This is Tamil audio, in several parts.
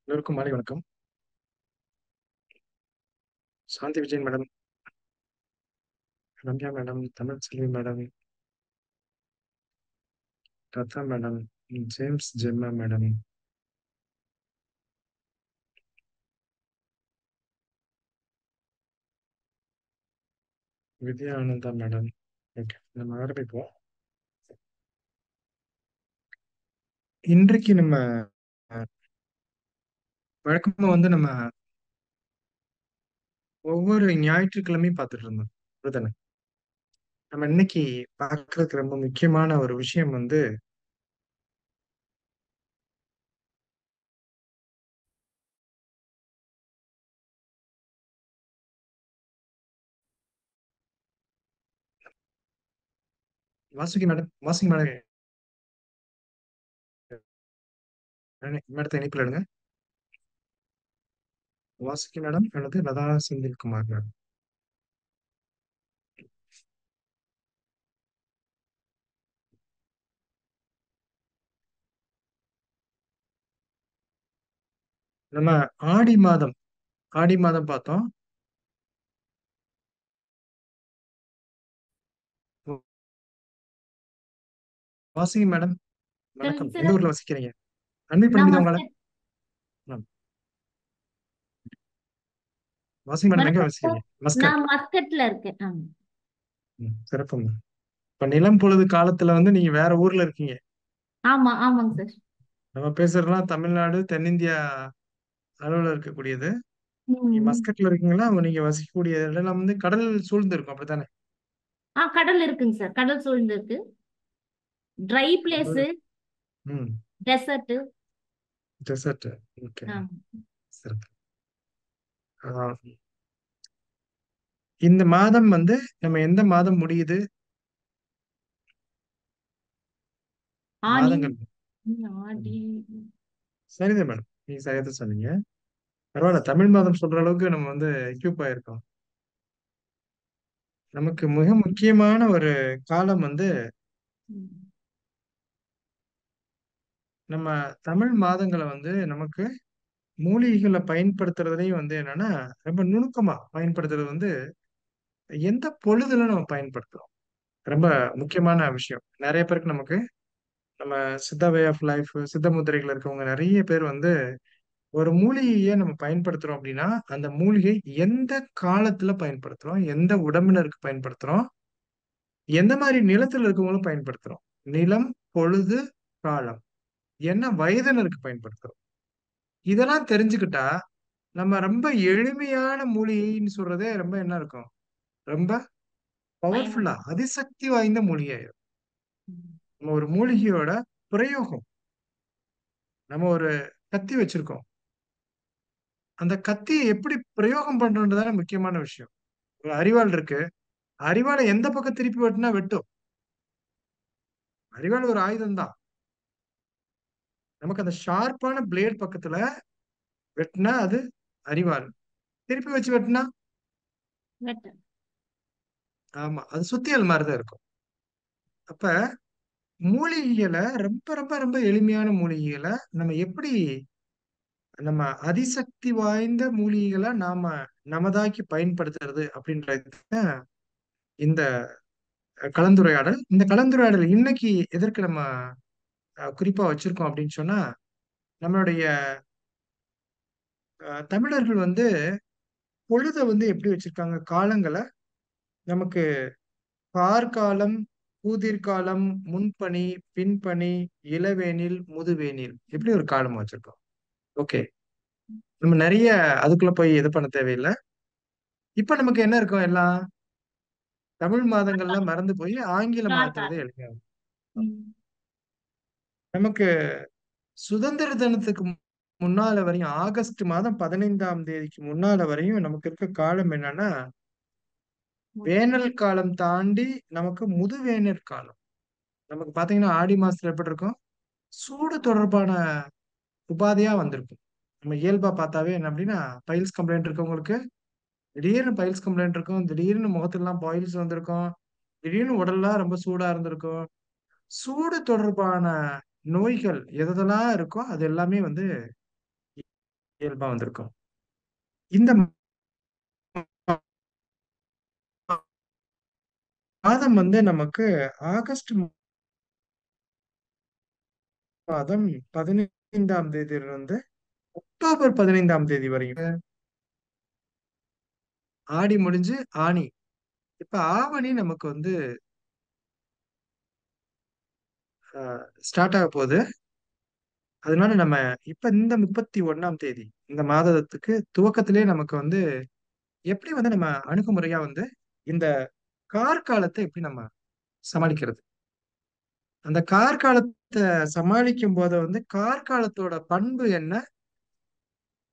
எல்லோருக்கும் மாலை வணக்கம். சாந்தி விஜயன் மேடம், ரம்யா மேடம், தமிழ் செல்வி madam, Ratna madam, James ஜெம்மா madam, வித்யா ஆனந்தா மேடம். ஓகே, நம்ம ஆரம்பிப்போம். இன்றைக்கு நம்ம அஹ், வழக்கமா நம்ம ஒவ்வொரு ஞாயிற்றுக்கிழமையும் பார்த்துட்டு இருந்தோம். அப்படிதானே? நம்ம இன்னைக்கு பார்க்கறதுக்கு ரொம்ப முக்கியமான ஒரு விஷயம் வாசுகி மேடம். வாசுகி மேடம், மேடத்தை இணைப்பில் எடுங்க. வாசுகி மேடம் அல்லது லதா செந்தில்குமார் மேடம். நம்ம ஆடி மாதம் ஆடி மாதம் பார்த்தோம். வாசுகி மேடம், சொல்லுங்க வணக்கம். எந்த சார். ஊர்ல வசிக்கிறீங்க? அன்வை பண்ண நான் முடியுதா உங்களால? மஸ்கட். வாசிங் மேடம் எங்க வணக்கம் சார். வசிக்கிறீங்க? மஸ்கட். நான் மஸ்கட்ல இருக்கேன். சிறப்புங்க. இப்ப நிலம் பொழுது காலத்துல நீங்க வேற ஊர்ல இருக்கீங்க. ஆமா, ஆமாங்க சார். நம்ம பேசுறதுலாம் தமிழ்நாடு தென்னிந்தியா அளவுல இருக்கக்கூடியது. நீங்க ம். மஸ்கட்ல இருக்கீங்களா? நீங்க வசிக்கக்கூடிய இடம் கடல் சூழ்ந்து இருக்கும், அப்படித்தானே? கடல் இருக்குங்க சார். கடல் சூழ்ந்து இருக்கு. Try place. அது- ம். டெசர்ட். டெசர்ட். ஓகே, சிறப்பு. ஆஹ், இந்த மாதம் நம்ம எந்த மாதம் முடியுது? ஆனி. மாதங்கள். ஆடி. ம். சரிதான் மேடம், நீங்க சரியா தான் சொன்னீங்க. பரவாயில்ல, தமிழ் மாதம் சொல்ற அளவுக்கு நம்ம எக்யூப் ஆயிருக்கோம். நமக்கு மிக முக்கியமான ஒரு காலம் ம். நம்ம தமிழ் மாதங்களை நமக்கு மூலிகைகளை பயன்படுத்துறதுலயும் என்னன்னா ரொம்ப நுணுக்கமா பயன்படுத்துறது எந்த பொழுதுல நம்ம பயன்படுத்துறோம். ரொம்ப முக்கியமான விஷயம். நிறைய பேருக்கு நமக்கு நம்ம சித்தா வே ஆஃப் லைஃப், சித்த முத்திரைகள் இருக்கவங்க நிறைய பேர் ஒரு மூலிகையை நம்ம பயன்படுத்துறோம் அப்படின்னா அந்த மூலிகை எந்த காலத்துல பயன்படுத்துறோம், எந்த உடம்பினருக்கு பயன்படுத்துறோம், எந்த மாதிரி நிலத்துல இருக்கவங்களும் பயன்படுத்துறோம், நிலம், பொழுது, காலம், என்ன வயதினருக்கு பயன்படுத்துறோம், இதெல்லாம் தெரிஞ்சுக்கிட்டா நம்ம ரொம்ப எளிமையான மூலிகைன்னு சொல்றதே ரொம்ப என்ன இருக்கும், ரொம்ப பயணம். பவர்ஃபுல்லா அதிசக்தி வாய்ந்த மூலிகை. ம். நம்ம ஒரு மூலிகையோட பிரயோகம், நம்ம ஒரு கத்தி வச்சிருக்கோம், அந்த கத்தியை எப்படி பிரயோகம் பண்றதுதானே முக்கியமான விஷயம். ஒரு அரிவாள் இருக்கு, அரிவாளை எந்த பக்கம் திருப்பி வெட்டினா வெட்டும். அரிவாள் ஒரு ஆயுதம் தான். நமக்கு அந்த ஷார்ப்பான பிளேட் பக்கத்துல வெட்டினா அது அரிவாள், திருப்பி வச்சு வெட்டினா வெட்ட. ஆமா அது சுத்தியல் மாதிரிதான் இருக்கும். அப்ப மூலிகைகளை ரொம்ப ரொம்ப ரொம்ப எளிமையான மூலிகைகளை நம்ம எப்படி நம்ம அதிசக்தி வாய்ந்த மூலிகைகளை நாம நமதாக்கி பயன்படுத்துறது அப்படின்றது இந்த கலந்துரையாடல். இந்த கலந்துரையாடல் இன்னைக்கு எதற்கு நம்ம குறிப்பா வச்சிருக்கோம் அப்படின்னு சொன்னா, நம்மளுடைய தமிழர்கள் பொழுத எப்படி வச்சிருக்காங்க, காலங்களை நமக்கு கார்காலம், கூதிர்காலம், முன்பனி, பின்பனி, இளவேனில், முதுவேனில், எப்படி ஒரு காலம் வச்சிருக்கோம். ஓகே, நம்ம நிறைய அதுக்குள்ள போய் இது பண்ண தேவையில்லை. இப்ப நமக்கு என்ன இருக்கும், எல்லாம் தமிழ் மாதங்கள்லாம் மறந்து போய் ஆங்கிலம் மாத்துறதே கார்காலம். எளிமையா இருக்கும். ம். நமக்கு சுதந்திர தினத்துக்கு முன்னால வரையும், ஆகஸ்ட் மாதம் 15ஆம் தேதிக்கு முன்னால வரையும் நமக்கு இருக்க காலம் என்னன்னா வேனல் காலம் தாண்டி நமக்கு முதுவேனல் காலம். நமக்கு பாத்தீங்கன்னா ஆடி மாசத்துல எப்படி இருக்கும், சூடு தொடர்பான உபாதையா வந்திருக்கும். நம்ம இயல்பா பார்த்தாவே என்ன அப்படின்னா, பைல்ஸ் கம்ப்ளைண்ட் இருக்கவங்களுக்கு திடீர்னு பைல்ஸ் கம்ப்ளைண்ட் இருக்கும், திடீர்னு முகத்துலலாம் பாயில்ஸ் வந்திருக்கும், திடீர்னு உடல்லாம் ரொம்ப சூடா இருந்திருக்கும். சூடு தொடர்பான நோய்கள் எதெல்லாம் இருக்கோ அது எல்லாமே இயல்பா வந்திருக்கும். இந்த மாதம் வந்து நமக்கு ஆகஸ்ட் மாதம் 15ஆம் தேதியிலிருந்து அக்டோபர் 15ஆம் தேதி வரையும், ஆடி முடிஞ்சு ஆனி, இப்ப ஆவணி நமக்கு வந்து ஸ்டார்ட் ஆக போகுது. அதனால நம்ம இப்ப இந்த 31ஆம் தேதி இந்த மாதத்துக்கு துவக்கத்திலே நமக்கு வந்து எப்படி வந்து நம்ம அணுகுமுறையா வந்து இந்த கார்காலத்தை எப்படி நம்ம சமாளிக்கிறது? அந்த கார்காலத்தை சமாளிக்கும் போது வந்து கார்காலத்தோட பண்பு என்ன?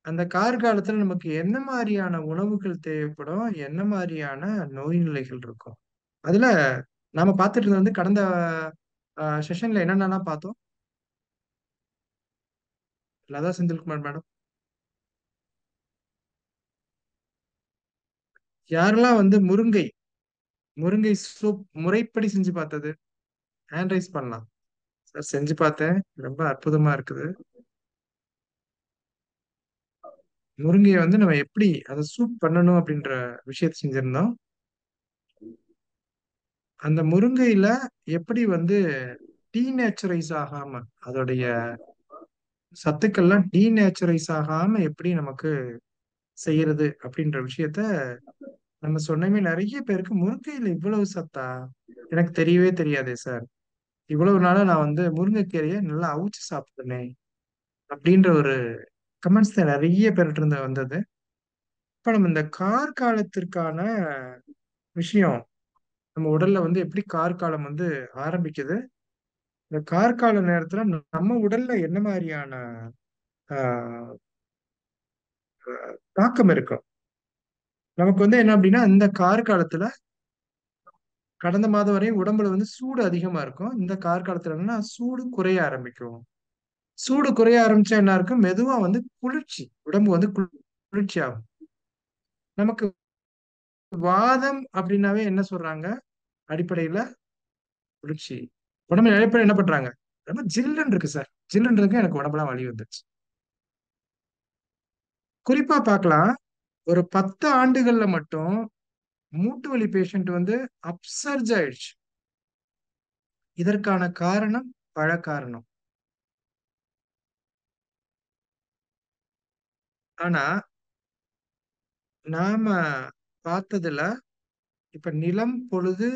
அந்த கார்காலத்துல நமக்கு என்ன மாதிரியான உணவுகள் தேவைப்படும்? என்ன மாதிரியான நோய் நிலைகள் இருக்கும்? அதுல நாம பார்த்துட்டு இருந்தது வந்து கடந்த செஷன்ல என்னென்னலாம் பார்த்தோம்? லதா செந்தில்குமார் மேடம், யாரெல்லாம் வந்து முருங்கை முருங்கை சூப் முறைப்படி செஞ்சு பார்த்தது? ஹேண்ட் ரைஸ் பண்ணலாம். சார் செஞ்சு பார்த்தேன். ரொம்ப அற்புதமா இருக்குது. முருங்கையை வந்து நம்ம எப்படி அதை சூப் பண்ணணும் அப்படின்ற விஷயத்தை செஞ்சிருந்தோம். அந்த முருங்கையில எப்படி வந்து டீநேச்சுரைஸ் ஆகாம அதோடைய சத்துக்கள்லாம் டீநேச்சுரைஸ் ஆகாம எப்படி நமக்கு செய்யறது அப்படின்ற விஷயத்த நம்ம சொன்னமே. நிறைய பேருக்கு முருங்கையில இவ்வளவு சத்தா எனக்கு தெரியவே தெரியாதே சார். இவ்வளவு நாளா நான் வந்து முருங்கைக்கீரையை நல்லா அவிச்சு சாப்பிட்டேனே அப்படின்ற ஒரு கமெண்ட்ஸ் தான் நிறைய பேர்கிட்ட இருந்து வந்தது. இப்ப நம்ம இந்த கார்காலத்திற்கான விஷயம், நம்ம உடல்ல வந்து எப்படி கார்காலம் வந்து ஆரம்பிக்குது, இந்த கார்கால நேரத்துல நம்ம உடல்ல என்ன மாதிரியான ஆஹ், தாக்கம் இருக்கும். நமக்கு வந்து என்ன அப்படின்னா இந்த கார்காலத்துல கடந்த மாதம் வரையும் உடம்புல வந்து சூடு அதிகமா இருக்கும். இந்த கார்காலத்துல என்னன்னா சூடு குறைய ஆரம்பிக்கும். சூடு குறைய ஆரம்பிச்சா என்ன இருக்கும், மெதுவா வந்து குளிர்ச்சி, உடம்பு வந்து குளிர்ச்சி ஆகும். நமக்கு வாதம் அப்படின்னாவே என்ன சொல்றாங்க அடிப்படையில? குளிர்ச்சி. உடம்பு நிறைய பேர் என்ன பண்றாங்க, ரொம்ப ஜில்லுன்னு இருக்கு சார், ஜில்லுன்னு இருக்கு, எனக்கு உடம்புலாம் வலி வந்துச்சு. குறிப்பா பார்க்கலாம், ஒரு 10 ஆண்டுகள்ல மட்டும் மூட்டு வலி பேஷண்ட் வந்து அப்சர்ஜ் ஆயிடுச்சு. இதற்கான காரணம் பல காரணம். ஆனா நாம பார்த்ததுல இப்ப நிலம் பொழுது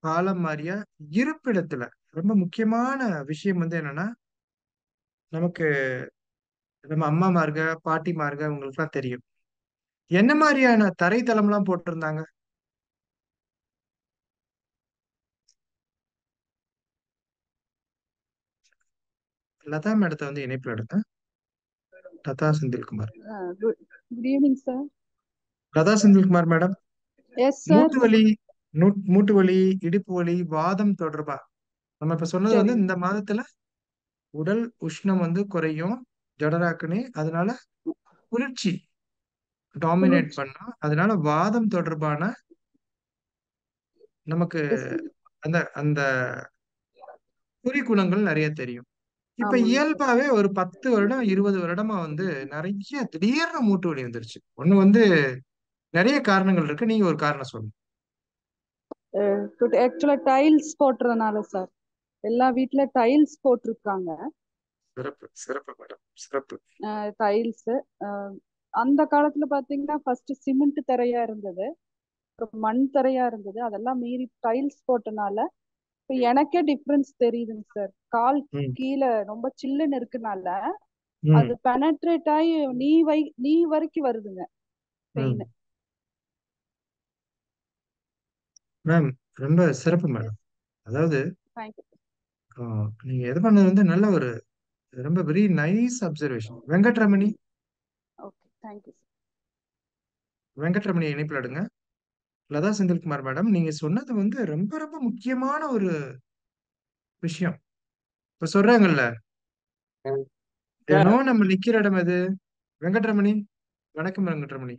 காலம் மாறிய இருப்பிடத்துல ரொம்ப முக்கியமான விஷயம் வந்து என்னன்னா, நமக்கு நம்ம அம்மாமார்க பாட்டிமார்க உங்களுக்கு எல்லாம் தெரியும் என்ன மாதிரியான தரைத்தளம் எல்லாம் போட்டிருந்தாங்க. லதா மேடத்தை வந்து இணைப்புல எடுங்க. Latha Senthilkumar. Good evening, sir. Latha Senthilkumar madam, Yes, sir. மூட்டு வலி, மூட்டு வலி, இடுப்பு வலி, வாதம் தொடர்பா நம்ம இப்ப சொன்னது வந்து சரி. இந்த மாதத்துல உடல் உஷ்ணம் வந்து குறையும், ஜடராக்குனே, அதனால குளிர்ச்சி டாமினேட் குளிர்ச்சி. பண்ணா, அதனால வாதம் தொடர்பான நமக்கு Yes, sir. அந்த அந்த குறிக்குணங்கள் நிறைய தெரியும். இப்ப ஆமாங்க சார். இயல்பாவே ஒரு 10 வருடம் 20 வருடமா வந்து நிறைய திடீர்னு மூட்டு வலி வந்துருச்சு. ஒண்ணு வந்து நிறைய காரணங்கள் இருக்கு, நீங்க ஒரு காரணம் சொல்லுங்க. ஆக்சுவலா டைல்ஸ் போட்டுறதுனால சார், எல்லா வீட்ல டைல்ஸ் போட்டிருக்காங்க. சிறப்பு சிறப்பு மேடம், சிறப்பு. டைல்ஸ் அந்த காலத்துல பாத்தீங்கன்னா ஃபர்ஸ்ட் சிமெண்ட் தரையா இருந்தது, அப்புறம் மண் தரையா இருந்தது. அதெல்லாம் மீறி டைல்ஸ் போட்டனால இப்ப எனக்கே டிஃபரன்ஸ் தெரியுதுங்க சார். கால் ம் கீழே ரொம்ப சில்லுன்னு இருக்குனால ம் அது பெனட்ரேட் ஆகி நீ வரைக்கும் வருதுங்க ம் பெயின். மேம், ரொம்ப சிறப்பு மேடம். அதாவது தேங்க்யூ. நீங்க எது பண்ணது வந்து நல்ல ஒரு ரொம்ப very nice observation. Venkataramani, okay, thank you sir. Venkataramani இணைப்புல எடுங்க. லதா செந்தில்குமார் மேடம், நீங்க சொன்னது வந்து ரொம்ப ரொம்ப முக்கியமான ஒரு விஷயம். இப்ப சொல்றாங்கல்ல, சார் தினம் நம்ம நிக்கிற இடம் எது? வெங்கட்ரமணி, வணக்கம் வெங்கட்ரமணி.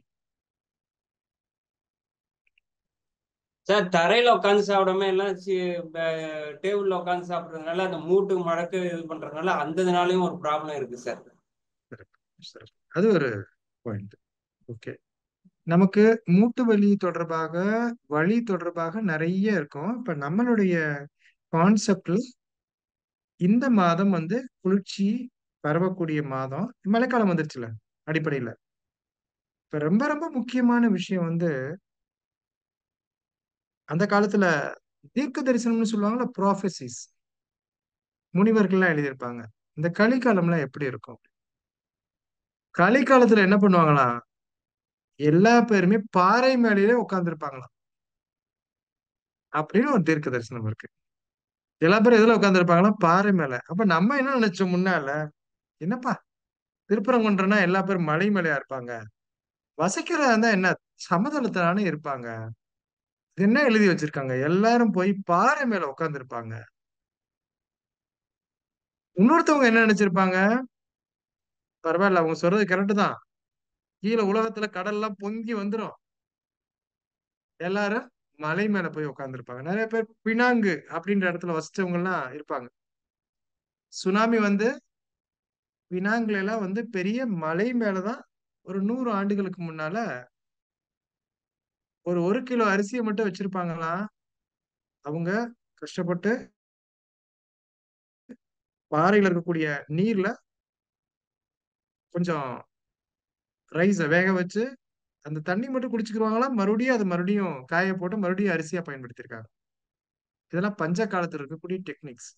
சார் தரையில உட்காந்து சாப்பிடாம எல்லாம் டேபிள்ல உட்காந்து சாப்பிடுறதுனால அந்த மூட்டு மடக்கு இது பண்றதுனால அந்த இதனாலயும் ஒரு ப்ராப்ளம் இருக்கு சார். சரி. அது ஒரு பாயிண்ட். ஓகே. நமக்கு மூட்டு வலி தொடர்பாக, வலி தொடர்பாக நிறைய இருக்கும். இப்ப நம்மளுடைய கான்செப்ட்ல இந்த மாதம் வந்து குளிர்ச்சி பரவக்கூடிய மாதம். மழைக்காலம் வந்துருச்சுல அடிப்படையில. இப்ப ரொம்ப ரொம்ப முக்கியமான விஷயம் வந்து அந்த காலத்துல தீர்க்க தரிசனம்னு சொல்லுவாங்கல்ல, ப்ராஃபெசிஸ். முனிவர்கள்லாம் எழுதியிருப்பாங்க. இந்த கலிகாலம்லாம் எப்படி இருக்கும்? கலிகாலத்துல என்ன பண்ணுவாங்களாம்? எல்லா பேருமே பாறை மேலேயே உட்கார்ந்துருப்பாங்களாம். அப்படின்னு ஒரு தீர்க்க தரிசனம் இருக்கு. எல்லா பேரும் எதுல உட்கார்ந்துருப்பாங்கன்னா பாறை மேல. அப்ப நம்ம என்ன நினைச்சோம் முன்னால? என்னப்பா திருப்பரங்குன்றம்னா எல்லா பேரும் மலை மேலயா இருப்பாங்க? வசிக்கிறதா இருந்தா என்ன சமதளத்துல தானே இருப்பாங்க? இது என்ன எழுதி வச்சிருக்காங்க? எல்லாரும் போய் பாறை மேல உட்கார்ந்துருப்பாங்க. இன்னொருத்தவங்க என்ன நினைச்சிருப்பாங்க? பரவாயில்ல, அவங்க சொல்றது கரெக்ட் தான். கீழ உலகத்துல கடல்லாம் பொங்கி வந்துரும். எல்லாரும் மலை மேல போய் உட்கார்ந்துருப்பாங்க. நிறைய பேர் பினாங்கு அப்படின்ற இடத்துல வசிச்சவங்க எல்லாம் இருப்பாங்க. சுனாமி வந்து பினாங்குல எல்லாம் வந்து பெரிய மலை மேலதான் ஒரு 100 ஆண்டுகளுக்கு முன்னால ஒரு 1 கிலோ அரிசியை மட்டும் வச்சிருப்பாங்களாம். அவங்க கஷ்டப்பட்டு பாறையில இருக்கக்கூடிய நீர்ல கொஞ்சம் ரைஸ வேக வச்சு அந்த தண்ணி மட்டும் குடிச்சுக்கிருவாங்களாம். மறுபடியும் அது மறுபடியும் காய போட்டு மறுபடியும் அரிசியா பயன்படுத்தியிருக்காங்க. இதெல்லாம் பஞ்ச காலத்துல இருக்கக்கூடிய டெக்னிக்ஸ்.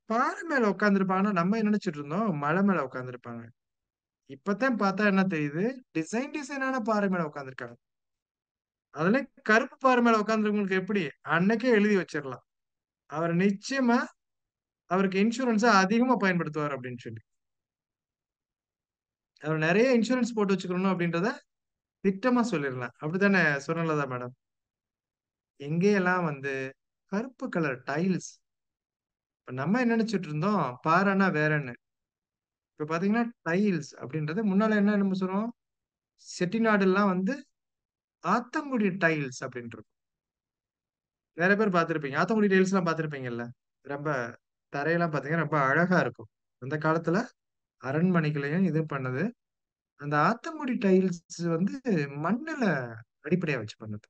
பாறை மேல உட்கார்ந்துருப்பாங்கன்னா நம்ம என்ன நினைச்சிட்டு இருந்தோம்? மலை மேல உட்கார்ந்துருப்பாங்க. இப்பதான் பார்த்தா என்ன தெரியுது? டிசைனான பாறை மேல உட்கார்ந்துருக்காங்க. அதுல கருப்பு பாறை மேல உட்கார்ந்துருக்கவங்களுக்கு எப்படி? அன்னைக்கே எழுதி வச்சிடலாம். அவர் நிச்சயமா அவருக்கு இன்சூரன்ஸ அதிகமா பயன்படுத்துவார் அப்படின்னு சொல்லி. அவர் நிறைய இன்சூரன்ஸ் போட்டு வச்சுக்கணும் அப்படின்றத திட்டமா சொல்லிடலாம். அப்படித்தானே சொன்னலதா மேடம்? எங்கேயெல்லாம் வந்து கருப்பு கலர் டைல்ஸ். இப்ப நம்ம என்ன நினைச்சிட்டு இருந்தோம்? பாறைன்னா வேறன்னு. இப்ப பாத்தீங்கன்னா டைல்ஸ் அப்படின்றது முன்னால என்ன நம்ம சொல்றோம்? செட்டிநாடுலாம் வந்து ஆத்தங்குடி டைல்ஸ் அப்படின்னு இருக்கும். நிறைய பேர் பார்த்திருப்பீங்க. ஆத்தங்குடி டைல்ஸ் எல்லாம் பார்த்திருப்பீங்கல்ல? ரொம்ப தரையெல்லாம் பாத்தீங்கன்னா ரொம்ப அழகா இருக்கும். அந்த காலத்துல அரண்மனைகளையும் இது பண்ணது. அந்த ஆத்தங்குடி டைல்ஸ் வந்து மண்ணுல அடிப்படையா வச்சு பண்ணது.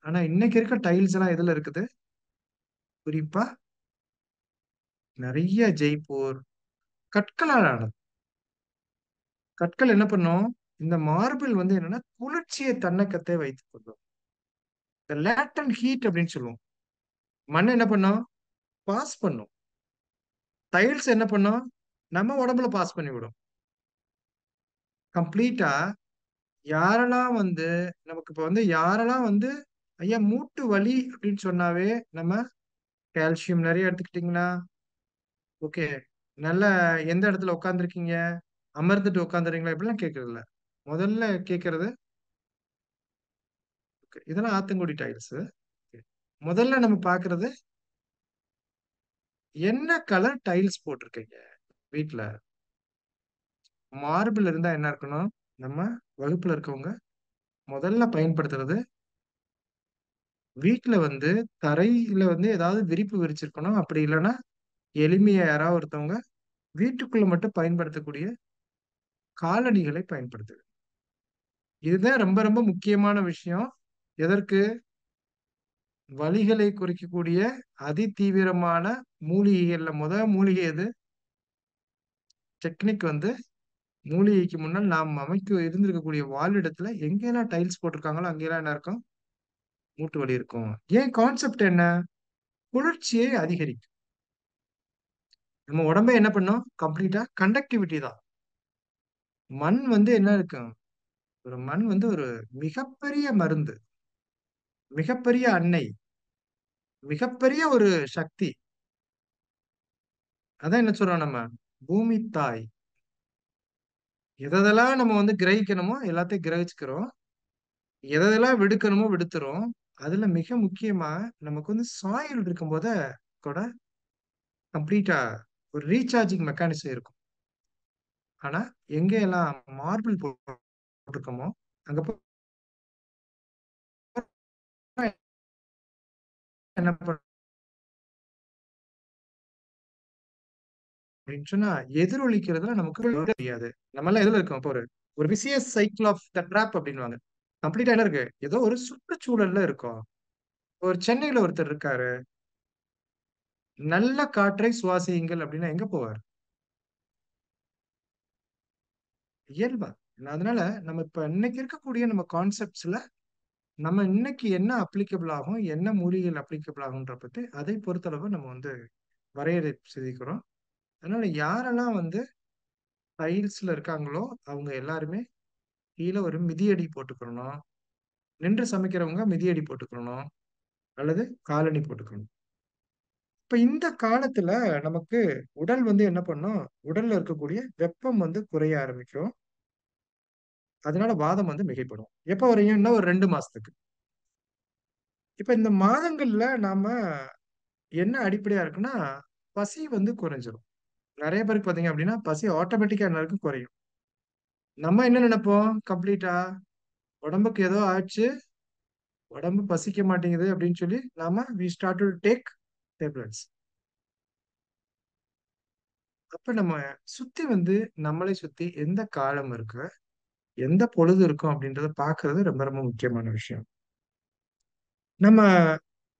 ஆனா இன்னைக்கு இருக்க டைல்ஸ் எல்லாம் எதுல இருக்குது? குறிப்பா நிறைய ஜெய்ப்பூர் கற்களால் ஆனது. கற்கள் என்ன பண்ணும்? இந்த மார்பிள் வந்து என்னன்னா குளிர்ச்சியை தன்னகத்தே வைத்துக் கொள்ளும். இந்த லேட்டன் ஹீட் அப்படின்னு சொல்லுவோம். மண் என்ன பண்ணும்? பாஸ் பண்ணும். டைல்ஸ் என்ன பண்ணும்? நம்ம உடம்புல பாஸ் பண்ணி விடும். கம்ப்ளீட்டா யாரெல்லாம் வந்து நமக்கு இப்ப வந்து யாரெல்லாம் வந்து ஐயா மூட்டு வலி அப்படின்னு சொன்னாவே நம்ம கால்சியம் நிறைய எடுத்துக்கிட்டீங்களா? ஓகே. நல்ல எந்த இடத்துல உட்கார்ந்துருக்கீங்க? அமர்ந்துட்டு உட்கார்ந்துறீங்களா? இப்படிலாம் கேட்கறது இல்ல. முதல்ல கேட்கறது இதெல்லாம் ஆத்தங்குடி டைல்ஸ். முதல்ல நம்ம பாக்குறது என்ன கலர் டைல்ஸ் போட்டிருக்கீங்க வீட்ல? மார்பிள் இருந்தா என்ன இருக்கணும்? நம்ம வகுப்புல இருக்கவங்க முதல்ல பயன்படுத்துறது வீட்ல வந்து தரையில வந்து ஏதாவது விரிப்பு விரிச்சிருக்கணும். அப்படி இல்லைன்னா எளிமையா யாராவது ஒருத்தவங்க வீட்டுக்குள்ள மட்டும் பயன்படுத்தக்கூடிய காலணிகளை பயன்படுத்துது. இதுதான் ரொம்ப ரொம்ப முக்கியமான விஷயம். எதற்கு? வலிகளை குறைக்கக்கூடிய அதிதீவிரமான மூலிகைகள்ல மூலிகை எது? டெக்னிக் வந்து மூலிகைக்கு முன்னால் நாம் இருந்திருக்கக்கூடிய வாழிடத்துல எங்கெல்லாம் டைல்ஸ் போட்டிருக்காங்களோ அங்கெல்லாம் என்ன இருக்கும்? மூட்டு வலி இருக்கும். ஏன் கான்செப்ட் என்ன? குளிர்ச்சியை அதிகரிக்கும். நம்ம உடம்பே என்ன பண்ணும்? கம்ப்ளீட்டா கண்டக்டிவிட்டி தான். மண் வந்து என்ன இருக்கும்? ஒரு மண் வந்து ஒரு மிகப்பெரிய மருந்து, மிகப்பெரிய அன்னை, மிகப்பெரிய ஒரு சக்தி. அதான் என்ன சொல்றோம் நம்ம? பூமி தாய். எதெல்லாம் நம்ம வந்து கிரகிக்கணுமோ எல்லாத்தையும் கிரகிச்சுக்கிறோம். எதெல்லாம் விடுக்கணுமோ விடுத்துறோம். அதுல மிக முக்கியமா நமக்கு வந்து சாயில் இருக்கும்போது கூட கம்ப்ளீட்டா ஒரு ரீசார்ஜிங் மெக்கானிசம் இருக்கும். ஆனா எங்க எல்லாம் மார்பிள் போட்டிருக்கோமோ அங்க போய் என்ன அப்படின்னு சொன்னா எதிரொலிக்கிறதுல நமக்கு தெரியாது. நம்ம எல்லாம் எதுல இருக்கோம்? இப்போ ஒரு ஒரு vicious cycle of the drop அப்படின்வாங்க. கம்ப்ளீட்டா என்ன இருக்கு? ஏதோ ஒரு சுற்றுச்சூழல்ல இருக்கும். ஒரு சென்னையில ஒருத்தர் இருக்காரு. நல்ல காற்றை சுவாசியுங்கள் அப்படின்னா எங்க போவார்? இயல்பா. அதனால நம்ம இப்ப இன்னைக்கு இருக்கக்கூடிய நம்ம கான்செப்ட்ஸ்ல நம்ம இன்னைக்கு என்ன அப்ளிகபிள் ஆகும், என்ன மூலிகைகள் அப்ளிகபிள் ஆகும்ன்ற பத்தி அதை பொறுத்தளவு நம்ம வந்து வரையறை செய்திக்கிறோம். அதனால யாரெல்லாம் வந்து டைல்ஸ்ல இருக்காங்களோ அவங்க எல்லாருமே கீழே ஒரு மிதியடி போட்டுக்கணும். நின்று சமைக்கிறவங்க மிதியடி போட்டுக்கணும் அல்லது காலணி போட்டுக்கணும். இப்ப இந்த காலத்துல நமக்கு உடல் வந்து என்ன பண்ணும்? உடல்ல இருக்கக்கூடிய வெப்பம் வந்து குறைய ஆரம்பிக்கும். அதனால வாதம் வந்து மிகைப்படும். எப்ப வரையும்? இன்னும் ஒரு 2 மாசத்துக்கு. இப்ப இந்த மாதங்கள்ல நாம என்ன அடிப்படையா இருக்குன்னா, பசி வந்து குறைஞ்சிரும். நெறைய பேருக்கு பார்த்தீங்க அப்படின்னா, பசி ஆட்டோமேட்டிக்கா எல்லாருக்கும் குறையும். நம்ம என்ன நெனைப்போம்? கம்ப்ளீட்டா உடம்புக்கு ஏதோ ஆச்சு, உடம்பு பசிக்க மாட்டேங்குது அப்படின்னு சொல்லி நாம we start to take tablets. அப்ப நம்ம சுத்தி வந்து நம்மளை சுத்தி எந்த காலம் இருக்கு, எந்த பொழுது இருக்கும் அப்படின்றத பார்க்கிறது ரொம்ப ரொம்ப முக்கியமான விஷயம். நம்ம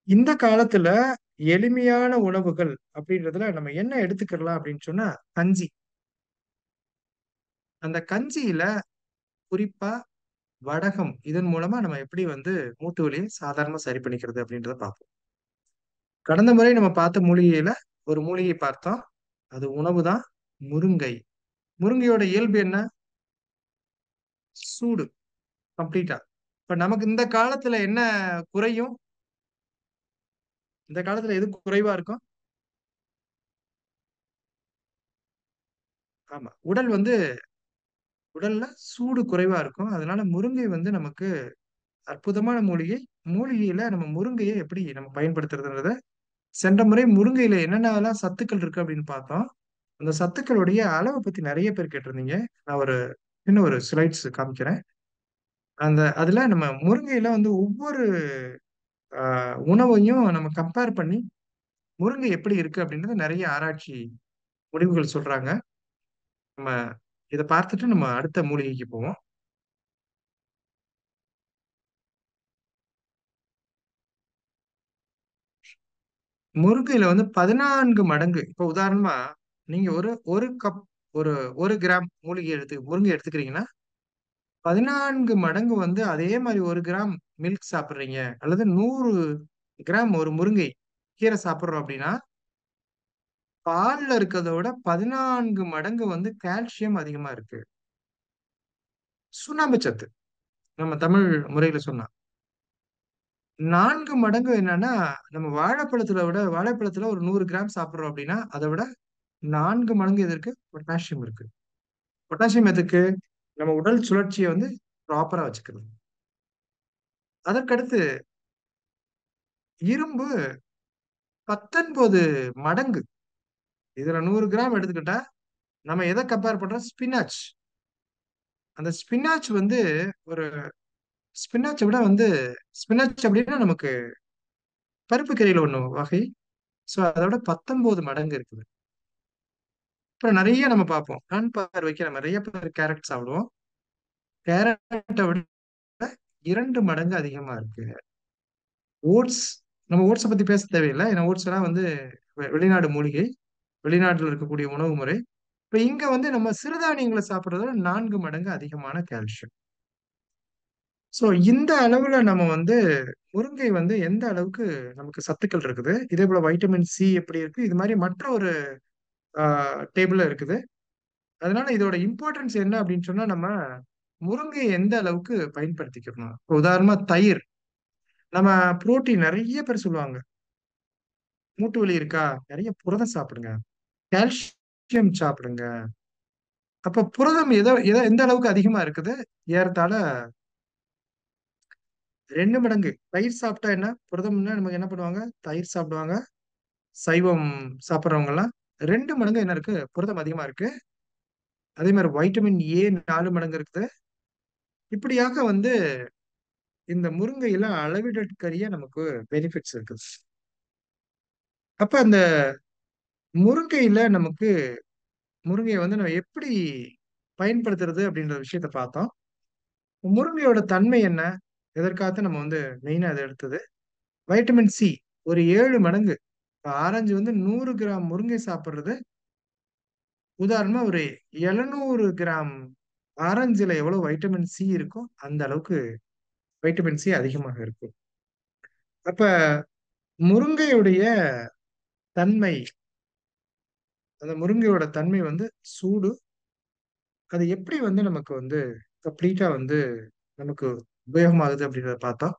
இந்த காலத்துல எளிமையான உணவுகள் அப்படின்றதுல நம்ம என்ன எடுத்துக்கலாம் அப்படின்னு சொன்னா, கஞ்சி. அந்த கஞ்சியில குறிப்பா வடகம். இதன் மூலமா நம்ம எப்படி வந்து மூட்டு வலியை சாதாரணமா சரி பண்ணிக்கிறது அப்படின்றத பார்ப்போம். கடந்த முறை நம்ம பார்த்த மூலிகையில ஒரு மூலிகை பார்த்தோம். அது உணவு தான். முருங்கை. முருங்கையோட இயல்பு என்ன? சூடு. கம்ப்ளீட்டா. இப்ப நமக்கு இந்த காலத்துல என்ன குறையும்? இந்த காலத்துல எது குறைவா இருக்கும்? ஆமா. உடல்ல சூடு குறைவா இருக்கும். அதனால முருங்கை வந்து நமக்கு அற்புதமான மூலிகை. மூலிகையில நம்ம முருங்கையை எப்படி நம்ம பயன்படுத்துறதுன்றத சென்ற முறை முருங்கையில என்னென்னலாம் சத்துக்கள் இருக்கு அப்படின்னு பார்த்தோம். அந்த சத்துக்களுடைய அளவை பத்தி நிறைய பேர் கேட்டிருந்தீங்க. நான் ஒரு இன்னும் ஒரு ஸ்லைட்ஸ் காமிக்கிறேன். அதுல நம்ம முருங்கையில வந்து ஒவ்வொரு உணவையும் நம்ம கம்பேர் பண்ணி முருங்கை எப்படி இருக்கு அப்படின்றது நிறைய ஆராய்ச்சி முடிவுகள் சொல்றாங்க. நம்ம இதை பார்த்துட்டு நம்ம அடுத்த மூலிகைக்கு போவோம். முருங்கையில வந்து 14 மடங்கு. இப்ப உதாரணமா நீங்க ஒரு ஒரு கப் ஒரு 1 கிராம் முருங்கை எடுத்துக்கிறீங்கன்னா 14 மடங்கு வந்து அதே மாதிரி 1 கிராம் மில்க் சாப்பிடுறீங்க அல்லது 100 கிராம் ஒரு முருங்கை கீரை சாப்பிடுறோம் அப்படின்னா பால்ல இருக்கிறத விட 14 மடங்கு வந்து கால்சியம் அதிகமா இருக்கு. சுண்ணாம்பு சத்து நம்ம தமிழ் முறையில சொன்னா 4 மடங்கு என்னன்னா நம்ம வாழைப்பழத்துல ஒரு 100 கிராம் சாப்பிடுறோம் அப்படின்னா அதை விட 4 மடங்கு எது இருக்கு? பொட்டாசியம் இருக்கு. பொட்டாசியம் எதுக்கு? நம்ம உடல் சுழற்சியை வந்து ப்ராப்பரா வச்சுக்கிறது. அதற்கடுத்து இரும்பு 19 மடங்கு. இதுல 100 கிராம் எடுத்துக்கிட்டா நம்ம எதை கம்பேர் பண்றோம்? ஸ்பினாச். அந்த ஸ்பினாச் வந்து ஒரு ஸ்பினாச்சை விட வந்து ஸ்பினாச் அப்படின்னா நமக்கு பருப்பு கீரையில ஒண்ணு வகை. ஸோ அதோட 19 மடங்கு இருக்குது. அப்புறம் நிறைய நம்ம பார்ப்போம். கண் பார்வைக்கு நம்ம நிறைய பேர் கேரட் சாப்பிடுவோம். கேரட்டை விட 2 மடங்கு அதிகமா இருக்கு. ஓட்ஸ். நம்ம ஓட்ஸை பத்தி பேச தேவையில்லை. ஏன்னா ஓட்ஸ் எல்லாம் வந்து வெளிநாடு மூலிகை. வெளிநாட்டுல இருக்கக்கூடிய உணவு முறை. இப்ப இங்க வந்து நம்ம சிறுதானியங்களை சாப்பிடுறதோட 4 மடங்கு அதிகமான கால்சியம். சோ இந்த அளவுல நம்ம வந்து முருங்கை வந்து எந்த அளவுக்கு நமக்கு சத்துக்கள் இருக்குது. இதே போல வைட்டமின் சி எப்படி இருக்கு, இது மாதிரி மற்ற ஒரு டேபிள்ல இருக்குது. அதனால இதோட இம்பார்ட்டன்ஸ் என்ன அப்படின்னு சொன்னா நம்ம முருங்கையை எந்த அளவுக்கு பயன்படுத்திக்கணும். இப்ப உதாரணமா தயிர். நம்ம புரோட்டீன் நிறைய பேர் சொல்லுவாங்க. மூட்டு வலி இருக்கா? நிறைய புரதம் சாப்பிடுங்க. கால்சியம் சாப்பிடுங்க. அப்ப புரதம் எந்த அளவுக்கு அதிகமா இருக்குது? ஏறத்தாழ 2 மடங்கு. தயிர் சாப்பிட்டா என்ன புரதம்னா நமக்கு என்ன பண்ணுவாங்க? தயிர் சாப்பிடுவாங்க. சைவம் சாப்பிட்றவங்க எல்லாம் 2 மடங்கு என்ன இருக்கு? புரதம் அதிகமா இருக்கு. அதே மாதிரி வைட்டமின் ஏ 4 மடங்கு இருக்குது. இப்படியாக வந்து இந்த முருங்கையில அளவிடற்கரிய நமக்கு பெனிஃபிட்ஸ் இருக்குது. அப்ப அந்த முருங்கையில நமக்கு முருங்கையை வந்து நம்ம எப்படி பயன்படுத்துறது அப்படின்ற விஷயத்த பார்த்தோம். முருங்கையோட தன்மை என்ன, எதற்காக நம்ம வந்து மெயினா அதை எடுத்தது. வைட்டமின் சி ஒரு 7 மடங்கு. இப்ப ஆரஞ்சு வந்து 100 கிராம் முருங்கை சாப்பிடுறது, உதாரணமா ஒரு 700 கிராம் ஆரஞ்சுல எவ்வளவு வைட்டமின் சி இருக்கோ அந்த அளவுக்கு வைட்டமின் சி அதிகமாக இருக்கும். அப்ப முருங்கையுடைய தன்மை, அந்த முருங்கையோட தன்மை வந்து சூடு. அது எப்படி வந்து நமக்கு வந்து கம்ப்ளீட்டா வந்து நமக்கு உபயோகமாகுது அப்படின்றத பார்த்தோம்.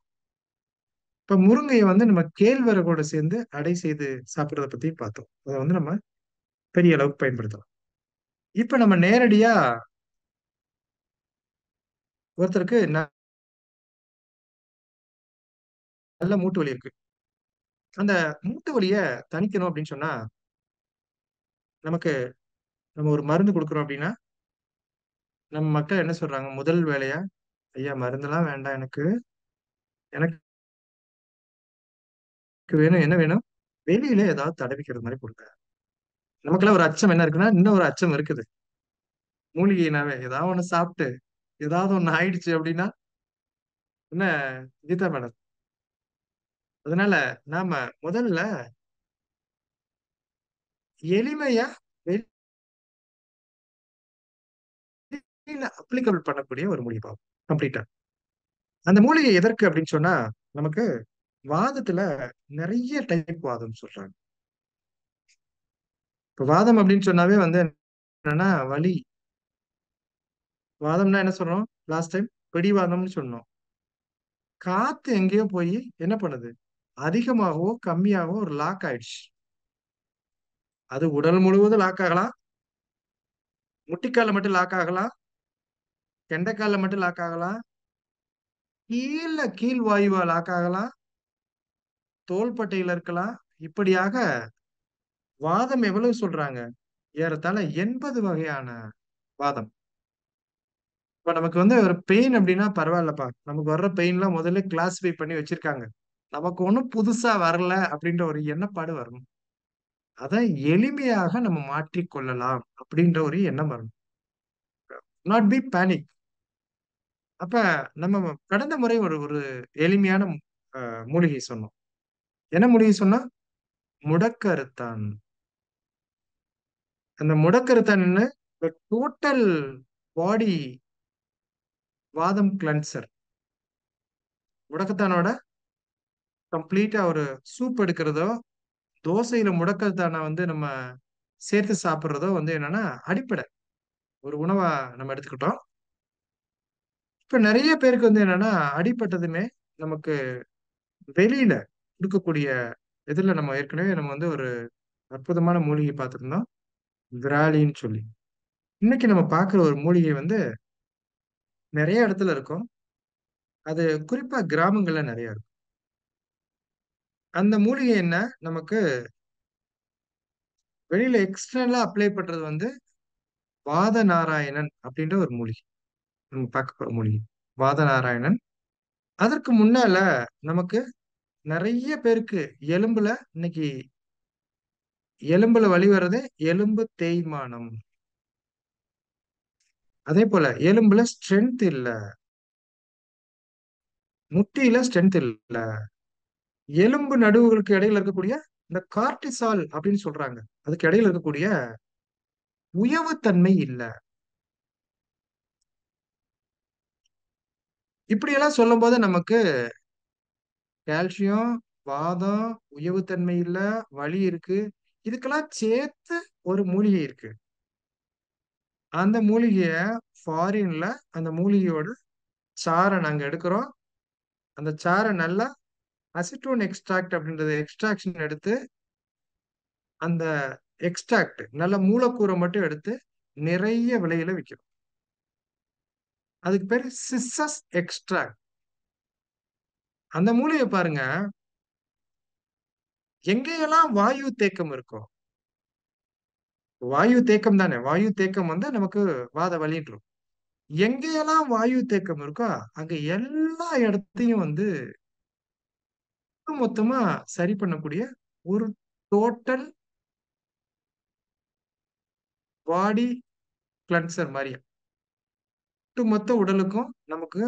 இப்ப முருங்கையை வந்து நம்ம கேழ்வரகோட சேர்ந்து அடை செய்து சாப்பிடுறத பத்தி பார்த்தோம். அதை வந்து நம்ம பெரிய அளவுக்கு பயன்படுத்தலாம். இப்ப நம்ம நேரடியா ஒருத்தருக்கு நல்ல மூட்டு வலி இருக்கு. அந்த மூட்டு வலிய தணிக்கணும் அப்படின்னு சொன்னா, நமக்கு நம்ம ஒரு மருந்து கொடுக்குறோம் அப்படின்னா, நம்ம மக்கள் என்ன சொல்றாங்க? முதல் வேலையா, ஐயா மருந்தெல்லாம் வேண்டாம் எனக்கு. எனக்கு வேணும் என்ன வேணும்? வெளியில ஏதாவது தடவிக்கிறது மாதிரி கொடுங்க. நமக்கெல்லாம் ஒரு அச்சம் என்ன இருக்குன்னா, இன்னும் ஒரு அச்சம் இருக்குது. மூலிகைனாவே ஏதாவது ஒண்ணு சாப்பிட்டு, ஏதாவது ஒண்ணு ஆயிடுச்சு அப்படின்னா, என்ன கீதா மேடம்? அதனால நாம முதல்ல எளிமையா வெளியில அப்ளிகபிள் பண்ணக்கூடிய ஒரு மூலிகை பார்ப்போம். கம்ப்ளீட்டா. அந்த மூலிகை எதற்கு அப்படின்னு சொன்னா, நமக்கு வாதத்துல நிறைய டைப் வாதம் சொல்றாங்க. இப்ப வாதம் அப்படின்னு சொன்னாவே வந்து என்னன்னா வலி. வாதம்னா என்ன சொல்றோம்? லாஸ்ட் டைம் பிடிவாதம்னு சொன்னோம். காத்து எங்கேயோ போய் என்ன பண்ணுது? அதிகமாகவோ கம்மியாகவோ ஒரு லாக் ஆயிடுச்சு. அது உடல் முழுவதும் லாக் ஆகலாம், முட்டிக்கால மட்டும் லாக் ஆகலாம், கெண்டைக்கால மட்டும் லாக் ஆகலாம், கீழ் வாயுவா லாக் ஆகலாம், தோள்பட்டையில இருக்கலாம். இப்படியாக வாதம் எவ்வளவு சொல்றாங்க? ஏறத்தாழ 80 வகையான வாதம். இப்ப நமக்கு வந்து ஒரு பெயின் அப்படின்னா பரவாயில்லப்பா. நமக்கு வர்ற பெயின்லாம் முதல்ல கிளாசிஃபை பண்ணி வச்சிருக்காங்க. நமக்கு ஒண்ணும் புதுசா வரல அப்படின்ற ஒரு எண்ணப்பாடு வரணும். அதை எளிமையாக நம்ம மாற்றிக் கொள்ளலாம் அப்படின்ற ஒரு எண்ணம் வரணும். Not be panic. அப்ப நம்ம கடந்த முறை ஒரு ஒரு எளிமையான மூலிகை சொன்னோம். என்ன மூலிகை சொன்னோம்? முடக்கருத்தான். அந்த முடக்கருத்தான் என்ன? டோட்டல் பாடி வாதம் கிளன்சர். முடக்கத்தானோட கம்ப்ளீட்டா ஒரு சூப் எடுக்கிறதோ, தோசையில முடக்கத்தான வந்து நம்ம சேர்த்து சாப்பிடுறதோ வந்து என்னன்னா அடிப்படை ஒரு உணவா நம்ம எடுத்துக்கிட்டோம். இப்ப நிறைய பேருக்கு வந்து என்னன்னா அடிப்பட்டதுமே நமக்கு வெளியில கொடுக்கக்கூடிய இதுல நம்ம ஏற்கனவே நம்ம வந்து ஒரு அற்புதமான மூலிகை பார்த்திருந்தோம், விராலின்னு சொல்லி. இன்னைக்கு நம்ம பார்க்குற ஒரு மூலிகை வந்து நிறைய இடத்துல இருக்கும். அது குறிப்பா கிராமங்கள்ல நிறைய இருக்கும். அந்த மூலிகை என்ன? நமக்கு வெளியில எக்ஸ்டர்னலா அப்ளை பண்றது வந்து வாத நாராயணன் அப்படின்ற ஒரு மூலிகை. நம்ம பார்க்க போற மூலிகை வாத நாராயணன். அதற்கு முன்னால நமக்கு நிறைய பேருக்கு எலும்புல இன்னைக்கு எலும்புல வலி வர்றது எலும்பு தேய்மானம். அதே போல எலும்புல ஸ்ட்ரென்த் இல்ல, முட்டியில ஸ்ட்ரென்த் இல்ல, எலும்பு நடுவுகளுக்கு இடையில இருக்கக்கூடிய இந்த கார்டிசால் அப்படின்னு சொல்றாங்க, அதுக்கு இடையில இருக்கக்கூடிய உயவுத்தன்மை இல்ல. இப்படியெல்லாம் சொல்லும் போது நமக்கு கால்சியம், வாதம், உயவுத்தன்மை இல்ல, வலி இருக்கு, இதுக்கெல்லாம் சேர்த்து ஒரு மூலிகை இருக்கு. அந்த மூலிகைய ஃபாரின்ல அந்த மூலிகையோட சாறை நாங்க எடுக்கிறோம். அந்த சாறை நல்லா அசிட்டோன் எக்ஸ்ட்ராக்ட் அப்படின்றது எக்ஸ்ட்ராக்ஷன் எடுத்து, அந்த எக்ஸ்ட்ராக்ட் நல்ல மூலக்கூறை மட்டும் எடுத்து நிறைய விலையில விற்கிறோம். அதுக்கு பேரு சிசஸ் எக்ஸ்ட்ராக்ட். அந்த மூலிகை பாருங்க, எங்கேயெல்லாம் வாயு தேக்கம் இருக்கோ, வாயு தேக்கம் தானே, வாயு தேக்கம் வந்து நமக்கு வாத வலின்றோம். எங்கேயெல்லாம் வாயு தேக்கம் இருக்கோ அங்க எல்லா இடத்தையும் வந்து மொத்தமா சரி பண்ணக்கூடிய ஒரு டோட்டல் பாடி கிளன்சர் மாதிரி ஒட்டுமொத்த உடலுக்கும் நமக்கு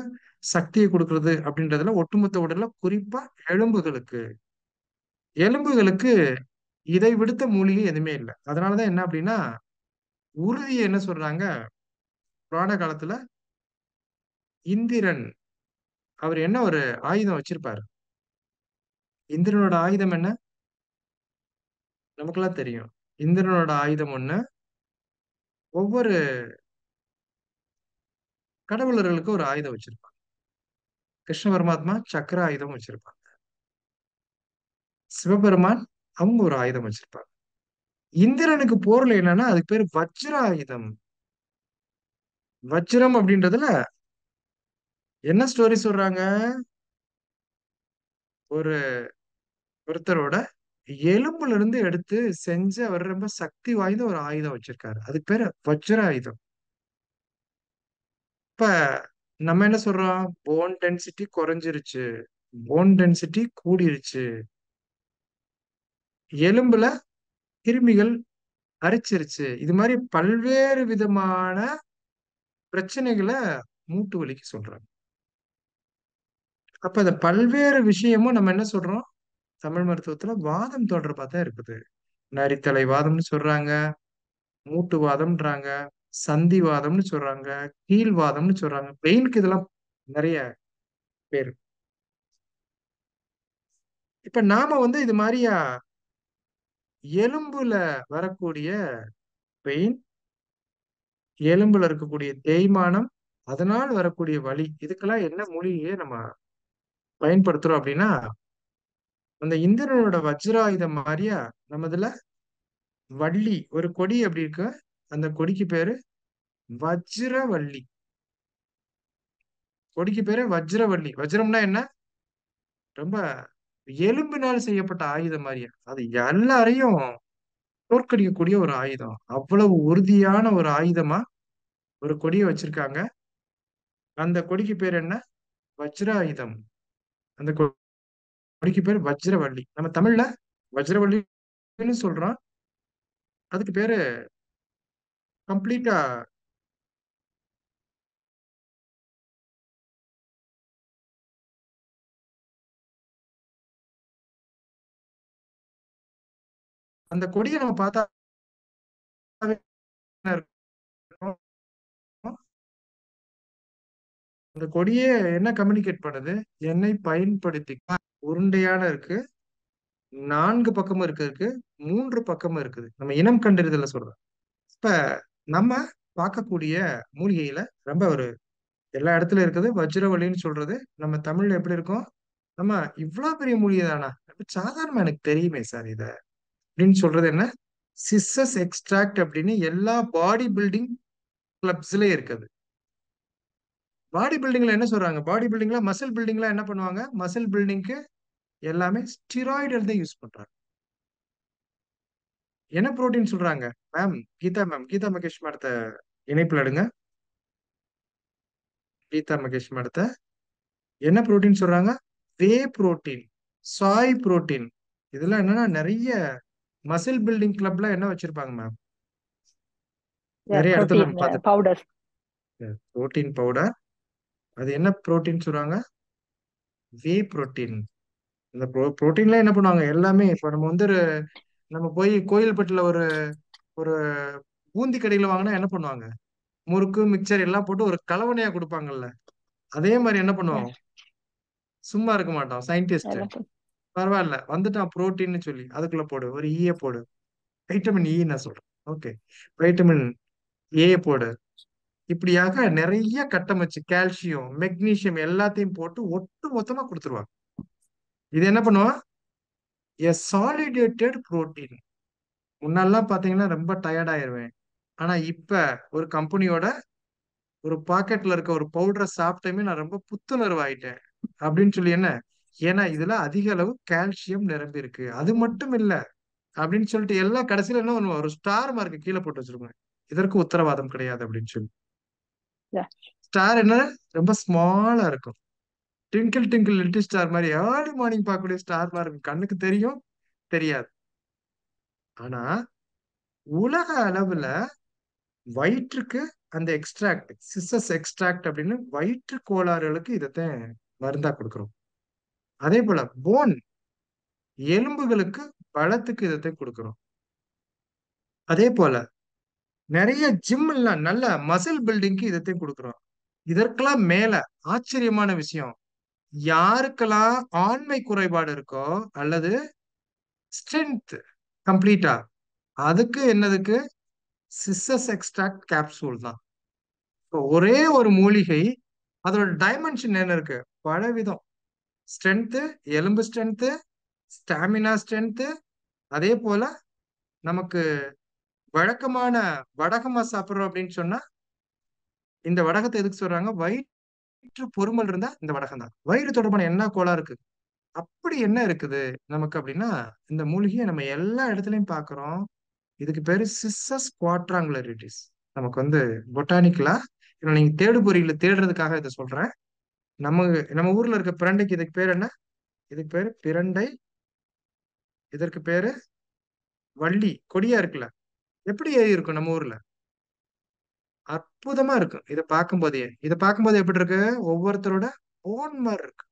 சக்தியை கொடுக்கறது அப்படின்றதுல ஒட்டுமொத்த உடல்ல குறிப்பா எலும்புகளுக்கு எலும்புகளுக்கு இதை விடுத்த மூலிகை எதுவுமே இல்லை. அதனாலதான் என்ன அப்படின்னா உறுதியை என்ன சொல்றாங்க புராண காலத்துல இந்திரன் அவர் என்ன ஒரு ஆயுதம் வச்சிருப்பாரு. இந்திரனோட ஆயுதம் என்ன நமக்கெல்லாம் தெரியும். இந்திரனோட ஆயுதம் ஒண்ணு. ஒவ்வொரு கடவுளர்களுக்கு ஒரு ஆயுதம் வச்சிருப்பாங்க. கிருஷ்ண பரமாத்மா சக்கர ஆயுதம் வச்சிருப்பாங்க. சிவபெருமான் அவங்க ஒரு ஆயுதம் வச்சிருப்பாங்க. இந்திரனுக்கு போர்ல என்னன்னா அதுக்கு பேரு வஜ்ர ஆயுதம். வஜ்ரம் அப்படின்றதுல என்ன ஸ்டோரி சொல்றாங்க, ஒரு ஒருத்தரோட எலும்புல இருந்து எடுத்து செஞ்சு அவர் ரொம்ப சக்தி வாய்ந்த ஒரு ஆயுதம் வச்சிருக்காரு. அதுக்கு பேரு வஜ்ர ஆயுதம். இப்ப நம்ம என்ன சொல்றோம், போன் டென்சிட்டி குறைஞ்சிருச்சு, போன் டென்சிட்டி கூடிருச்சு, எலும்புல கிருமிகள் அரிச்சிருச்சு, இது மாதிரி பல்வேறு விதமான பிரச்சனைகளை மூட்டு வலிக்கு சொல்றாங்க. அப்ப இந்த பல்வேறு விஷயமும் நம்ம என்ன சொல்றோம், தமிழ் மருத்துவத்துல வாதம் தொடர்பா தான் இருக்குது. நரித்தலை வாதம்னு சொல்றாங்க, மூட்டு வாதம்ன்றாங்க, சந்தி வாதம்னு சொல்றாங்க, கீழ்வாதம்னு சொல்றாங்க. பெயினுக்கு இதெல்லாம் நிறைய பேரு. இப்ப நாம இது மாதிரியா எலும்புல வரக்கூடிய பெயின், எலும்புல இருக்கக்கூடிய தேய்மானம், அதனால் வரக்கூடிய வலி, இதுக்கெல்லாம் என்ன மூலிகையை நம்ம பயன்படுத்துறோம் அப்படின்னா அந்த இந்திரனோட வஜ்ராயுதம் மாதிரியா நம்ம இதுல வள்ளி ஒரு கொடி அப்படி இருக்கு. அந்த கொடிக்கு பேரு வஜ்ரவள்ளி. கொடிக்கு பேரு வஜ்ரவள்ளி. வஜ்ரம்னா என்ன, ரொம்ப எலும்பினால் செய்யப்பட்ட ஆயுதம் மாதிரியா. அது எல்லாரையும் தோற்கடிக்கக்கூடிய ஒரு ஆயுதம். அவ்வளவு உறுதியான ஒரு ஆயுதமா ஒரு கொடியை வச்சிருக்காங்க. அந்த கொடிக்கு பேர் என்ன, வஜ்ராயுதம். அந்த கொடிக்கு பேர் வஜ்ரவள்ளி. நம்ம தமிழ்ல வஜ்ரவள்ளின்னு சொல்றோம். அதுக்கு பேரு கம்ப்ளீட்டா அந்த கொடியை நம்ம பார்த்தா அந்த கொடியே என்ன கம்யூனிகேட் பண்ணுது, என்னை பயன்படுத்தி உருண்டையான இருக்கு, 4 பக்கமும் இருக்கு, 3 பக்கமும் இருக்குது. நம்ம இனம் கண்டறிதல சொல்றோம். இப்ப நம்ம பார்க்கக்கூடிய மூலிகையில ரொம்ப ஒரு எல்லா இடத்துல இருக்குது வஜ்ரவள்ளின்னு சொல்றது. நம்ம தமிழ்ல எப்படி இருக்கும், நம்ம இவ்வளவு பெரிய மூலிகை தானா, சாதாரணமா எனக்கு தெரியுமே சார் இத அப்படின்னு சொல்றது என்ன, சிஸ்ஸஸ் எக்ஸ்ட்ராக்ட் அப்படின்னு எல்லா பாடி பில்டிங் கிளப்ஸ்லயே இருக்குது. பாடி பில்டிங்ல என்ன சொல்றாங்க, பாடி பில்டிங்ல மசில் பில்டிங்ல என்ன பண்ணுவாங்க, மசில் பில்டிங்க்கு எல்லாமே ஸ்டிராய்டு தான் யூஸ் பண்றாங்க. என்ன புரோட்டீன் சொல்றாங்க மேம், கீதா மகேஷ் மேடத்த இணைப்புல எடுங்க. கீதா மகேஷ் மேடத்த என்ன புரோட்டீன் சொல்றாங்க, வே புரோட்டீன், சாய் புரோட்டீன். இதெல்லாம் என்னன்னா நிறைய மசில் பில்டிங் கிளப்ல என்ன வச்சிருப்பாங்க மேம், நிறைய இடத்துல நம்ம protein பார்த்துட்டு powder. Protein powder. அது என்ன புரோட்டீன் சொல்றாங்க, வே புரோட்டீன். இந்த புரோட்டீன்ல என்ன பண்ணுவாங்க எல்லாமே. இப்ப நம்ம நம்ம போய் கோயில்பட்டுல ஒரு ஒரு பூந்தி கடையில வாங்கினா என்ன பண்ணுவாங்க, முறுக்கு மிக்சர் எல்லாம் போட்டு ஒரு கலவனையா கொடுப்பாங்கல்ல, அதே மாதிரி என்ன பண்ணுவோம், Yes. சும்மா இருக்க மாட்டோம் சயின்டிஸ்ட். எல்லாம் போ- பரவாயில்ல வந்துட்டான் புரோட்டீன்னு சொல்லி அதுக்குள்ள போடு ஒரு ஈய போடு, வைட்டமின் இ நான் சொல்றேன், ஓகே வைட்டமின் ஏ போடு. இப்படியாக நிறைய கட்டமைச்சு கால்சியம் மெக்னீசியம் எல்லாத்தையும் போட்டு ஒட்டு மொத்தமா கொடுத்துருவாங்க. இது என்ன பண்ணுவான், எ சாலிடேட்டட் புரோட்டீன். முன்னெல்லாம் பாத்தீங்கன்னா ரொம்ப டயர்ட் ஆயிருவேன். ஆனா இப்ப ஒரு கம்பெனியோட ஒரு பாக்கெட்ல இருக்க ஒரு பவுடரை சாப்பிட்டமே நான் ரொம்ப புத்துணர்வு ஆயிட்டேன் அப்படின்னு சொல்லி. என்ன, ஏன்னா இதுல அதிக அளவு கால்சியம் நிரம்பி இருக்கு. அது மட்டும் இல்ல அப்படின்னு சொல்லிட்டு எல்லா கடைசியில என்ன பண்ணுவோம், ஒரு ஸ்டார் மார்க் கீழே போட்டு வச்சிருக்கோம், இதற்கு உத்தரவாதம் கிடையாது அப்படின்னு சொல்லி. yeah. ஸ்டார் என்ன, ரொம்ப ஸ்மாலா இருக்கும், ட்விங்கிள் ட்விங்கிள் லிட்டில் ஸ்டார் மாதிரி ஏர்லி மார்னிங் பார்க்கக்கூடிய ஸ்டார் மாதிரி இருக்கும், கண்ணுக்கு தெரியும் தெரியாது. ஆனா உலக அளவுல வயிற்றுக்கு அந்த எக்ஸ்ட்ராக்ட், சிசஸ் எக்ஸ்ட்ராக்ட் அப்படின்னு வயிற்று கோளாறுகளுக்கு இதைத்தான் மருந்தா கொடுக்குறோம். அதே போல போன், எலும்புகளுக்கு பலத்துக்கு இதைத்தான் கொடுக்குறோம். அதே போல நிறைய ஜிம் எல்லாம் நல்ல மசில் பில்டிங்க்கு இதைத்தான் கொடுக்குறோம். இதற்கெல்லாம் மேல ஆச்சரியமான விஷயம், யாருக்கெல்லாம் ஆண்மை குறைபாடு இருக்கோ அல்லது ஸ்ட்ரென்த் கம்ப்ளீட்டா, அதுக்கு என்னதுக்கு சிசஸ் எக்ஸ்ட்ராக்ட் கேப்சூல் தான். இப்போ ஒரே ஒரு மூலிகை, அதோட டைமென்ஷன் என்ன இருக்கு, பல விதம். ஸ்ட்ரென்த்து, எலும்பு ஸ்ட்ரென்த்து, ஸ்டாமினா ஸ்ட்ரென்த்து, அதே போல நமக்கு வழக்கமான வடகமா சாப்பிட்றோம் அப்படின்னு சொன்னா, இந்த வடகத்தை எதுக்கு சொல்றாங்க, வயிற்று பொறுமல் இருந்தா இந்த வடகம் தான். வயிறு தொடர்பான என்ன கோளாறு இருக்கு, அப்படி என்ன இருக்குது நமக்கு அப்படின்னா, இந்த மூலிகையை நம்ம எல்லா இடத்துலயும் பார்க்கிறோம். இதுக்கு பேரு சிஸ்ஸஸ் குவாட்ராங்குலரிட்டிஸ். நமக்கு வந்து பொட்டானிக்கலா, நீங்க தேடு பொறியில தேடுறதுக்காக இதை சொல்றேன். நம்ம நம்ம ஊர்ல இருக்க பிரண்டைக்கு இதுக்கு பேர் என்ன, இதுக்கு பேரு பிரண்டை, இதற்கு பேரு வள்ளி. கொடியா இருக்குல்ல, எப்படி ஏறி இருக்கும் நம்ம ஊர்ல, அற்புதமா இருக்கும். இதை பார்க்கும்போது எப்படி இருக்கு, ஒவ்வொருத்தரோட ஓன் மாதிரி இருக்கு.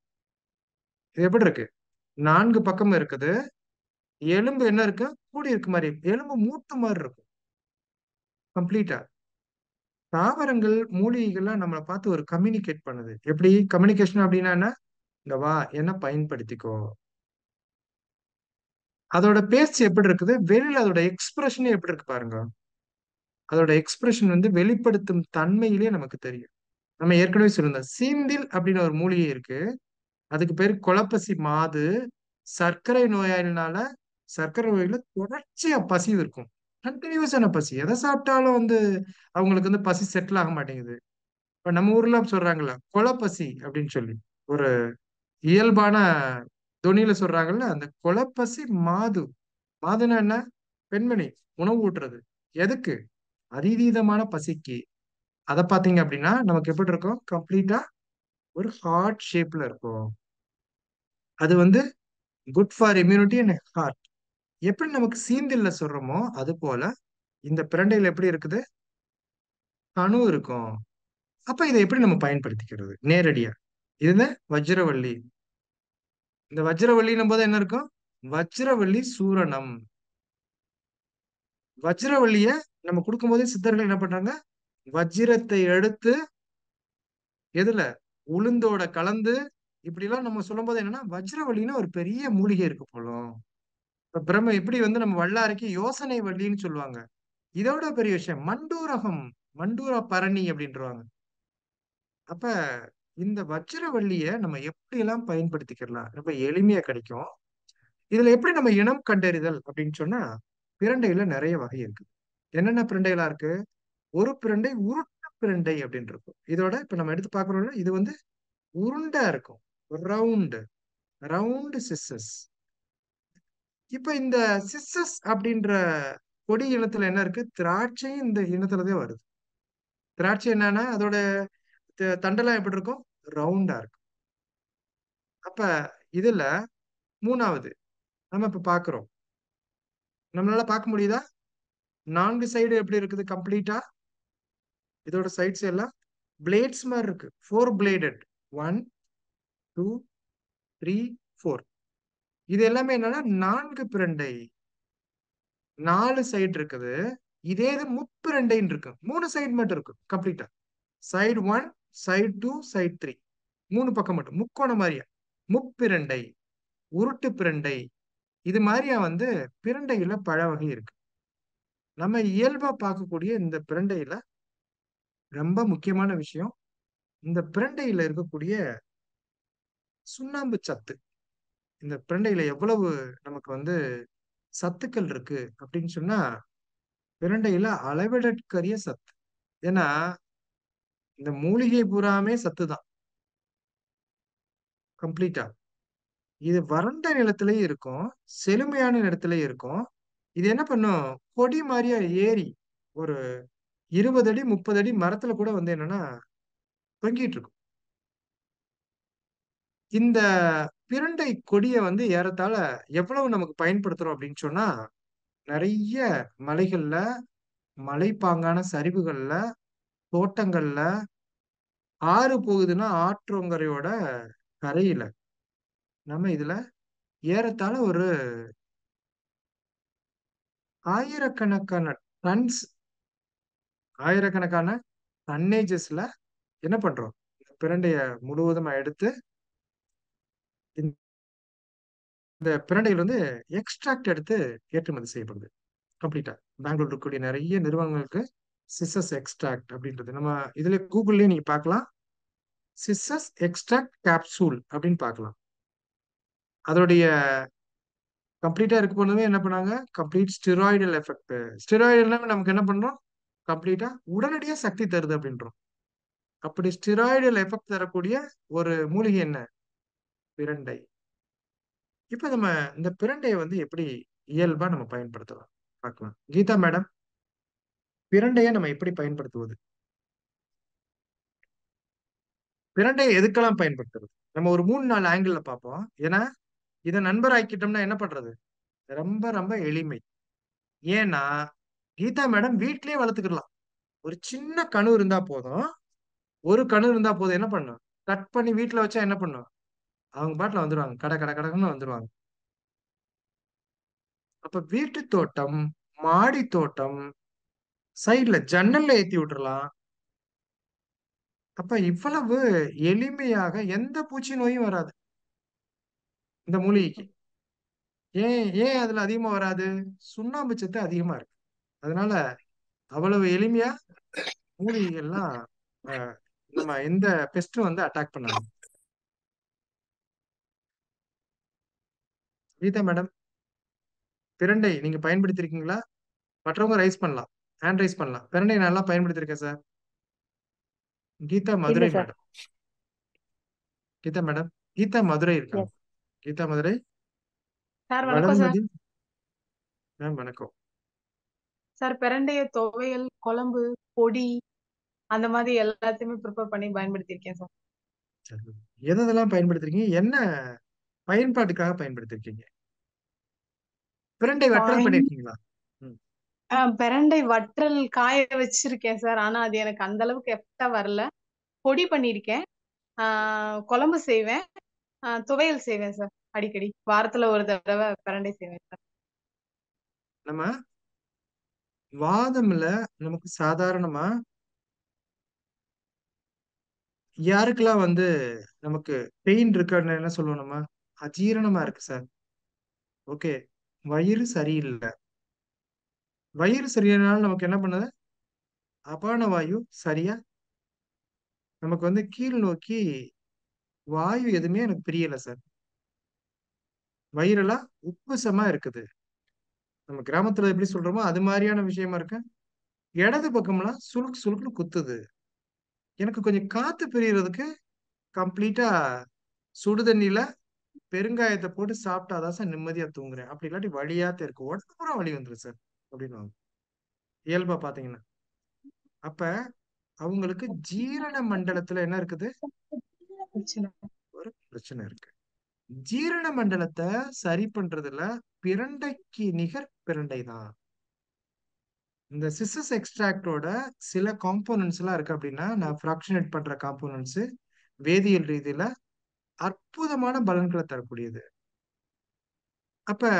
இது எப்படி இருக்கு, 4 பக்கம் இருக்குது, எலும்பு என்ன இருக்கு, கூடி இருக்கு மாதிரி, எலும்பு மூட்டு மாதிரி இருக்கும் கம்ப்ளீட்டா. தாவரங்கள், மூலிகைகள்லாம் நம்மளை பார்த்து ஒரு கம்யூனிகேட் பண்ணுது. எப்படி கம்யூனிகேஷன் அப்படின்னா என்ன, இந்த வா என்ன பயன்படுத்திக்கோ. அதோட பேச்சு எப்படி இருக்குது, வெளியில அதோட எக்ஸ்பிரஷனே எப்படி இருக்கு பாருங்க. அதோட எக்ஸ்பிரஷன் வந்து வெளிப்படுத்தும் தன்மையிலேயே நமக்கு தெரியும். நம்ம ஏற்கனவே சொல்லியிருந்தோம், சீந்தில் அப்படின்னு ஒரு மூலிகை இருக்கு, அதுக்கு பேரு குளப்பசி மாது. சர்க்கரை நோயாளினால, சர்க்கரை நோயில தொடர்ச்சியா பசி இருக்கும், கண்டினியூஸான பசி, எதை சாப்பிட்டாலும் வந்து அவங்களுக்கு வந்து பசி செட்டில் ஆக மாட்டேங்குது. இப்ப நம்ம ஊர்ல சொல்றாங்கல்ல கொலப்பசி அப்படின்னு சொல்லி, ஒரு இயல்பான தொனியில சொல்றாங்கல்ல, அந்த கொலப்பசி மாது. மாதுன்னா என்ன, பெண்மணி, உணவு ஊட்டுறது. எதுக்கு, அதீதமான பசிக்கு. அதை பார்த்தீங்க அப்படின்னா நமக்கு எப்படி இருக்கும், கம்ப்ளீட்டா ஒரு ஹார்ட் ஷேப்ல இருக்கும். அது வந்து good for immunity and heart. எப்படி நமக்கு சீந்தில்ல சொல்றோமோ அது போல இந்த பிரண்டையில எப்படி இருக்குது, கணு இருக்கும். அப்ப இதை எப்படி நம்ம பயன்படுத்திக்கிறது நேரடியா, இதுதான் வஜ்ரவள்ளி. இந்த வஜ்ரவள்ளின்னும் போது என்ன இருக்கும், வஜ்ரவள்ளி சூரணம். வஜ்ரவள்ளிய நம்ம கொடுக்கும்போதே சித்தர்கள் என்ன பண்றாங்க, வஜ்ரத்தை எடுத்து எதுல, உளுந்தோட கலந்து, இப்படி எல்லாம் நம்ம சொல்லும் போது என்னன்னா, வஜ்ரவள்ளின்னு ஒரு பெரிய மூலிகை இருக்கு போலும். இப்ப பிரம்ம எப்படி வந்து நம்ம வல்லாரைக்கு யோசனை வள்ளின்னு சொல்லுவாங்க, இதோட பெரிய விஷயம் மண்டூரகம், மண்டூர பரணி அப்படின்றவாங்க. அப்ப இந்த வஜ்ரவள்ளிய நம்ம எப்படி எல்லாம் பயன்படுத்திக்கலாம், ரொம்ப எளிமையா கிடைக்கும். இதுல எப்படி நம்ம இனம் கண்டறிதல் அப்படின்னு சொன்னா, பிரண்டையில நிறைய வகை இருக்கு. என்னென்ன பிரண்டைகளா இருக்கு, ஒரு பிரண்டை உருண்டை பிரண்டை அப்படின்னு இருக்கும். இதோட இப்ப நம்ம எடுத்து பாக்குறோம்ல, இது வந்து உருண்டா இருக்கும், ரவுண்டு, ரவுண்டு சிஸ்ஸஸ். இப்ப இந்த சிஸ்ஸஸ் அப்படின்ற கொடி இனத்துல என்ன இருக்கு, திராட்சையும் இந்த இனத்துலதான் வருது. திராட்சை என்னன்னா அதோட தண்டெல்லாம் எப்படி இருக்கும், ரவுண்டா இருக்கும். அப்ப இதுல மூணாவது நம்ம இப்ப பாக்குறோம், நம்மளால பார்க்க முடியுதா, 4 சைடு எப்படி இருக்குது கம்ப்ளீட்டா, இதோட சைட்ஸ் எல்லாம் பிளேட்ஸ் மாதிரி இருக்கு, 4 பிளேடட், 1 2 3 4. இது எல்லாமே என்னன்னா 4 பிரண்டை, 4 சைடு இருக்குது. இதே இது முப்பிரண்டைன்னு இருக்கு, 3 சைடு மட்டும் இருக்கு கம்ப்ளீட்டா, சைடு 1 சைடு 2 சைடு 3, 3 பக்கம் மட்டும் முக்கோண மாதிரியா. முப்பிரண்டை, உருட்டு பிரண்டை, இது மாதிரியா வந்து பிரண்டையில பல வகை இருக்கு. நம்ம இயல்பா பார்க்கக்கூடிய இந்த பிரண்டையில ரொம்ப முக்கியமான விஷயம், இந்த பிரண்டையில இருக்கக்கூடிய சுண்ணாம்பு சத்து. இந்த பிரண்டையில எவ்வளவு நமக்கு வந்து சத்துக்கள் இருக்கு அப்படின்னு சொன்னா, பிரண்டையில அளவிடற்கரிய சத்து. ஏன்னா இந்த மூலிகை பூராமே சத்து தான் கம்ப்ளீட்டா. இது வறண்ட நிலத்திலயும் இருக்கும், செழுமையான நிலத்திலயும் இருக்கும். இது என்ன பண்ணும், கொடி மாதிரியா ஏறி ஒரு 20 அடி 30 அடி மரத்துல கூட வந்து என்னன்னா தொங்கிட்டு இருக்கும். இந்த பிரண்டை கொடியை வந்து ஏறத்தாழ எவ்வளவு நமக்கு பயன்படுத்துறோம் அப்படின்னு சொன்னா, நிறைய மலைகள்ல மலைப்பாங்கான சரிவுகள்ல, தோட்டங்கள்ல, ஆறு போகுதுன்னா ஆற்றங்கரையோட கரையில நம்ம இதுல ஏறத்தாழ ஒரு ஆயிரக்கணக்கான டன்ஸ், ஆயிரக்கணக்கான டன்னேஜஸ்ல என்ன பண்றோம், இந்த பிரண்டைய முழுவதுமா எடுத்து இந்த பிரண்டைகள் வந்து எக்ஸ்ட்ராக்ட் எடுத்து ஏற்றுமதி செய்யப்படுது கம்ப்ளீட்டா. பெங்களூர் இருக்கக்கூடிய நிறைய நிறுவனங்களுக்கு சிசஸ் எக்ஸ்ட்ராக்ட் அப்படின்றது நம்ம இதுல கூகுள்லயே நீங்க பார்க்கலாம். சிசஸ் எக்ஸ்ட்ராக்ட் கேப்சூல் அப்படின்னு பார்க்கலாம். அதோடைய கம்ப்ளீட்டா இருக்க போனதுமே என்ன பண்ணாங்க, கம்ப்ளீட் ஸ்டிராய்டல் எஃபெக்ட். ஸ்டிராய்டு எல்லாமே நமக்கு என்ன பண்றோம், கம்ப்ளீட்டா உடனடியா சக்தி தருது அப்படின்றோம். அப்படி ஸ்டிராய்டல் எஃபெக்ட் தரக்கூடிய ஒரு மூலிகை என்ன, பிரண்டை. இப்ப நம்ம இந்த பிரண்டையை வந்து எப்படி இயல்பா நம்ம பயன்படுத்தலாம் பார்க்கலாம். கீதா மேடம், பிரண்டையை நம்ம எப்படி பயன்படுத்துவது, பிரண்டையை எதுக்கெல்லாம் பயன்படுத்துறது, நம்ம ஒரு 3-4 ஆங்கிள் பார்ப்போம். ஏன்னா இதை நண்பர் ஆக்கிட்டோம்னா என்ன பண்றது, ரொம்ப ரொம்ப எளிமை. ஏன்னா கீதா மேடம் வீட்லயே வளர்த்துக்கலாம். ஒரு சின்ன கணு இருந்தா போதும், ஒரு கணு இருந்தா போதும். என்ன பண்ணும், கட் பண்ணி வீட்டுல வச்சா என்ன பண்ணும், அவங்க பாட்டுல வந்துருவாங்க, கடை கடை கடைன்னு வந்துருவாங்க. அப்ப வீட்டு தோட்டம், மாடி தோட்டம், சைடுல ஜன்னல்ல ஏத்தி விட்டுறலாம். அப்ப இவ்வளவு எளிமையாக எந்த பூச்சி நோயும் வராது இந்த மூலிகைக்கு. ஏன் ஏன் அதுல அதிகமா வராது, சுண்ணாம்பு சத்து அதிகமா இருக்கு. அதனால அவ்வளவு எளிமையா மூலிகைகள்லாம் அஹ், நம்ம எந்த பெஸ்டும் வந்து அட்டாக் பண்ணாது. கீதா மேடம், பிரண்டை நீங்க பயன்படுத்திருக்கீங்களா? மற்றவங்க ரைஸ் பண்ணலாம், ஹேண்ட் ரைஸ் பண்ணலாம். பிரண்டை நல்லா பயன்படுத்திருக்கேன் சார். கீதா இல்ல Madurai sir. Madam, Geetha madam, Geetha Madurai இருக்காங்க. எஸ் கீதா மதுரை. சார் வணக்கம் சார். வளர்மதி மேம் வணக்கம். சார் பிரண்டைய துவையல், குழம்பு, பொடி அந்த மாதிரி எல்லாத்தையுமே ப்ரிப்பேர் பண்ணி பயன்படுத்தியிருக்கேன் சார். சரி. எதெல்லாம் பயன்படுத்திருக்கீங்க, என்ன பயன்பாட்டுக்காக பயன்படுத்திருக்கீங்க? பிரண்டை வற்றல் பாய் பண்ணிருக்கீங்களா? ம். பிரண்டை வற்றல் காய வச்சிருக்கேன் சார். ஆனா அது எனக்கு அந்த அளவுக்கு எஃபெக்டா வரல. பொடி பண்ணியிருக்கேன். குழம்பு செய்வேன். துவையல் செய்வேன் சார். அடிக்கடி வாரத்துல ஒரு தடவை பிரண்டை செய்வேன் சார். நம்ம வாதம்ல நமக்கு சாதாரணமா யாருக்கெல்லாம் வந்து நமக்கு பெயின் இருக்குன்னு என்ன சொல்லுவோம், நம்ம அஜீரணமா இருக்கு சார். ஓகே, வயிறு சரியில்லை. வயிறு சரியில்லைனாலும் நமக்கு என்ன பண்ணுது, அபான வாயு சரியா நமக்கு வந்து கீழ் நோக்கி வாயு எதுவுமே எனக்கு பிரியல சார். வயிறெல்லாம் உப்புசமா இருக்குது. நம்ம கிராமத்துல எப்படி சொல்றோமோ அது மாதிரியான விஷயமா இருக்கு. இடது பக்கம்லாம் சுளுக்கு சுளுக்குன்னு குத்துது. எனக்கு கொஞ்சம் காத்து பிரியறதுக்கு கம்ப்ளீட்டா சுடு தண்ணியில பெருங்காயத்தை போட்டு சாப்பிட்டாதான் சார் நிம்மதியா தூங்குறேன். அப்படி இல்லாட்டி வலியாத்த இருக்கு, உடம்பு பூரா வலி வந்துரு சார் அப்படின்னு இயல்பா பாத்தீங்கன்னா. அப்ப அவங்களுக்கு ஜீரண மண்டலத்துல என்ன இருக்குது, பிரச்சனை. ஒரு பிரச்சனை இருக்கு. ஜீரண மண்டலத்தை சரி பண்றதுல பிரண்டைக்கு நிகர் பிரண்டை தான். இந்த சிசஸ் எக்ஸ்ட்ராக்டோட சில காம்போனன்ட்ஸ் எல்லாம் இருக்கு அப்படின்னா, நான் ஃப்ராக்ஷனேட் பண்ற காம்போனன்ட்ஸ் வேதியியல் ரீதியில அற்புதமான பலன்களை தரக்கூடியது. அப்ப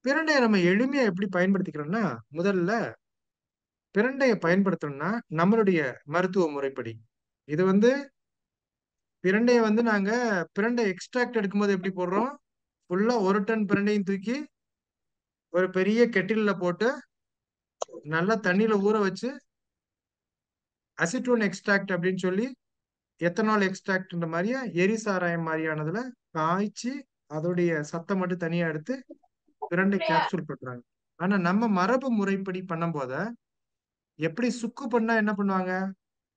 பிரண்டையை நம்ம எளிமையா எப்படி பயன்படுத்திக்கிறோம்னா, முதல்ல பிரண்டையை பயன்படுத்தணும்னா நம்மளுடைய மருத்துவ முறைப்படி இது வந்து பிரண்டையை வந்து நாங்க பிரண்டை எக்ஸ்ட்ராக்ட் எடுக்கும்போது எப்படி போடுறோம், ஃபுல்லா 1 டன் பிரண்டையும் தூக்கி ஒரு பெரிய கெட்டில்ல போட்டு நல்லா தண்ணியில ஊற வச்சு அசிட்டோன் எக்ஸ்ட்ராக்ட் அப்படின்னு சொல்லி எத்தனால் எக்ஸ்ட்ராக்ட்ன்ற மாதிரியா எரி சாராயம் மாதிரியானதுல காய்ச்சி அதோடைய சத்தம் மட்டும் தனியா எடுத்து பிரண்டை கேப்சூல் பண்றாங்க. ஆனா நம்ம மரபு முறைப்படி பண்ணும் போத எப்படி சுக்கு பண்ணா என்ன பண்ணுவாங்க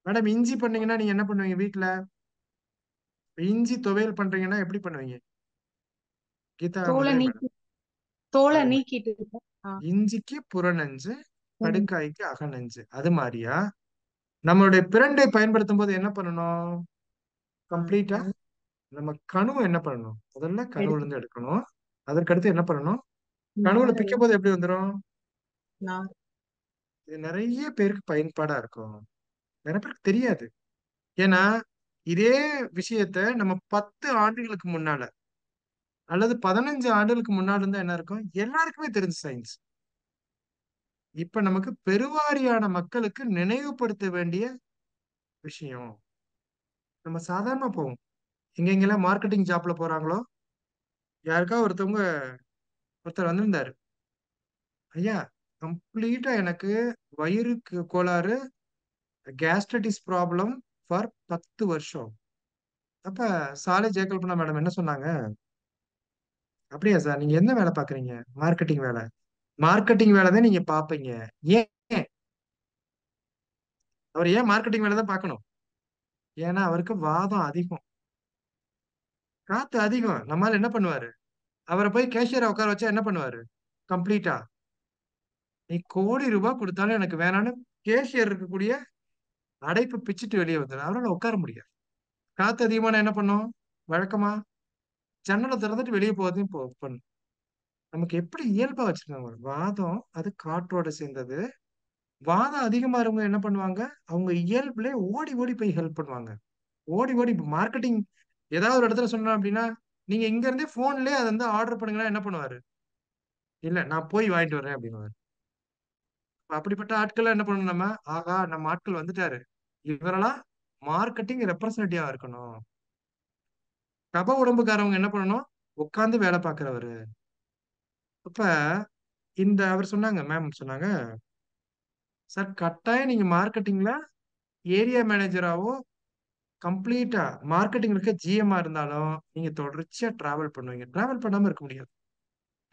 மேடம், இஞ்சி பண்ணீங்கன்னா நீங்க என்ன பண்ணுவீங்க வீட்டுல, இஞ்சி துவையல் பண்றீங்கன்னா எப்படி பண்ணுவீங்க கீதா தோலை மதுரை மேடம்? நீக்கி தோலை அருமை. நீக்கிட்டு இருக்கேன். இஞ்சிக்கு புறநஞ்சு, கடுக்காய்க்கு அகநஞ்சு. அது மாதிரியா நம்மளுடைய பிரண்டை பயன்படுத்தும் போது என்ன பண்ணணும், கம்ப்ளீட்டா நம்ம கணுவை என்ன பண்ணணும், முதல்ல கணுவுல இருந்து எடுக்கணும். அதற்கடுத்து என்ன பண்ணணும், கணுவுல பிக்கும் போது எப்படி வந்துடும், இது நிறைய பேருக்கு பயன்பாடா இருக்கும். நிறைய பேருக்கு தெரியாது. ஏன்னா இதே விஷயத்த நம்ம 10 ஆண்டுகளுக்கு முன்னால அல்லது 15 ஆண்டுகளுக்கு முன்னாடி இருந்தா என்ன இருக்கும்? எல்லாருக்குமே தெரிஞ்ச சயின்ஸ். இப்ப நமக்கு பெருவாரியான மக்களுக்கு நினைவுபடுத்த வேண்டிய விஷயம். நம்ம சாதாரணமா போவோம். எங்கெங்கெல்லாம் மார்க்கெட்டிங் ஜாப்ல போறாங்களோ, யாருக்கா ஒருத்தர் வந்திருந்தாரு. ஐயா, கம்ப்ளீட்டா எனக்கு வயிறுக்கு கோளாறு, கேஸ்ட்ரைட்டிஸ் ப்ராப்ளம் ஃபார் 10 வருஷம். அப்ப சாலை ஜெயகல்பனா மேடம் என்ன சொன்னாங்க? அப்படியா சார், நீங்க என்ன வேலை பாக்குறீங்க? மார்க்கெட்டிங் வேலை. மார்க்கெட்டிங் வேலை தான் நீங்க பாப்பீங்க. ஏன்? அவர் ஏன் மார்க்கெட்டிங் வேலை தான் பார்க்கணும்? ஏன்னா அவருக்கு வாதம் அதிகம், காத்து அதிகம். நம்மால என்ன பண்ணுவாரு? அவரை போய் கேஷியரை உட்கார வச்சா என்ன பண்ணுவாரு? கம்ப்ளீட்டா நீ கோடி ரூபாய் கொடுத்தாலும் எனக்கு வேணான்னு கேஷியர் இருக்கக்கூடிய அடைப்பு பிச்சுட்டு வெளியே வந்துடும். அவரால் உட்கார முடியாது. காத்து அதிகமான என்ன பண்ணும்? வழக்கமா ஜன்னலை திறந்துட்டு வெளியே போவதையும் பண்ணும். நமக்கு எப்படி இயல்பா வச்சிருக்காங்க வாதம், அது காற்றோட சேர்ந்தது. வாதம் அதிகமா இருக்கவங்க என்ன பண்ணுவாங்க? அவங்க இயல்புல ஓடி ஓடி போய் ஹெல்ப் பண்ணுவாங்க. ஓடி ஓடி மார்க்கெட்டிங் ஏதாவது ஒரு இடத்துல சொன்னோம் அப்படின்னா, நீங்க இங்க இருந்தே போன்லயே அதை வந்து ஆர்டர் பண்ணுங்கன்னா என்ன பண்ணுவாரு? இல்ல, நான் போய் வாங்கிட்டு வரேன் அப்படின்னு. அப்படிப்பட்ட ஆட்கள் என்ன பண்ணணும்? நம்ம ஆகா, நம்ம ஆட்கள் வந்துட்டாரு, இவரெல்லாம் மார்க்கெட்டிங் ரெப்ரசன்டேட்டிவா இருக்கணும். கப உடம்புக்காரவங்க என்ன பண்ணணும்? உட்கார்ந்து வேலை பார்க்கிறவரு. அப்ப அவர் சொன்னாங்க, மேம் சொன்னாங்க, சார் கட்டாயம் நீங்க மார்க்கெட்டிங்ல ஏரியா மேனேஜராவோ கம்ப்ளீட்டா மார்க்கெட்டிங் இருக்க ஜிஎம்ஆ இருந்தாலும் நீங்க தொடர்ச்சியா டிராவல் பண்ணுவீங்க. டிராவல் பண்ணாம இருக்க முடியாது.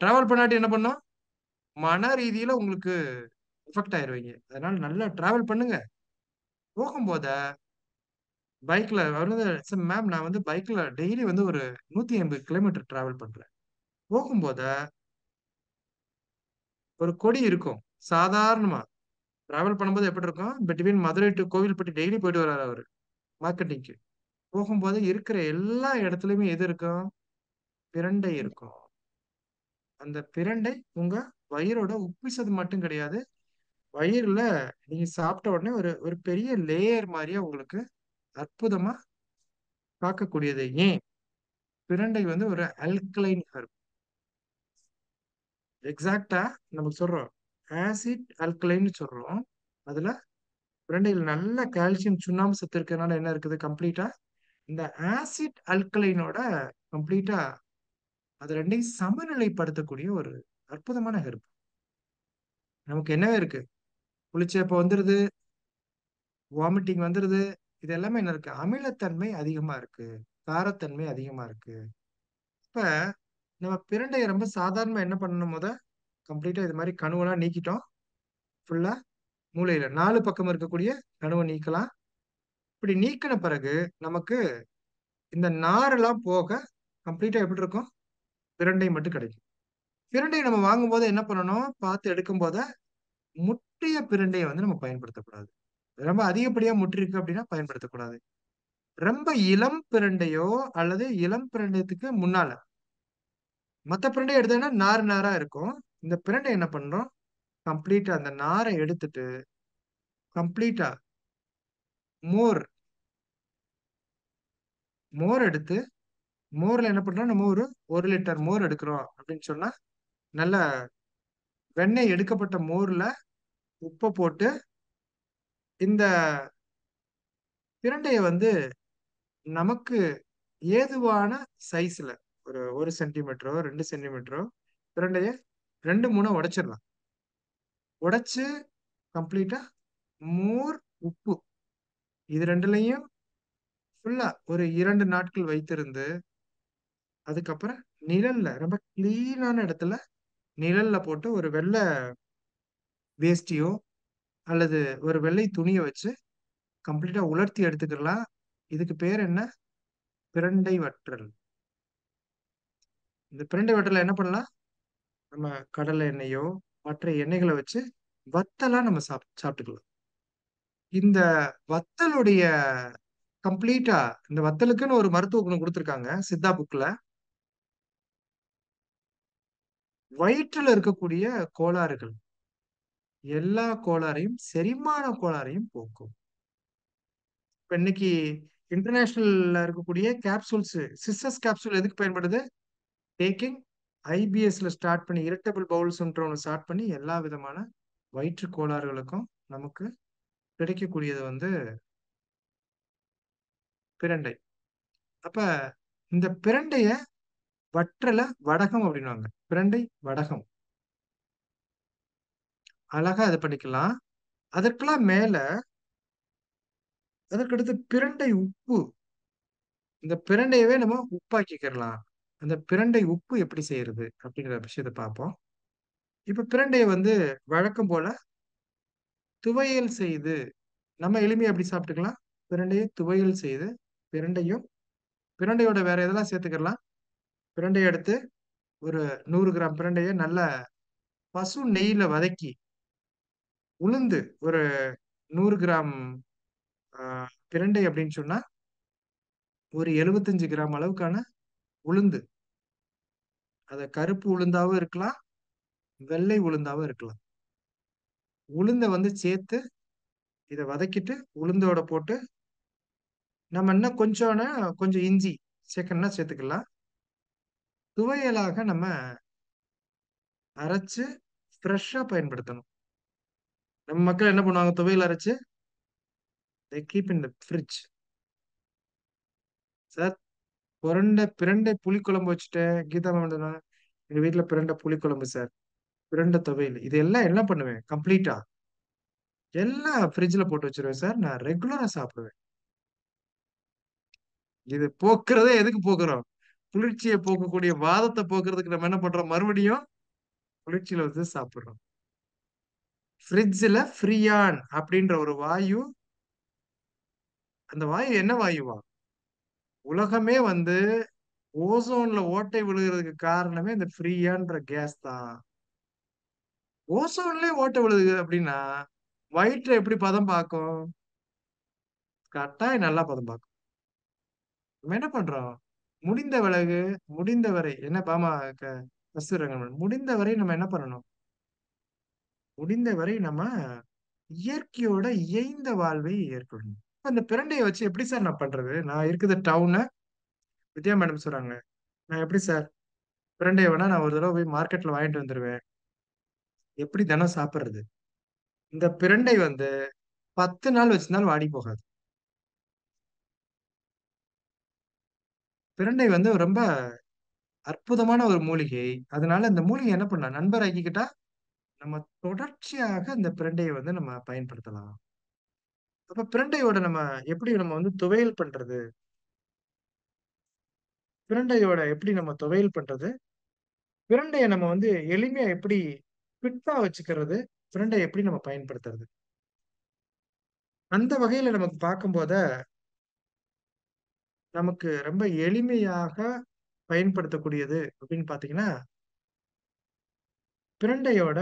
டிராவல் பண்ணாட்டி என்ன பண்ணும்? மன ரீதியில உங்களுக்கு எஃபெக்ட் ஆயிருவீங்க. அதனால நல்லா டிராவல் பண்ணுங்க. போகும்போத பைக்ல அவர் வந்து, சார் மேம் நான் வந்து பைக்ல டெய்லி வந்து ஒரு 150 கிலோமீட்டர் டிராவல் பண்றேன். போகும்போத ஒரு கொடி இருக்கும். சாதாரணமா டிராவல் பண்ணும்போது எப்படி இருக்கும்? Between Madurai to Kovilpatti daily போயிட்டு வர்றாரு அவரு மார்க்கெட்டிங்க்கு. போகும்போது இருக்கிற எல்லா இடத்துலயுமே எது இருக்கும்? பிரண்டை இருக்கும். அந்த பிரண்டை உங்க வயிறோட உப்பிசது மட்டும் கிடையாது. வயிறுல நீங்க சாப்பிட்ட உடனே ஒரு ஒரு பெரிய லேயர் மாதிரியா உங்களுக்கு அற்புதமா பார்க்கக்கூடியது. ஏன்? பிரண்டை வந்து ஒரு அல்கலைன் ஹெர்ப். எக்ஸாக்டா நமக்கு சொல்றோம், ஆசிட் அல்கலைன்னு சொல்றோம். அதுல பிரண்டையில் நல்ல கால்சியம் சுண்ணாம்பு சத்து இருக்கிறதுனால என்ன இருக்குது? கம்ப்ளீட்டா இந்த ஆசிட் அல்கலைனோட கம்ப்ளீட்டா அது ரெண்டையும் சமநிலைப்படுத்தக்கூடிய ஒரு அற்புதமான ஹெர்ப். நமக்கு என்னவே இருக்கு? புளிச்சேப்ப வந்துருது, வாமிட்டிங் வந்துருது. இது எல்லாமே என்ன இருக்கு? அமிலத்தன்மை அதிகமா இருக்கு, காரத்தன்மை அதிகமா இருக்கு. இப்ப நம்ம பிரண்டையை ரொம்ப சாதாரணமா என்ன பண்ணணும்? கம்ப்ளீட்டா இது மாதிரி கணுவெல்லாம் நீக்கிட்டோம். ஃபுல்லா மூளையில 4 பக்கம் இருக்கக்கூடிய கணுவை நீக்கலாம். இப்படி நீக்கின பிறகு நமக்கு இந்த நாரெல்லாம் போக கம்ப்ளீட்டா எப்படி இருக்கும்? பிரண்டை மட்டும் கிடைக்கும். பிரண்டையை நம்ம வாங்கும்போது என்ன பண்ணணும்? பார்த்து எடுக்கும் போத முற்றிய பிரண்டையை வந்து நம்ம பயன்படுத்தக்கூடாது. ரொம்ப அதிகப்படியா முற்றிருக்கு அப்படின்னா பயன்படுத்தக்கூடாது. ரொம்ப இளம் பிரண்டையோ அல்லது இளம் பிரண்டயத்துக்கு முன்னால மத்த பிரண்டை எடுத்தோம்னா நார் நாரா இருக்கும். இந்த பிரண்டை என்ன பண்றோம்? கம்ப்ளீட்டா அந்த நாரை எடுத்துட்டு கம்ப்ளீட்டா மோர் மோர் எடுத்து, மோர்ல என்ன பண்றோம்? நம்ம ஒரு லிட்டர் மோர் எடுக்கிறோம் அப்படின்னு சொன்னா, நல்ல வெண்ணெய் எடுக்கப்பட்ட மோர்ல உப்பை போட்டு இந்த பிரண்டைய வந்து நமக்கு ஏதுவான சைஸ்ல ஒரு சென்டிமீட்டரோ 2 சென்டிமீட்டரோ பிரண்டைய 2 3 உடைச்சிடலாம். உடைச்சு கம்ப்ளீட்டா மோர், உப்பு இது ரெண்டுலையும் ஃபுல்லா ஒரு 2 நாட்கள் வைத்திருந்து, அதுக்கப்புறம் நிழல்ல ரொம்ப கிளீனான இடத்துல நிழல்ல போட்டு ஒரு வெள்ளை வேஷ்டியோ அல்லது ஒரு வெள்ளை துணியை வச்சு கம்ப்ளீட்டா உலர்த்தி எடுத்துக்கலாம். இதுக்கு பேர் என்ன? பிரண்டை வற்றல். இந்த பிரண்டை வற்றல என்ன பண்ணலாம்? நம்ம கடலை எண்ணெயோ மற்ற எண்ணெய்களை வச்சு வத்தலா நம்ம சாப்பிட்டுக்கலாம். இந்த வத்தலுடைய கம்ப்ளீட்டா இந்த வத்தலுக்குன்னு ஒரு மருத்துவ குணம் கொடுத்திருக்காங்க சித்தா புக்ல. வயிற்றுல இருக்கக்கூடிய கோளாறுகள் எல்லா கோளாறையும், செரிமான கோளாறையும் போக்கும். இப்ப இன்னைக்கு இன்டர்நேஷனல்ல இருக்கக்கூடிய கேப்சூல்ஸ், சிஸ்ஸஸ் கேப்சூல் எதுக்கு பயன்படுது? டேக்கிங் ஐபிஎஸ்ல ஸ்டார்ட் பண்ணி இரிட்டபிள் பவுல் சிண்ட்ரோம் ஸ்டார்ட் பண்ணி எல்லா விதமான வயிற்று கோளாறுகளுக்கும் நமக்கு கிடைக்கக்கூடியது வந்து பிரண்டை. அப்ப இந்த பிரண்டைய வற்றல வடகம் அப்படின்னுவாங்க. பிரண்டை வடகம் அழகா இது பண்ணிக்கலாம். அதற்கெல்லாம் மேல அதற்கடுத்து பிரண்டை உப்பு. இந்த பிரண்டையவே நம்ம உப்பாக்கிக்கிறலாம். அந்த பிரண்டை உப்பு எப்படி செய்யறது அப்படிங்கிற விஷயத்தை பார்ப்போம். இப்ப பிரண்டைய வந்து வழக்கம் போல துவையல் செய்து நம்ம எளிமையா எப்படி சாப்பிட்டுக்கலாம்? பிரண்டையை துவையல் செய்து பிரண்டையும் பிரண்டையோட வேற எதெல்லாம் சேர்த்துக்கலாம்? பிரண்டையை எடுத்து ஒரு 100 கிராம் பிரண்டைய நல்ல பசு நெய்யில வதக்கி, உளுந்து ஒரு 100 கிராம் பிரண்டை அப்படின்னு சொன்னா ஒரு 75 கிராம் அளவுக்கான உளுந்து. அத கருப்பு உளுந்தாவும் இருக்கலாம், வெள்ளை உளுந்தாவும் இருக்கலாம். உளுந்த வந்து சேர்த்து இதை வதக்கிட்டு உளுந்தோட போட்டு நம்ம இன்னும் கொஞ்சம் இஞ்சி சேர்க்கணும்னா சேர்த்துக்கலாம். துவையலாக நம்ம அரைச்சு ஃப்ரெஷ்ஷா பயன்படுத்தணும். நம்ம மக்கள் என்ன பண்ணுவாங்க? துவையல் அரைச்சு they keep in the fridge. Sir, பிரண்டை புளிக்குழம்பு வச்சுட்டேன். கீதா மேம் எங்க வீட்டுல பிரண்டை புளிக்குழம்பு சார், பிரண்டை துவையல், இது எல்லாம் என்ன பண்ணுவேன்? கம்ப்ளீட்டா எல்லாம் ஃப்ரிட்ஜ்ல போட்டு வச்சிருவேன் சார். நான் ரெகுலரா சாப்பிடுவேன். இது போக்குறதே எதுக்கு போக்குறோம்? குளிர்ச்சியை போக்கக்கூடிய வாதத்தை போக்குறதுக்கு நம்ம என்ன பண்றோம்? மறுபடியும் குளிர்ச்சியில வந்து சாப்பிடுறோம். ஃப்ரிட்ஜ்ல ஃப்ரீயான் அப்படின்ற ஒரு வாயு. அந்த வாயு என்ன வாயுவா? உலகமே வந்து ஓசோன்ல ஓட்டை விழுகிறதுக்கு காரணமே இந்த ஃப்ரீயான்ற கேஸ் தான். ஓசோன்லயே ஓட்டை விழுகுது அப்படின்னா வயிற்று எப்படி பதம் பார்க்கும்? கட்டாயம் நல்லா பதம் பார்க்கும். நம்ம என்ன பண்றோம்? முடிந்தவரை என்ன பாமா முடிந்தவரை நம்ம என்ன பண்ணணும்? முடிந்தவரை நம்ம இயற்கையோட இயைந்த வாழ்வை ஏற்கணும். அந்த பிரண்டையை வச்சு எப்படி சார் நான் பண்றது? நான் இருக்குது டவுனு. வித்யா மேடம் சொல்றாங்க, நான் எப்படி சார் பிரண்டையை வேணா நான் ஒரு தடவை போய் மார்க்கெட்ல வாங்கிட்டு வந்துருவேன். எப்படி தினம் சாப்பிடுறது? இந்த பிரண்டை வந்து 10 நாள் வச்சிருந்தாலும் வாடி போகாது. பிரண்டை வந்து ரொம்ப அற்புதமான ஒரு மூலிகை. அதனால இந்த மூலிகை என்ன பண்ண நண்பர் ஆக்கிக்கிட்டா நம்ம தொடர்ச்சியாக இந்த பிரண்டையை வந்து நம்ம பயன்படுத்தலாம். அப்ப பிரண்டையோட நம்ம எப்படி நம்ம வந்து துவையல் பண்றது? பிரண்டையோட எப்படி நம்ம துவையல் பண்றது? பிரண்டையை நம்ம வந்து எளிமையா எப்படி ஃபிட்டா வச்சுக்கிறது? பிரண்டை எப்படி நம்ம பயன்படுத்துறது? அந்த வகையில நமக்கு பார்க்கும்போத நமக்கு ரொம்ப எளிமையாக பயன்படுத்தக்கூடியது அப்படின்னு பாத்தீங்கன்னா, பிரண்டையோட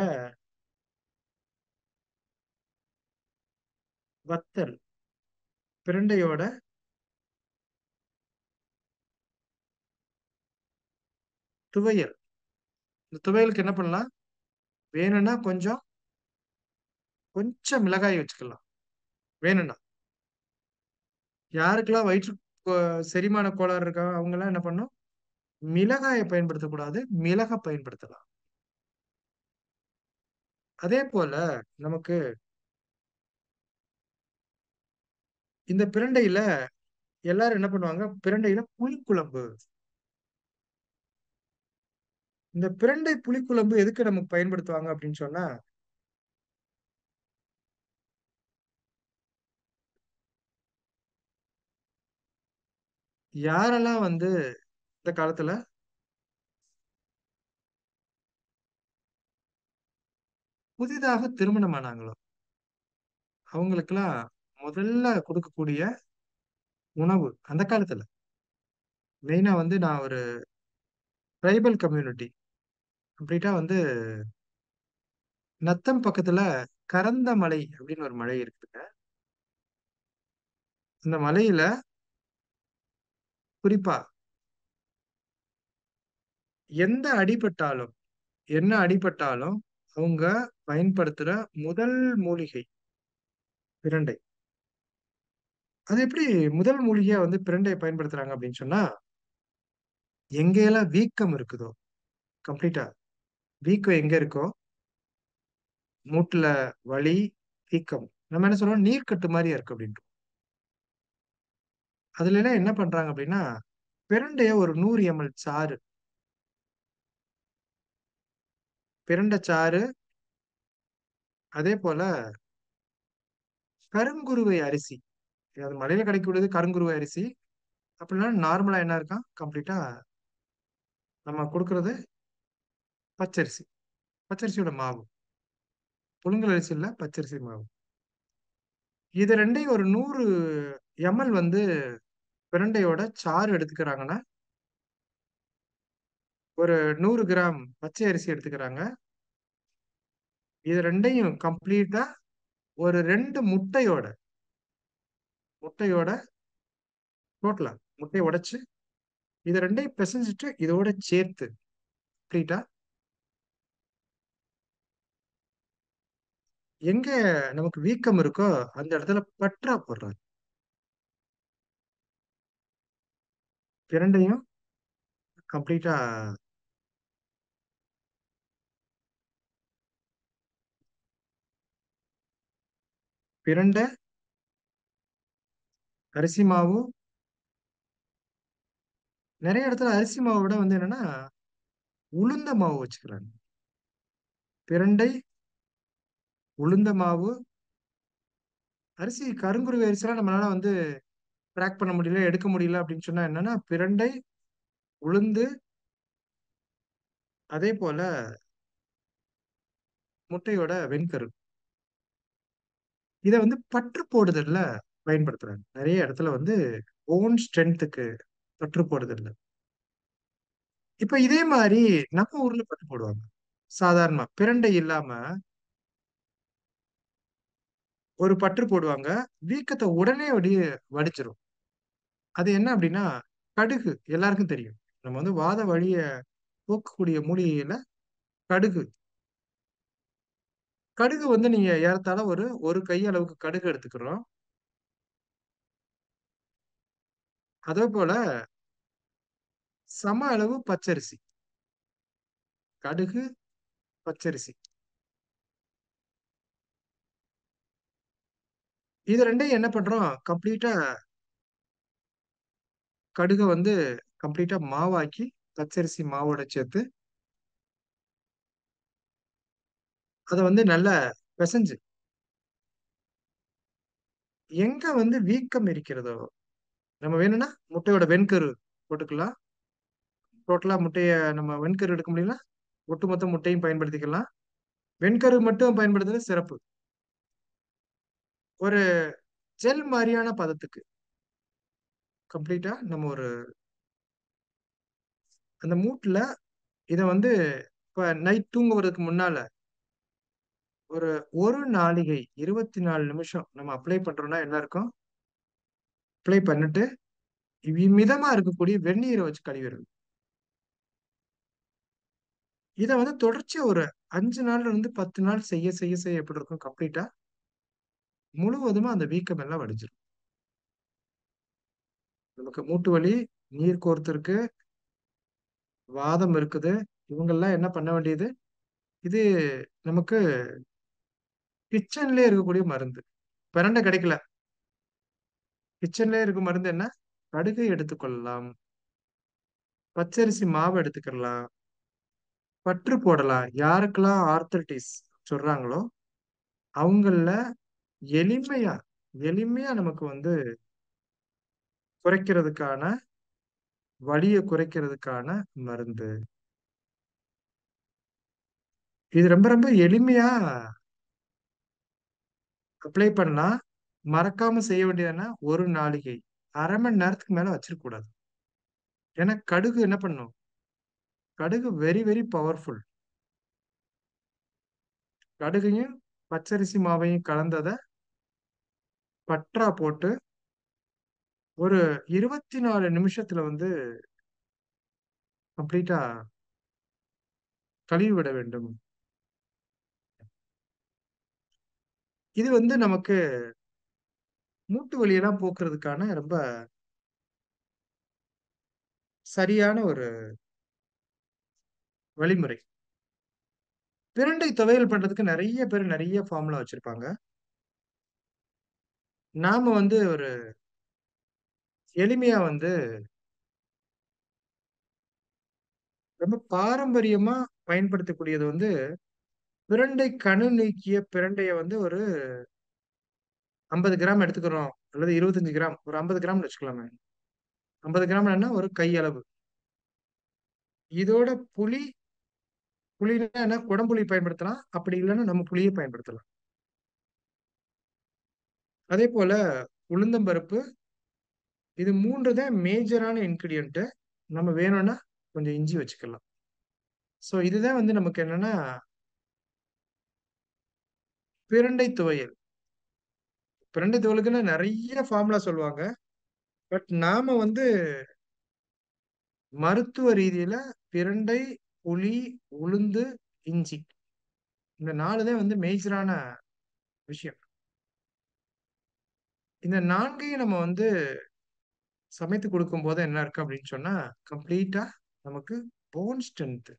வத்தல், பிரண்டையோட துவையல். இந்த துவையலுக்கு என்ன பண்ணலாம்? வேணும்னா கொஞ்சம் கொஞ்சம் மிளகாய் வச்சுக்கலாம். வேணும்னா யாருக்கெல்லாம் வயிற்று செரிமான கோளாறு இருக்கா அவங்க எல்லாம் என்ன பண்ணும்? மிளகாயை பயன்படுத்தக்கூடாது, மிளகை பயன்படுத்தலாம். அதே போல நமக்கு இந்த பிரண்டையில எல்லாரும் என்ன பண்ணுவாங்க? பிரண்டையில புளிக்குழம்பு. இந்த பிரண்டை புளிக்குழம்பு எதுக்கு நமக்கு பயன்படுத்துவாங்க அப்படின்னு சொன்னா, யாரெல்லாம் வந்து இந்த காலத்துல புதிதாக திருமணம் ஆனாங்களோ அவங்களுக்கெல்லாம் முதல்ல கொடுக்கக்கூடிய உணவு அந்த காலத்துல மெயினா வந்து நான் ஒரு ட்ரைபல் கம்யூனிட்டி கம்ப்ளீட்டா வந்து நத்தம் பக்கத்துல கரந்த மலை அப்படின்னு ஒரு மலை இருக்குங்க. இந்த மலையில குறிப்பா எந்த அடிபட்டாலும் என்ன அடிபட்டாலும் அவங்க பயன்படுத்துற முதல் மூலிகை பிரண்டை. அது எப்படி முதல் மூலிகையா வந்து பிரண்டையை பயன்படுத்துறாங்க அப்படின்னு சொன்னா, எங்கெல்லாம் வீக்கம் இருக்குதோ, கம்ப்ளீட்டா வீக்கம் எங்க இருக்கோ, மூட்டுல வலி, வீக்கம், நம்ம என்ன சொல்றோம், நீர்க்கட்டு மாதிரியா இருக்கு அப்படின்ட்டு. அதுல எல்லாம் என்ன பண்றாங்க அப்படின்னா, பிரண்டைய ஒரு 100 ml சாறு, பிரண்டை சாறு, அதே போல கருங்குருவை அரிசி, அது மலையில கிடைக்கக்கூடியது கருங்குருவை அரிசி. அப்படின்னா நார்மலா என்ன இருக்கான், கம்ப்ளீட்டா நம்ம கொடுக்கறது பச்சரிசி, பச்சரிசியோட மாவு, புழுங்கல் அரிசி இல்ல, பச்சரிசி மாவு. இது ரெண்டையும் ஒரு 100 ml வந்து பிரண்டையோட சாறு எடுத்துக்கிறாங்கன்னா, ஒரு 100 கிராம் பச்சை அரிசி எடுத்துக்கிறாங்க. இது ரெண்டையும் கம்ப்ளீட்டா ஒரு 2 முட்டையோட முட்டையோட டோட்டலா முட்டையை உடைச்சு இது ரெண்டையும் பிசைஞ்சிட்டு இதோட சேர்த்து கம்ப்ளீட்டா எங்க நமக்கு வீக்கம் இருக்கோ அந்த இடத்துல பற்றா போடுறாங்க. இரண்டையும் கம்ப்ளீட்டா பிரண்டை, அரிசி மாவு, நிறைய இடத்துல அரிசி மாவை விட வந்து என்னன்னா உளுந்த மாவு வச்சுக்கிறாங்க. பிரண்டை, உளுந்த மாவு, அரிசி கருங்குருவி அரிசிலாம் நம்மளால வந்து ட்ராக் பண்ண முடியல, எடுக்க முடியல அப்படின்னு சொன்னா என்னன்னா, பிரண்டை, உளுந்து, அதே போல முட்டையோட வெண்கரு, இதை வந்து பற்று போடுதல்ல பயன்படுத்துறாங்க. நிறைய இடத்துல வந்து ஓன் ஸ்ட்ரென்த்துக்கு பற்று போடுதல்ல. இப்ப இதே மாதிரி நம்ம ஊர்ல பற்று போடுவாங்க. சாதாரணமா பிரண்டை இல்லாம ஒரு பற்று போடுவாங்க, வீக்கத்தை உடனே வடிச்சிரும். அது என்ன அப்படின்னா, கடுகு எல்லாருக்கும் தெரியும். நம்ம வந்து வாத வழிய போக்கக்கூடிய மூலிகையில கடுகு. கடுகு வந்து நீங்க ஏறத்தாழ ஒரு கை அளவுக்கு கடுகு எடுத்துக்கிறோம். அதே போல சம அளவு பச்சரிசி, கடுகு, பச்சரிசி, இது ரெண்டையும் என்ன பண்றோம், கம்ப்ளீட்டா கடுகை வந்து கம்ப்ளீட்டா மாவாக்கி பச்சரிசி மாவோட சேர்த்து அதை வந்து நல்லா பிசைஞ்சு எங்க வந்து வீக்கம் இருக்கிறதோ, நம்ம வேணும்னா முட்டையோட வெண்கரு போட்டுக்கலாம். டோட்டலா முட்டைய நம்ம வெண்கரு எடுக்க முடியல, ஒட்டுமொத்த முட்டையும் பயன்படுத்திக்கலாம். வெண்கரு மட்டும் பயன்படுத்துறது சிறப்பு. ஒரு ஜெல் மாதிரியான பதத்துக்கு கம்ப்ளீட்டா நம்ம ஒரு அந்த மூட்டுல இதை வந்து இப்ப நைட் தூங்குவதற்கு முன்னால ஒரு 1 நாளிகை 24 நிமிஷம் நம்ம அப்ளை பண்றோம்னா என்ன இருக்கும், அப்ளை பண்ணிட்டு மிதமா இருக்கக்கூடிய வெந்நீரை வச்சு கழுவிடுறது. இதை வந்து தொடர்ச்சியா ஒரு 5 நாள்ல இருந்து 10 நாள் செய்ய செய்ய செய்ய எப்படி இருக்கும், கம்ப்ளீட்டா முழுவதுமா அந்த வீக்கம் எல்லாம் வடிஞ்சிடும். நமக்கு மூட்டு வலி, நீர் கோர்த்து இருக்கு, வாதம் இருக்குது, இவங்கெல்லாம் என்ன பண்ண வேண்டியது, இது நமக்கு கிச்சன்லயே இருக்கக்கூடிய மருந்து. பிரண்டை கிடைக்கல, கிச்சன்லயே இருக்க மருந்து என்ன, கடுகை எடுத்துக்கொள்ளலாம், பச்சரிசி மாவு எடுத்துக்கலாம், பற்று போடலாம். யாருக்கெல்லாம் ஆர்த்தரைட்டிஸ் சொல்றாங்களோ அவங்கள எளிமையா எளிமையா நமக்கு வந்து குறைக்கிறதுக்கான, வலியை குறைக்கிறதுக்கான மருந்து. இது ரொம்ப ரொம்ப எளிமையா அப்ளை பண்ணலாம். மறக்காம செய்ய வேண்டியதுன்னா 1 நாளிகை 1/2 மணி நேரத்துக்கு மேல வச்சிருக்க கூடாது. ஏன்னா கடுகு என்ன பண்ணும், கடுகு வெரி வெரி பவர்ஃபுல். கடுகையும் பச்சரிசி மாவையும் கலந்ததை பற்றா போட்டு ஒரு 24 நிமிஷத்துல வந்து கம்ப்ளீட்டா கழுவி விட வேண்டும். இது வந்து நமக்கு மூட்டு வலியெல்லாம் போக்குறதுக்கான ரொம்ப சரியான ஒரு வழிமுறை. பிரண்டை துவையல் பண்றதுக்கு நிறைய பேர் நிறைய ஃபார்முலா வச்சிருப்பாங்க. நாம வந்து ஒரு எளிமையா வந்து ரொம்ப பாரம்பரியமா பயன்படுத்தக்கூடியது வந்து பிரண்டை கணு நீக்கிய பிரண்டைய வந்து ஒரு 50 கிராம் எடுத்துக்கிறோம் அல்லது 25 கிராம் ஒரு 50 கிராம்னு வச்சுக்கலாமே. 50 கிராம்னா ஒரு கை அளவு. இதோட புளினா என்ன, குடம்புளி பயன்படுத்தலாம். அப்படி இல்லைன்னா நம்ம புளியை பயன்படுத்தலாம். அதே போல உளுந்தம்பருப்பு, இது 3 தான் மேஜரான இன்கிரிடியன்ட். நம்ம வேணும்னா கொஞ்சம் இஞ்சி வச்சுக்கலாம். சோ இதுதான் வந்து நமக்கு என்னன்னா பிரண்டை துவையல். பிரண்டை துவையலுக்குன்னு நிறைய ஃபார்முலா சொல்லுவாங்க. பட் நாம வந்து மருத்துவ ரீதியில பிரண்டை, புளி, உளுந்து, இஞ்சி இந்த 4 தான் வந்து மேஜரான விஷயம். இந்த 4யும் நம்ம வந்து சமைத்து கொடுக்கும்போது என்ன இருக்கு அப்படின்னு சொன்னா, கம்ப்ளீட்டா நமக்கு போன் ஸ்ட்ரென்த்.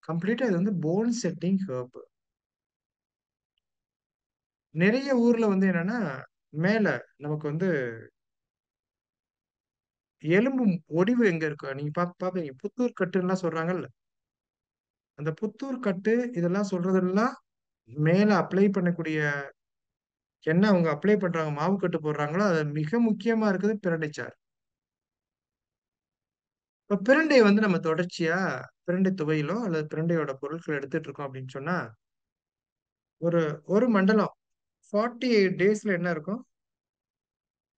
கம்ப்ளீட்டா இது வந்து போன் செட்டிங் ஹெர்ப். நிறைய ஊர்ல வந்து என்னன்னா, மேல நமக்கு வந்து எலும்பு ஒடிவு எங்க இருக்கு? நீங்க பாப்பீங்க. புத்தூர் கட்டுன்னுலாம் சொல்றாங்கல்ல. அந்த புத்தூர் கட்டு இதெல்லாம் சொல்றதெல்லாம் மேல அப்ளை பண்ணக்கூடிய என்ன அவங்க அப்ளை பண்றாங்க, மாவு கட்டு போடுறாங்களோ, அது மிக முக்கியமா இருக்குது பிரண்டைச்சாறு. இப்ப பிரண்டைய வந்து நம்ம தொடர்ச்சியா பிரண்டை துவையலோ அல்லது பிரண்டையோட பொருட்கள் எடுத்துட்டு இருக்கோம் அப்படின்னு சொன்னா, ஒரு ஒரு மண்டலம் 48 டேஸ்ல என்ன இருக்கும்?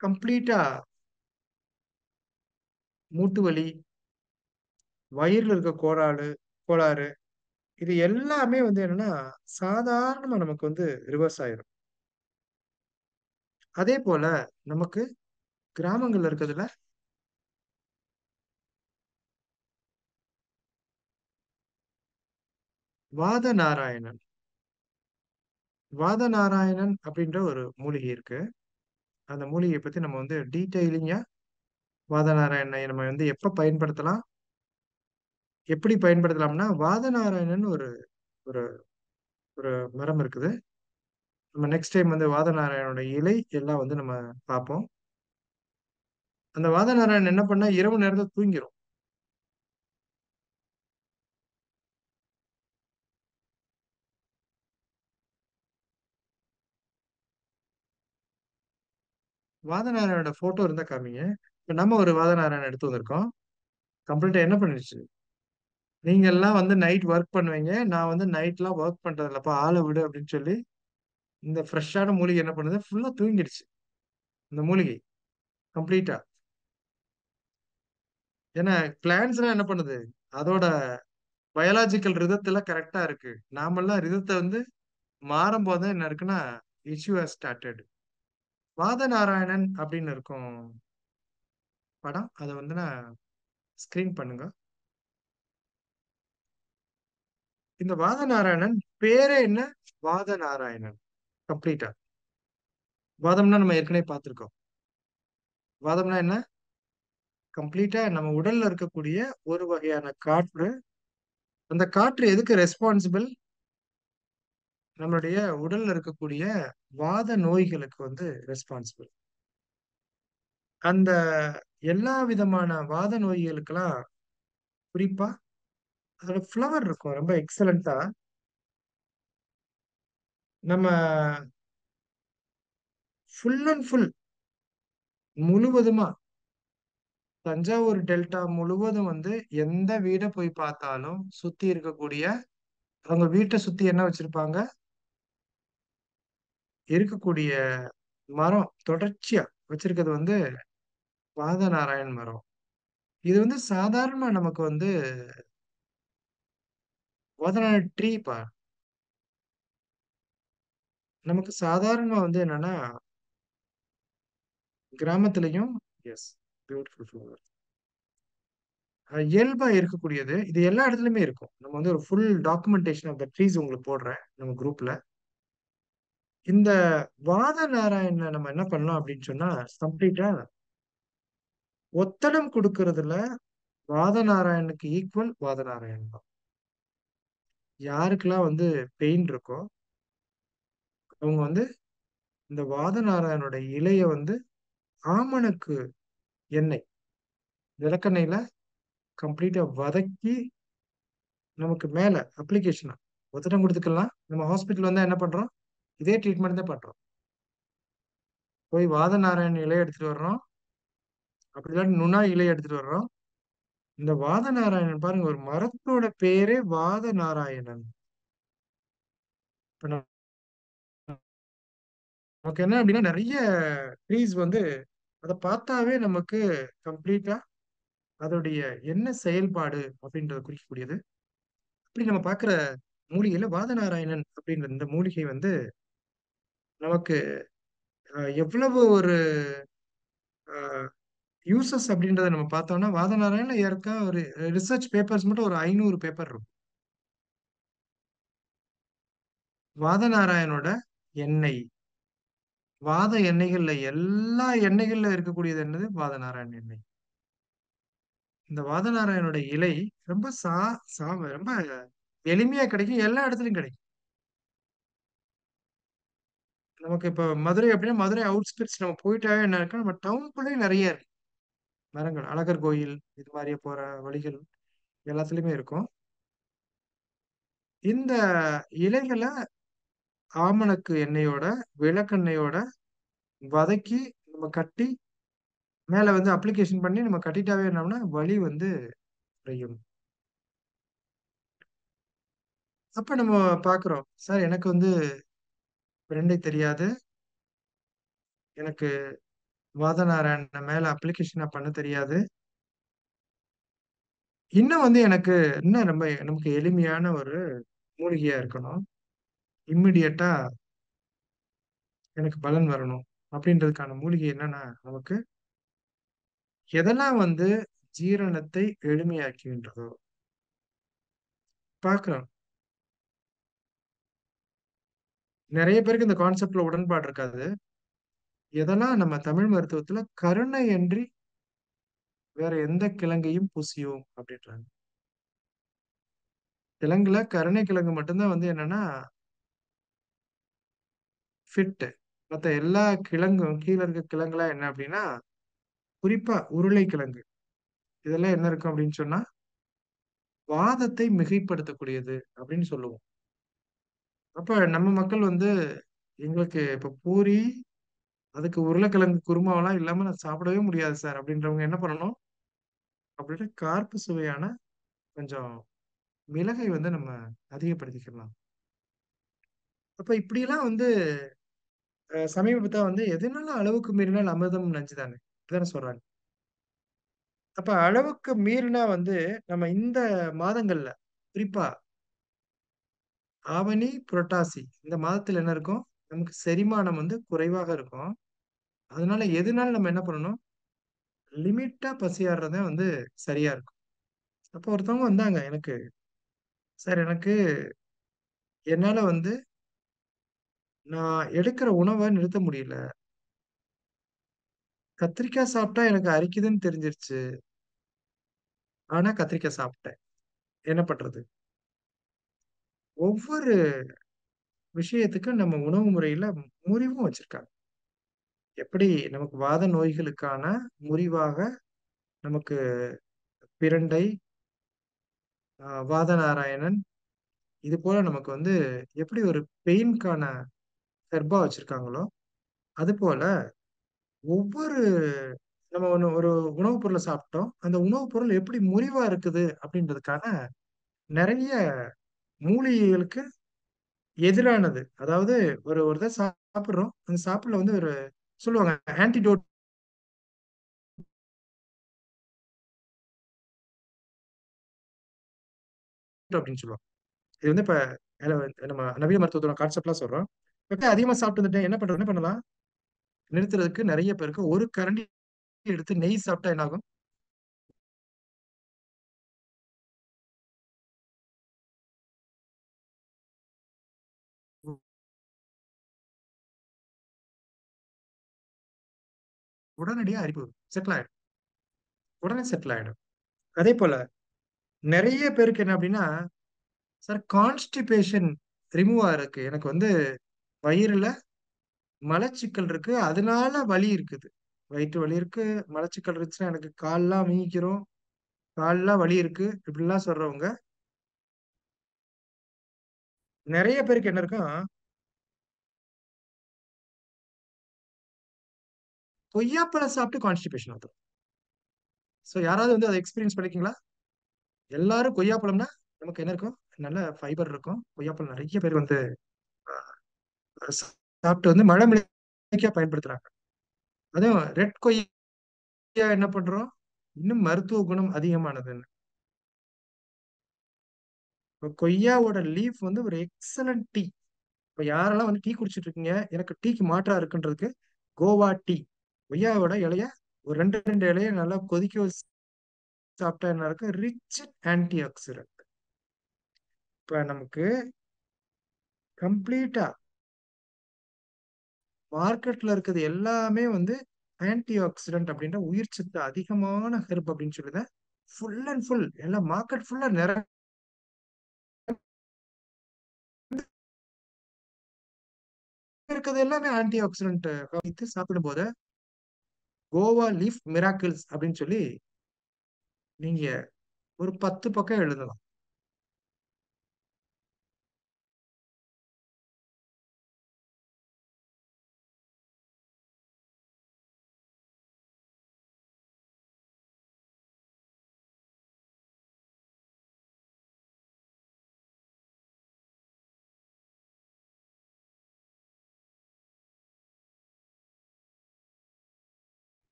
கம்ப்ளீட்டா மூட்டு வலி, வயிறுல இருக்க கோளாறு இது எல்லாமே வந்து என்னன்னா, சாதாரணமா நமக்கு வந்து ரிவர்ஸ் ஆயிரும். அதே போல நமக்கு கிராமங்கள்ல இருக்கிறதுல வாதநாராயணன் வாதநாராயணன் அப்படின்ற ஒரு மூலிகை இருக்கு. அந்த மூலிகையை பத்தி நம்ம வந்து டீட்டெயிலிங்கா வாதநாராயணனை நம்ம வந்து எப்ப பயன்படுத்தலாம், எப்படி பயன்படுத்தலாம்னா, வாதநாராயணன் ஒரு ஒரு ஒரு மரம் இருக்குது. நம்ம நெக்ஸ்ட் டைம் வந்து வாதநாராயணனோட இலை எல்லாம் வந்து நம்ம பார்ப்போம். அந்த வாதநாராயணன் என்ன பண்ணா இரவு நேரத்துல தூங்கிரும். வாதநாராயணோட போட்டோ இருந்தா காமிங்க. இப்ப நம்ம ஒரு வாதநாராயணன் எடுத்து வந்திருக்கோம். கம்ப்ளீட்டா என்ன பண்ணிருச்சு? நீங்க எல்லாம் வந்து நைட் ஒர்க் பண்ணுவீங்க. நான் வந்து நைட்லாம் ஒர்க் பண்றது இல்லப்பா, ஆள விடு அப்படின்னு சொல்லி இந்த ஃப்ரெஷ்ஷான மூலிகை என்ன பண்ணுது? ஃபுல்லா தூங்கிடுச்சு. இந்த மூலிகை கம்ப்ளீட்டா. ஏன்னா பிளான்ட்ஸ்லாம் என்ன பண்ணுது? அதோட பயாலாஜிக்கல் ரிதத்துல கரெக்டா இருக்கு. நாமெல்லாம் ரிதத்தை வந்து மாறும் போது என்ன இருக்குன்னா இஷ்யூ ஹஸ் ஸ்டார்டட். வாதநாராயணன் அப்படின்னு இருக்கும் படம். அதை வந்து நான் ஸ்கிரீன் பண்ணுங்க. இந்த வாதநாராயணன் பேரே என்ன? வாதநாராயணன். கம்ப்ளீட்டா. வாதம்னா நம்ம ஏற்கனவே பார்த்திருக்கோம். வாதம்னா என்ன? கம்ப்ளீட்டா நம்ம உடல்ல இருக்கக்கூடிய ஒரு வகையான காற்று. அந்த காற்று எதுக்கு ரெஸ்பான்சிபிள்? நம்மளுடைய உடல்ல இருக்கக்கூடிய வாத நோய்களுக்கு வந்து ரெஸ்பான்சிபிள். அந்த எல்லா விதமான வாத நோய்களுக்கெல்லாம் குறிப்பா அதோட ஃப்ளவர் இருக்கும் ரொம்ப எக்ஸலண்டா. நம்ம ஃபுல் அண்ட் ஃபுல் முழுவதுமா தஞ்சாவூர் டெல்டா முழுவதும் வந்து எந்த வீடை போய் பார்த்தாலும் சுத்தி இருக்கக்கூடிய அவங்க வீட்டை சுத்தி என்ன வச்சிருப்பாங்க? இருக்கக்கூடிய மரம் தொடர்ச்சியா வச்சிருக்கிறது வந்து வாதநாராயண் மரம். இது வந்து சாதாரணமா நமக்கு வந்து வாதநாராயண் ட்ரீ பா. நமக்கு சாதாரணமா வந்து என்னன்னா கிராமத்திலையும் எஸ் பியூட்டிஃபுல் ஃப்ளவர் இயல்பா இருக்கக்கூடியது. இது எல்லா இடத்துலயுமே இருக்கும். நம்ம வந்து ஒரு full documentation of the trees உங்களுக்கு போடுறேன் நம்ம குரூப்ல. இந்த வாத நாராயணனை நம்ம என்ன பண்ணலாம் அப்படின்னு சொன்னா கம்ப்ளீட்டா ஒத்தடம் கொடுக்கறதுல வாத நாராயணனுக்கு ஈக்குவல் வாத நாராயணன் தான். யாருக்கெல்லாம் வந்து பெயின் இருக்கோ அவங்க வந்து இந்த வாத நாராயணனோட இலைய வந்து ஆமணக்கு எண்ணெய் விளக்கெண்ணெயில கம்ப்ளீட்டா வதக்கி நமக்கு மேல அப்ளிகேஷனா ஒத்தடம் கொடுத்துக்கலாம். நம்ம ஹாஸ்பிட்டல் வந்தா என்ன பண்றோம்? இதே ட்ரீட்மெண்ட் தான் பண்றோம். போய் வாத நாராயண இலையை எடுத்துட்டு வர்றோம், அப்படி இல்லாட்டி நுணா இலையை எடுத்துட்டு வர்றோம். இந்த வாத நாராயணன் பாருங்க, ஒரு மரத்தோட பேரே வாத நாராயணன். இப்ப நமக்கு என்ன அப்படின்னா நிறைய ட்ரீஸ் வந்து அதை பார்த்தாவே நமக்கு கம்ப்ளீட்டா அதோடைய என்ன செயல்பாடு அப்படின்றத குறிக்கக்கூடியது. அப்படி நம்ம பார்க்குற மூலிகையில வாதநாராயணன் அப்படின்ற இந்த மூலிகை வந்து நமக்கு எவ்வளவு ஒரு யூசஸ் அப்படின்றத நம்ம பார்த்தோம்னா வாதநாராயணன் ஏற்க ஒரு ரிசர்ச் பேப்பர்ஸ் மட்டும் ஒரு 500 பேப்பர் இருக்கும். வாதநாராயணோட எண்ணெய், வாத எண்ணெய்கள்ல எல்லா எண்ணெய்கள்ல இருக்கக்கூடியது என்னது? வாதநாராயண எண்ணெய். இந்த வாதநாராயணோட இலை ரொம்ப ரொம்ப எளிமையா கிடைக்கும், எல்லா இடத்துலயும் கிடைக்கும். நமக்கு இப்ப மதுரை அப்படின்னா மதுரை அவுட்ஸ்கட்ஸ் நம்ம போயிட்டாவே என்ன இருக்கு, நம்ம டவுனுக்குள்ளேயே நிறைய இருக்கு மரங்கள். அழகர் கோயில் இது மாதிரியே போற வழிகள் எல்லாத்துலயுமே இருக்கும். இந்த இலைகளை ஆமணக்கு எண்ணெயோட விளக்கெண்ணெயோட வதக்கி நம்ம கட்டி மேல வந்து அப்ளிகேஷன் பண்ணி நம்ம கட்டிட்டாவே என்னன்னா வலி வந்து குறையும். அப்ப நம்ம பாக்குறோம், சார் எனக்கு வந்து ரெண்டே தெரியாது, எனக்கு வாதநாராயண மேல அப்ளிகேஷன் பண்ண தெரியாது, இன்னும் வந்து எனக்கு இன்னும் ரொம்ப நமக்கு எளிமையான ஒரு மூலிகையா இருக்கணும், இம்மிடியட்டா எனக்கு பலன் வரணும் அப்படின்றதுக்கான மூலிகை என்னன்னா நமக்கு எதெல்லாம் வந்து ஜீரணத்தை எளிமையாக்குகின்றதோ பார்க்கிறோம். நிறைய பேருக்கு இந்த கான்செப்ட்ல உடன்பாடு இருக்காது. எதெல்லாம் நம்ம தமிழ் மருத்துவத்துல கருணையின்றி வேற எந்த கிழங்கையும் புசியும் அப்படின்றாங்க. கிழங்குல கருணை கிழங்கு மட்டும்தான் வந்து என்னன்னா ஃபிட். மற்ற எல்லா கிழங்கும் கீழே இருக்க கிழங்குலாம் என்ன அப்படின்னா, குறிப்பா உருளைக்கிழங்கு இதெல்லாம் என்ன இருக்கும் அப்படின்னு சொன்னா வாதத்தை மிகைப்படுத்தக்கூடியது அப்படின்னு சொல்லுவோம். அப்ப நம்ம மக்கள் வந்து எங்களுக்கு இப்ப பூரி அதுக்கு உருளைக்கிழங்கு குருமாவெல்லாம் இல்லாம நான் சாப்பிடவே முடியாது சார் அப்படின்றவங்க என்ன பண்ணணும் அப்படின்னா கார்ப்பு சுவையான கொஞ்சம் மிளகை வந்து நம்ம அதிகப்படுத்திக்கலாம். அப்ப இப்படியெல்லாம் வந்து சமீபத்தா வந்து எதுனாலும் அளவுக்கு மீறினால் அமிர்தம் நஞ்சுதானே இப்பதானே சொல்றாங்க. அப்ப அளவுக்கு மீறினா வந்து நம்ம இந்த மாதங்கள்ல குறிப்பா ஆவணி புரட்டாசி இந்த மாதத்துல என்ன இருக்கும், நமக்கு செரிமானம் வந்து குறைவாக இருக்கும். அதனால எதுனாலும் நம்ம என்ன பண்ணணும், லிமிட்டா பசியாடுறதே வந்து சரியா இருக்கும். அப்போ ஒருத்தவங்க வந்தாங்க எனக்கு, சார் எனக்கு என்னால வந்து நான் எடுக்கிற உணவை நிறுத்த முடியல, கத்திரிக்காய் சாப்பிட்டா எனக்கு அரிக்குதுன்னு தெரிஞ்சிருச்சு, ஆனா கத்திரிக்காய் சாப்பிட்டேன், என்ன பண்றது? ஒவ்வொரு விஷயத்துக்கும் நம்ம உணவு முறையில முறிவும் வச்சிருக்காங்க. எப்படி நமக்கு வாத நோய்களுக்கான முறிவாக நமக்கு பிரண்டை, வாத நாராயணன் இது போல நமக்கு வந்து எப்படி ஒரு பெயின்கான ஹெர்பா வச்சிருக்காங்களோ அது போல ஒவ்வொரு நம்ம ஒண்ணு ஒரு உணவுப் பொருளை சாப்பிட்டோம், அந்த உணவுப் பொருள் எப்படி முறிவா இருக்குது அப்படின்றதுக்கான நிறைய மூலிகைகளுக்கு எதிரானது. அதாவது ஒரு ஒரு இதை சாப்பிடுறோம், அந்த சாப்பிடல வந்து ஒரு சொல்லுவாங்க ஆன்டிடோட் அப்படின்னு சொல்லுவாங்க. இது வந்து இப்ப நம்ம நவீன மருத்துவத்தோட கான்செப்ட்லாம் சொல்றோம். இப்ப அதிகமா சாப்பிட்டு வந்துட்டேன், என்ன பண்றது, என்ன பண்ணலாம்? நிறுத்துறதுக்கு நிறைய பேருக்கு ஒரு கரண்டி எடுத்து நெய் சாப்பிட்டா என்ன ஆகும்? உடனடியா அரிப்பு செட்டில் ஆயிடும். உடனே செட்டில் ஆயிடும். அதே போல நிறைய பேருக்கு என்ன அப்படின்னா, சார் கான்ஸ்டிபேஷன் ரிமூவ் ஆயிருக்கு. எனக்கு வந்து வயிறுல மலச்சிக்கல் இருக்கு. அதனால வலி இருக்குது. வயிற்று வலி இருக்கு, மலச்சிக்கல் இருந்துச்சுன்னா எனக்கு கால்லாம் வீங்கிரும், கால்லாம் வலி இருக்கு. இப்படிலாம் சொல்றவங்க நிறைய பேருக்கு என்ன இருக்கும், கொய்யாப்பழம் சாப்பிட்டு கான்ஸ்டிபேஷன் வந்துடும். ஸோ யாராவது வந்து அதை எக்ஸ்பீரியன்ஸ் பண்ணிருக்கீங்களா? எல்லாரும் கொய்யாப்பழம்னா நமக்கு என்ன இருக்கும்? நல்ல ஃபைபர் இருக்கும். கொய்யாப்பழம் நிறைய பேர் வந்து சாப்பிட்டு வந்து மழை மிளகாய்க்கா பயன்படுத்துறாங்க. அதுவும் ரெட் கொய்யா என்ன பண்றோம்? இன்னும் மருத்துவ குணம் அதிகமானதுன்னு. இப்போ கொய்யாவோட லீஃப் வந்து ஒரு எக்ஸலண்ட் டீ. இப்போ யாரெல்லாம் வந்து டீ குடிச்சிட்டு இருக்கீங்க, எனக்கு டீக்கு மாற்றா இருக்குன்றதுக்கு கோவா டீ. கொய்யாவோட இலைய ஒரு ரெண்டு ரெண்டு இலைய நல்லா கொதிக்க வச்சு சாப்பிட்டா என்ன இருக்கு? Rich anti accident. இப்ப நமக்கு கம்ப்ளீட்டா மார்க்கெட்ல இருக்கிறது எல்லாமே வந்து ஆன்டி ஆக்சிடென்ட் அப்படின்ற உயிர் சத்து அதிகமான ஹெர்ப் அப்படின்னு சொல்லுது. ஃபுல் அண்ட் ஃபுல் எல்லாம் மார்க்கெட் ஃபுல்லா நிறைய இருக்கிறது எல்லாமே ஆன்டி ஆக்சிடென்ட் வைத்து சாப்பிடும் போது கோவா லீஃப் மிராக்கிள்ஸ் அப்படின்னு சொல்லி நீங்க ஒரு 10 பக்கம் எழுதலாம்.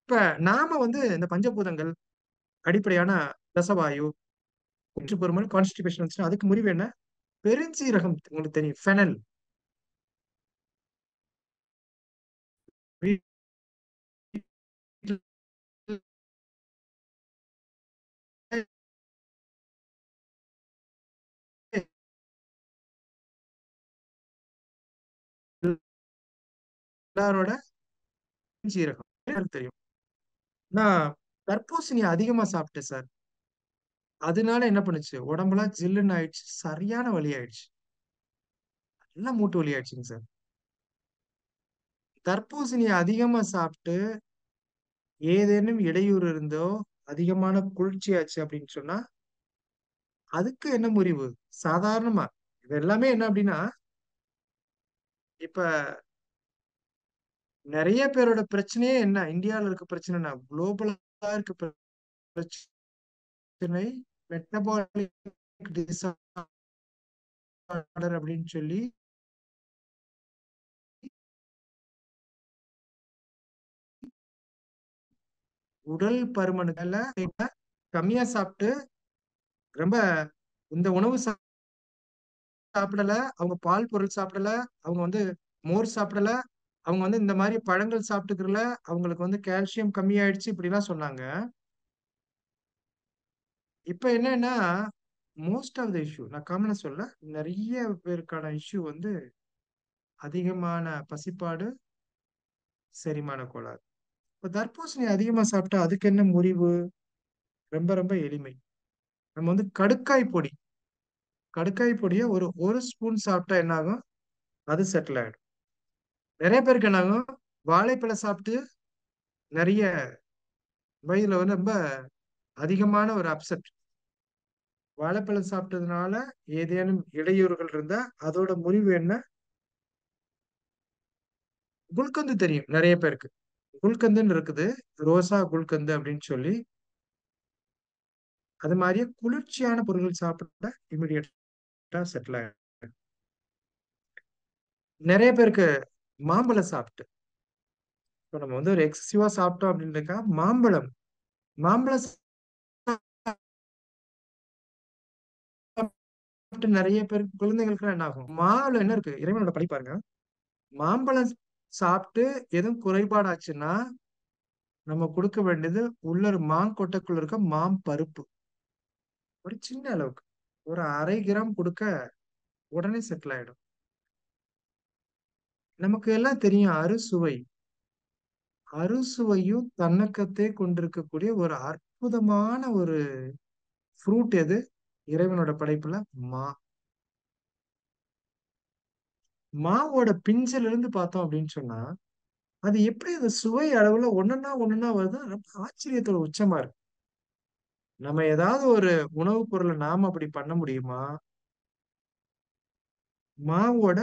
இப்ப நாம வந்து இந்த பஞ்சபூதங்கள் அடிப்படையான ரசவாயு பெருமாள் கான்ஸ்டிபேஷன் வந்துச்சுன்னா அதுக்கு முடிவு என்ன? பெருஞ்சீரகம் உங்களுக்கு தெரியும், ஃபெனல். எல்லாரோட சீரகம் எனக்கு தெரியும். நான் தர்பூசணி அதிகமா சாப்பிட்டேன் சார். அதனால என்ன பண்ணுச்சு, உடம்புலாம் ஜில்லுன்னு ஆயிடுச்சு, சரியான வலி ஆயிடுச்சு, எல்லாம் மூட்டு வலி ஆயிடுச்சுங்க சார். தர்பூசணி அதிகமா சாப்பிட்டு ஏதேனும் இடையூறு இருந்தோ அதிகமான குளிர்ச்சி ஆச்சு அப்படின்னு சொன்னா அதுக்கு என்ன முறிவு? சாதாரணமா இது எல்லாமே என்ன அப்படின்னா, இப்ப நிறைய பேரோட பிரச்சனையே என்ன, இந்தியாவில் இருக்க பிரச்சனைனா குளோபலா இருக்க பிரச்சனை மெட்டபாலிக் டிசார்டர் அப்படின்னு சொல்லி உடல் பருமனுக்குல கம்மியா சாப்பிட்டு ரொம்ப இந்த உணவு சாப்பிடல, அவங்க பால் பொருள் சாப்பிடல, அவங்க வந்து மோர் சாப்பிடல, அவங்க வந்து இந்த மாதிரி பழங்கள் சாப்பிட்டுக்கிறல, அவங்களுக்கு வந்து கால்சியம் கம்மியாயிடுச்சு இப்படிலாம் சொன்னாங்க. இப்ப என்னன்னா மோஸ்ட் ஆஃப் த இஷ்யூ நான் காமனா சொல்ல, நிறைய பேருக்கான இஷ்யூ வந்து அதிகமான பசிப்பாடு, செரிமான கோளாறு. இப்ப தர்பூசணி அதிகமா சாப்பிட்டா அதுக்கு என்ன முறிவு? ரொம்ப ரொம்ப எளிமை. நம்ம வந்து கடுக்காய் பொடி, கடுக்காய் பொடியை ஒரு ஒரு ஸ்பூன் சாப்பிட்டா என்ன ஆகும்? அது செட்டில் ஆயிடும். நிறைய பேருக்கு என்ன ஆகும்? வாழைப்பழம் சாப்பிட்டு நிறைய வயிறுல வந்து ரொம்ப அதிகமான ஒரு அப்செட். வாழைப்பழம் சாப்பிட்டதுனால ஏதேனும் இடையூறுகள் இருந்தா அதோட முறிவு என்ன? குல்கந்து தெரியும் நிறைய பேருக்கு, குல்கந்துன்னு இருக்குது, ரோசா குல்கந்து அப்படின்னு சொல்லி. அது மாதிரியே குளிர்ச்சியான பொருட்கள் சாப்பிட்டா இமிடியட்டா செட்டில் ஆயிடும். நிறைய பேருக்கு மாம்பழம் சாப்பிட்டு, இப்போ நம்ம வந்து ஒரு எக்ஸசிவா சாப்பிட்டோம் அப்படின்றக்கா மாம்பழம், மாம்பழம் சாப்பிட்டு நிறைய பேருக்கு குழந்தைங்களுக்கு என்ன ஆகும்? மாவுல என்ன இருக்கு? இறைவனோட படி பாருங்க. மாம்பழம் சாப்பிட்டு எதுவும் குறைபாடாச்சுன்னா நம்ம கொடுக்க வேண்டியது உள்ள ஒரு மாங்கொட்டைக்குள்ள இருக்க மாம்பருப்பு. ஒரு சின்ன அளவுக்கு ஒரு 1/2 கிராம் கொடுக்க உடனே செட்டில் ஆயிடும். நமக்கு எல்லாம் தெரியும் அறுசுவை. அறுசுவையும் தன்னகத்தே கொண்டிருக்கக்கூடிய ஒரு அற்புதமான ஒரு ஃப்ரூட் எது இறைவனோட படைப்புல? மா. மாவோட பிஞ்சில இருந்து பார்த்தோம் அப்படின்னு சொன்னா அது எப்படி அந்த சுவை அளவுல ஒண்ணுன்னா வருது, ரொம்ப ஆச்சரியத்தோட உச்சமா இருக்கு. நம்ம ஏதாவது ஒரு உணவுப் பொருளை நாம அப்படி பண்ண முடியுமா? மாவோட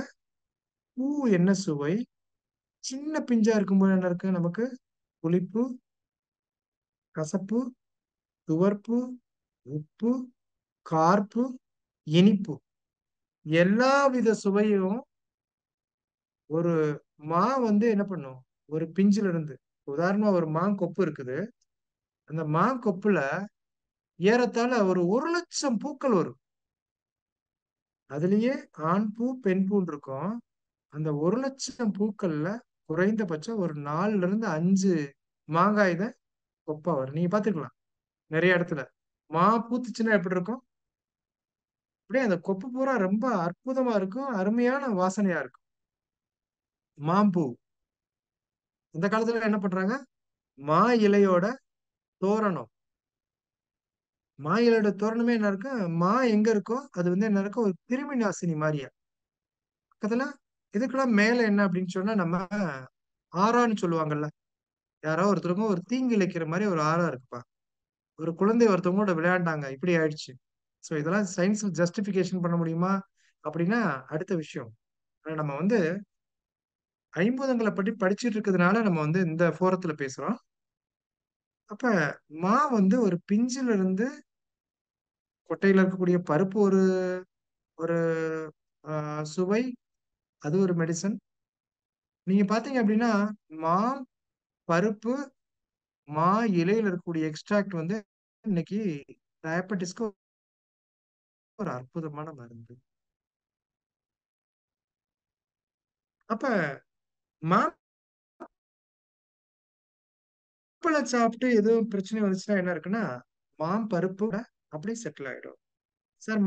பூ என்ன சுவை, சின்ன பிஞ்சா இருக்கும்போது என்ன இருக்கு நமக்கு? புளிப்பு, கசப்பு, துவர்ப்பு, உப்பு, கார்ப்பு, இனிப்பு, எல்லா வித சுவையும் ஒரு மா என்ன பண்ணும்? ஒரு பிஞ்சில இருந்து, உதாரணமா ஒரு மாங்கொப்பு இருக்குது. அந்த மாங்கொப்புல ஏறத்தாழ ஒரு லட்சம் பூக்கள் வரும். அதுலயே ஆண் பூ பெண் பூன்னு இருக்கும். அந்த 1,00,000 பூக்கள்ல குறைந்தபட்சம் ஒரு 4ல இருந்து 5 மாங்காய் தான் கொப்பா வரும். நீங்க பாத்துக்கலாம் நிறைய இடத்துல. மா பூத்துச்சுன்னா எப்படி இருக்கும்? அப்படியே அந்த கொப்பு பூரா ரொம்ப அற்புதமா இருக்கும், அருமையான வாசனையா இருக்கும். மாம்பூ இந்த காலத்துல என்ன பண்றாங்க? மா இலையோட தோரணம். மா இலையோட தோரணமே என்ன இருக்கு? மா எங்க இருக்கோ அது என்ன இருக்கும்? ஒரு கிருமி நாசினி மாதிரியா பக்கத்துல. இதுக்கெல்லாம் மேல என்ன அப்படின்னு சொன்னா நம்ம ஆறான்னு சொல்லுவாங்கல்ல. யாரோ ஒருத்தருக்கும் ஒரு தீங்கு இழைக்கிற மாதிரி ஒரு ஆறா இருக்குப்பா. ஒரு குழந்தை ஒருத்தவங்களோட விளையாண்டாங்க, இப்படி ஆயிடுச்சு. ஸோ இதெல்லாம் சயின்ஸ் ஜஸ்டிபிகேஷன் பண்ண முடியுமா அப்படின்னா அடுத்த விஷயம். ஆனா நம்ம ஐம்பூதங்களை பற்றி படிச்சுட்டு இருக்கிறதுனால நம்ம இந்த ஃபோரத்துல பேசுறோம். அப்ப மா ஒரு பிஞ்சில இருந்து கொட்டையில இருக்கக்கூடிய பருப்பு ஒரு ஒரு சுவை, அது ஒரு மெடிசன். நீங்க பாத்தீங்க அப்படின்னா மா பருப்பு, மா இலையில இருக்கக்கூடிய எக்ஸ்ட்ராக்ட் இன்னைக்கு டயபெட்டிஸ்க்கு ஒரு அற்புதமான மருந்து. அப்ப மாம்பழம் சாப்பிட்டு எதுவும் பிரச்சனை வந்துச்சுன்னா என்ன இருக்குன்னா பருப்பு அப்படியே செட்டில் ஆயிடும். சார்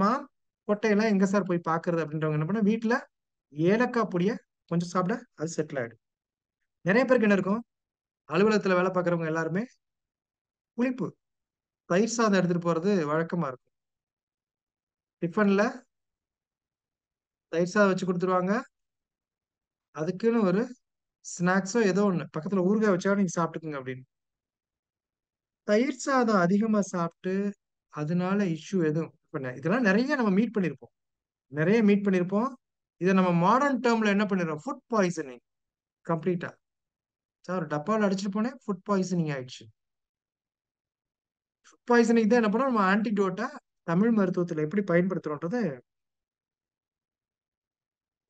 கொட்டையெல்லாம் எங்க சார் போய் பாக்குறது அப்படின்றவங்க என்ன பண்ண, வீட்டுல ஏலக்காய் பொடிய கொஞ்சம் சாப்பிட அது செட்டில் ஆயிடும். நிறைய பேருக்கு என்ன இருக்கும்? அலுவலகத்துல வேலை பார்க்கறவங்க எல்லாருமே புளிப்பு தயிர் சாதம் எடுத்துட்டு போறது வழக்கமா இருக்கும். டிஃபன்ல தயிர் சாதம் வச்சு கொடுத்துருவாங்க. அதுக்குன்னு ஒரு ஸ்நாக்ஸோ ஏதோ ஒண்ணு பக்கத்துல ஊறுகாய் வச்சா நீங்க சாப்பிட்டுக்குங்க அப்படின்னு. தயிர் சாதம் அதிகமா சாப்பிட்டு அதனால இஷ்யூ எதுவும் இதெல்லாம் நிறைய நம்ம மீட் பண்ணிருப்போம். இதை நம்ம மாடர்ன் டேர்ம்ல என்ன பண்ணிடுறோம்? Food poisoning. கம்ப்ளீட்டா சார் ஒரு டப்பாவில் அடிச்சுட்டு போனேன், ஃபுட் பாய்சனிங் ஆயிடுச்சு. ஃபுட் பாய்சனிங் தான் என்ன பண்ணோம், நம்ம ஆன்டிடோட்டா தமிழ் மருத்துவத்துல எப்படி பயன்படுத்துறோன்றது.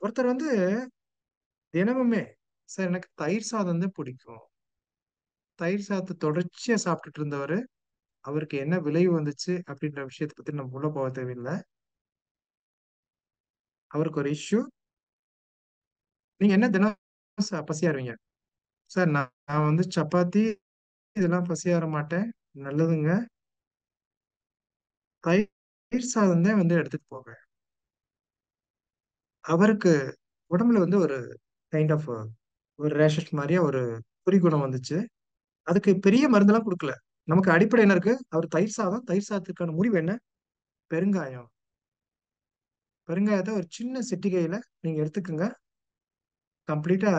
ஒருத்தர் தினமுமே சார் எனக்கு தயிர் சாதம் தான் பிடிக்கும், தயிர் சாதத்தை தொடர்ச்சியா சாப்பிட்டுட்டு இருந்தவர், அவருக்கு என்ன விளைவு வந்துச்சு அப்படின்ற விஷயத்தை பத்தி நம்ம உள்ள போக தேவையில்லை. அவருக்கு ஒரு இஷ்யூ. நீங்க என்ன தினம் பசியாருவீங்க? சார் நான் சப்பாத்தி இதெல்லாம் பசியாற மாட்டேன். நல்லதுங்க, தயிர் சாதம் தான் எடுத்துட்டு போவேன். அவருக்கு உடம்புல ஒரு கைண்ட் ஆஃப் ஒரு ரேஷஸ் மாதிரியா ஒரு குறிகுணம் வந்துச்சு. அதுக்கு பெரிய மருந்தெல்லாம் கொடுக்கல. நமக்கு அடிப்படை என்ன இருக்கு? அவர் தயிர் சாதத்துக்கான முடிவு என்ன? பெருங்காயம். பெருங்காயத்தை ஒரு சின்ன சிட்டிகையில நீங்க எடுத்துக்கோங்க. கம்ப்ளீட்டா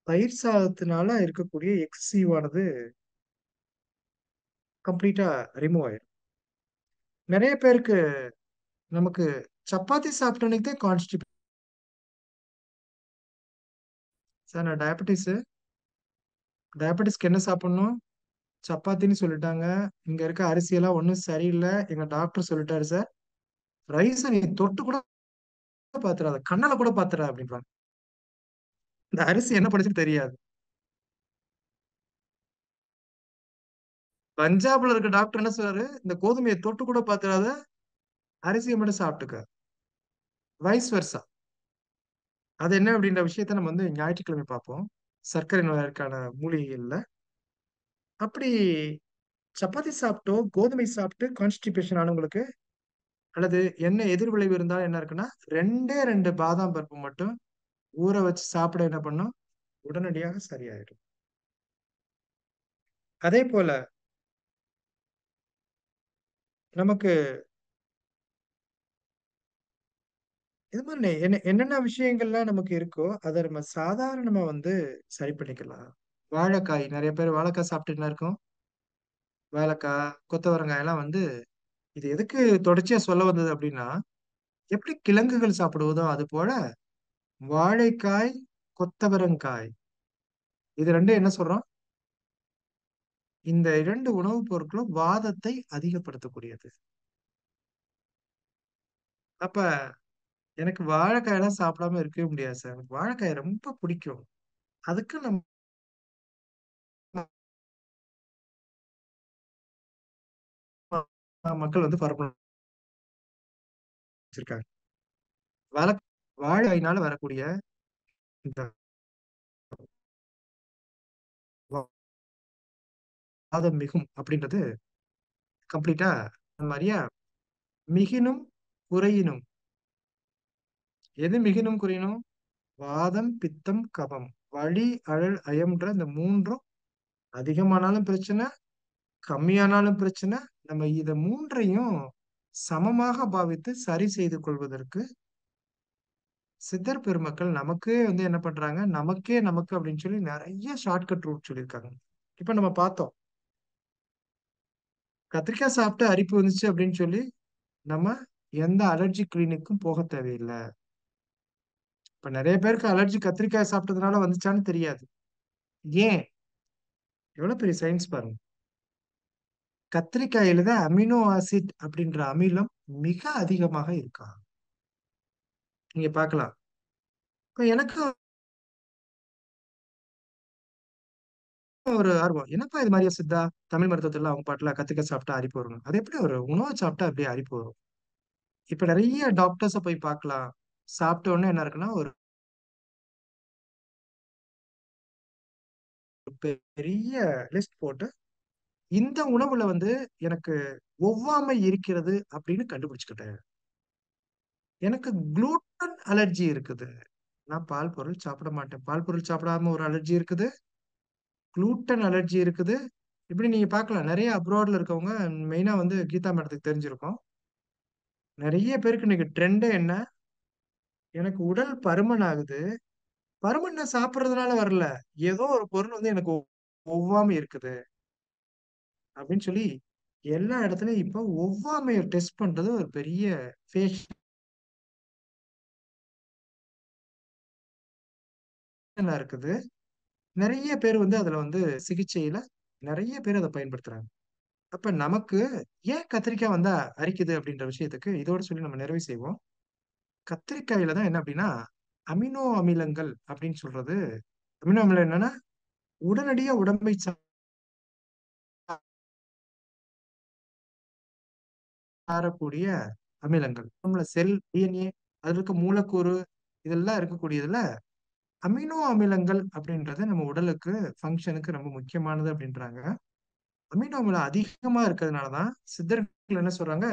தயிர் சாதத்தினால இருக்கக்கூடிய எக்ஸசிவானது கம்ப்ளீட்டா ரிமூவ் ஆயிடும். நிறைய பேருக்கு நமக்கு சப்பாத்தி சாப்பிட்டோன்னே கான்ஸ்டிபேஷன். சார் நான் டயபெட்டிஸ்க்கு என்ன சாப்பிடணும்? சப்பாத்தின்னு சொல்லிட்டாங்க. இங்க இருக்க அரிசியெல்லாம் ஒன்றும் சரியில்லை, எங்க டாக்டர் சொல்லிட்டாரு சார். ரைஸை நீ தொட்டு கூட பாத்துறாத, கண்ணால கூட பாத்துற அப்படின்றாங்க. இந்த அரிசி என்ன படிச்சுன்னு தெரியாது. பஞ்சாப்ல இருக்க டாக்டர் என்ன சொல்றாரு? இந்த கோதுமையை தொட்டு கூட பாத்துறாத, அரிசியை மட்டும் சாப்பிட்டுக்க. Wise Versa. அது என்ன அப்படின்ற விஷயத்த நம்ம ஞாயிற்றுக்கிழமை பார்ப்போம், சர்க்கரை நோயாளிக்கான மூலிகைகள்ல. அப்படி சப்பாத்தி சாப்பிட்டோ கோதுமை சாப்பிட்டு கான்ஸ்டிபேஷன் ஆனவங்களுக்கு அல்லது என்ன எதிர்விளைவு இருந்தாலும் என்ன இருக்குன்னா 2 பாதாம் பருப்பு மட்டும் ஊற வச்சு சாப்பிட என்ன பண்ணும்? உடனடியாக சரியாயிடும். அதே போல நமக்கு இது மாதிரி என்னென்ன விஷயங்கள்லாம் நமக்கு இருக்கோ அதை நம்ம சாதாரணமா வந்து சரி பண்ணிக்கலாம். வாழைக்காய், நிறைய பேர் வாழைக்காய் சாப்பிட்டுட்டு இருக்கோம். வாழைக்காய், கொத்தவரங்காய் எல்லாம் வந்து இது எதுக்கு தொடர்ச்சியா சொல்ல வந்தது அப்படின்னா, எப்படி கிழங்குகள் சாப்பிடுவதோ அது போல வாழைக்காய், கொத்தவரங்காய் இது ரெண்டும் என்ன சொல்றோம்? இந்த 2 உணவுப் பொருட்களும் வாதத்தை அதிகப்படுத்தக்கூடியது. அப்ப எனக்கு வாழைக்காயெல்லாம் சாப்பிடாம இருக்கவே முடியாது சார். எனக்கு வாழைக்காய் ரொம்ப பிடிக்கும். அதுக்கு நம்ம மக்கள் வந்து பரப்பணும் வச்சிருக்காங்க. வாழை வாழைக்காயினால வரக்கூடிய இந்த வாதம் மிகும் அப்படின்றது கம்ப்ளீட்டா மாதிரியா மிகினும் குறையினும். எது மிகினும் குறையினும்? வாதம், பித்தம், கபம், வலி, அழல், அயம்ன்ற இந்த மூன்றும் அதிகமானாலும் பிரச்சனை, கம்மியானாலும் பிரச்சனை. நம்ம இத மூன்றையும் சமமாக பாவித்து சரி செய்து கொள்வதற்கு சித்தர் பெருமக்கள் நமக்கே வந்து என்ன பண்றாங்க, நமக்கு அப்படின்னு சொல்லி நிறைய ஷார்ட்கட் ரூட் சொல்லியிருக்காங்க. இப்ப நம்ம பார்த்தோம், கத்திரிக்காய் சாப்பிட்டு அரிப்பு வந்துச்சு அப்படின்னு சொல்லி நம்ம எந்த அலர்ஜி கிளினிக்கும் போக தேவையில்லை. இப்ப நிறைய பேருக்கு அலர்ஜி கத்திரிக்காய் சாப்பிட்டதுனால வந்துச்சான்னு தெரியாது. ஏன்? எவ்வளவு பெரிய சயின்ஸ் பாருங்க. கத்திரிக்காயில தான் அமினோ ஆசிட் அப்படின்ற அமிலம் மிக அதிகமாக இருக்கா. நீங்க பார்க்கலாம். இப்ப எனக்கு ஒரு ஆர்வம், என்னப்பா இது மாதிரியா சித்தா தமிழ் மருத்துவத்துல அவங்க பாட்டுல கத்திரிக்காய் சாப்பிட்டா அரிப்பு வரும், அது எப்படி ஒரு உணவை சாப்பிட்டா அப்படியே அரிப்பு வரும்? இப்ப நிறைய டாக்டர்ஸ போய் பார்க்கலாம். சாப்பிட்ட உடனே என்ன இருக்குன்னா ஒரு பெரிய லிஸ்ட் போட்டு இந்த உணவுல வந்து எனக்கு ஒவ்வாமை இருக்கிறது அப்படின்னு கண்டுபிடிச்சுக்கிட்டேன். எனக்கு குளூட்டன் அலர்ஜி இருக்குது. நான் பால் பொருள் சாப்பிட மாட்டேன். பால் பொருள் சாப்பிடாம ஒரு அலர்ஜி இருக்குது. குளூட்டன் அலர்ஜி இருக்குது. இப்படி நீங்க பார்க்கலாம். நிறைய அப்ராட்ல இருக்கவங்க மெயினா வந்து கீதா மேடத்துக்கு தெரிஞ்சிருக்கும். நிறைய பேருக்கு இன்னைக்கு ட்ரெண்டே என்ன? எனக்கு உடல் பருமன் ஆகுது. பருமன் நான் சாப்பிடுறதுனால வரல. ஏதோ ஒரு பொருள் வந்து எனக்கு ஒவ்வாமை இருக்குது அப்படின்னு சொல்லி எல்லா இடத்துலயும் இப்ப ஒவ்வாமையை டெஸ்ட் பண்றது ஒரு பெரிய ஃபேஷனா இருக்குது. நிறைய பேர் வந்து அதுல வந்து சிகிச்சையில நிறைய பேர் அதை பயன்படுத்துறாங்க. அப்ப நமக்கு ஏன் கத்திரிக்காய் வந்தா அரிக்குது அப்படின்ற விஷயத்துக்கு இதோட சொல்லி நம்ம நிறைவு செய்வோம். கத்திரிக்காயில தான் என்ன அப்படின்னா அமினோ அமிலங்கள் அப்படின்னு சொல்றது. அமினோ அமிலம் என்னன்னா உடனடியா உடம்பை சாரக்கூடிய அமிலங்கள். நம்மள செல், டிஎன்ஏ, அதுல இருக்க மூலக்கூறு இதெல்லாம் இருக்கக்கூடியதுல அமினோ அமிலங்கள் அப்படின்றது நம்ம உடலுக்கு ஃபங்க்ஷனுக்கு ரொம்ப முக்கியமானது அப்படின்றாங்க. அமினோ அமிலம் அதிகமா இருக்கிறதுனாலதான் சித்தர்கள் என்ன சொல்றாங்க,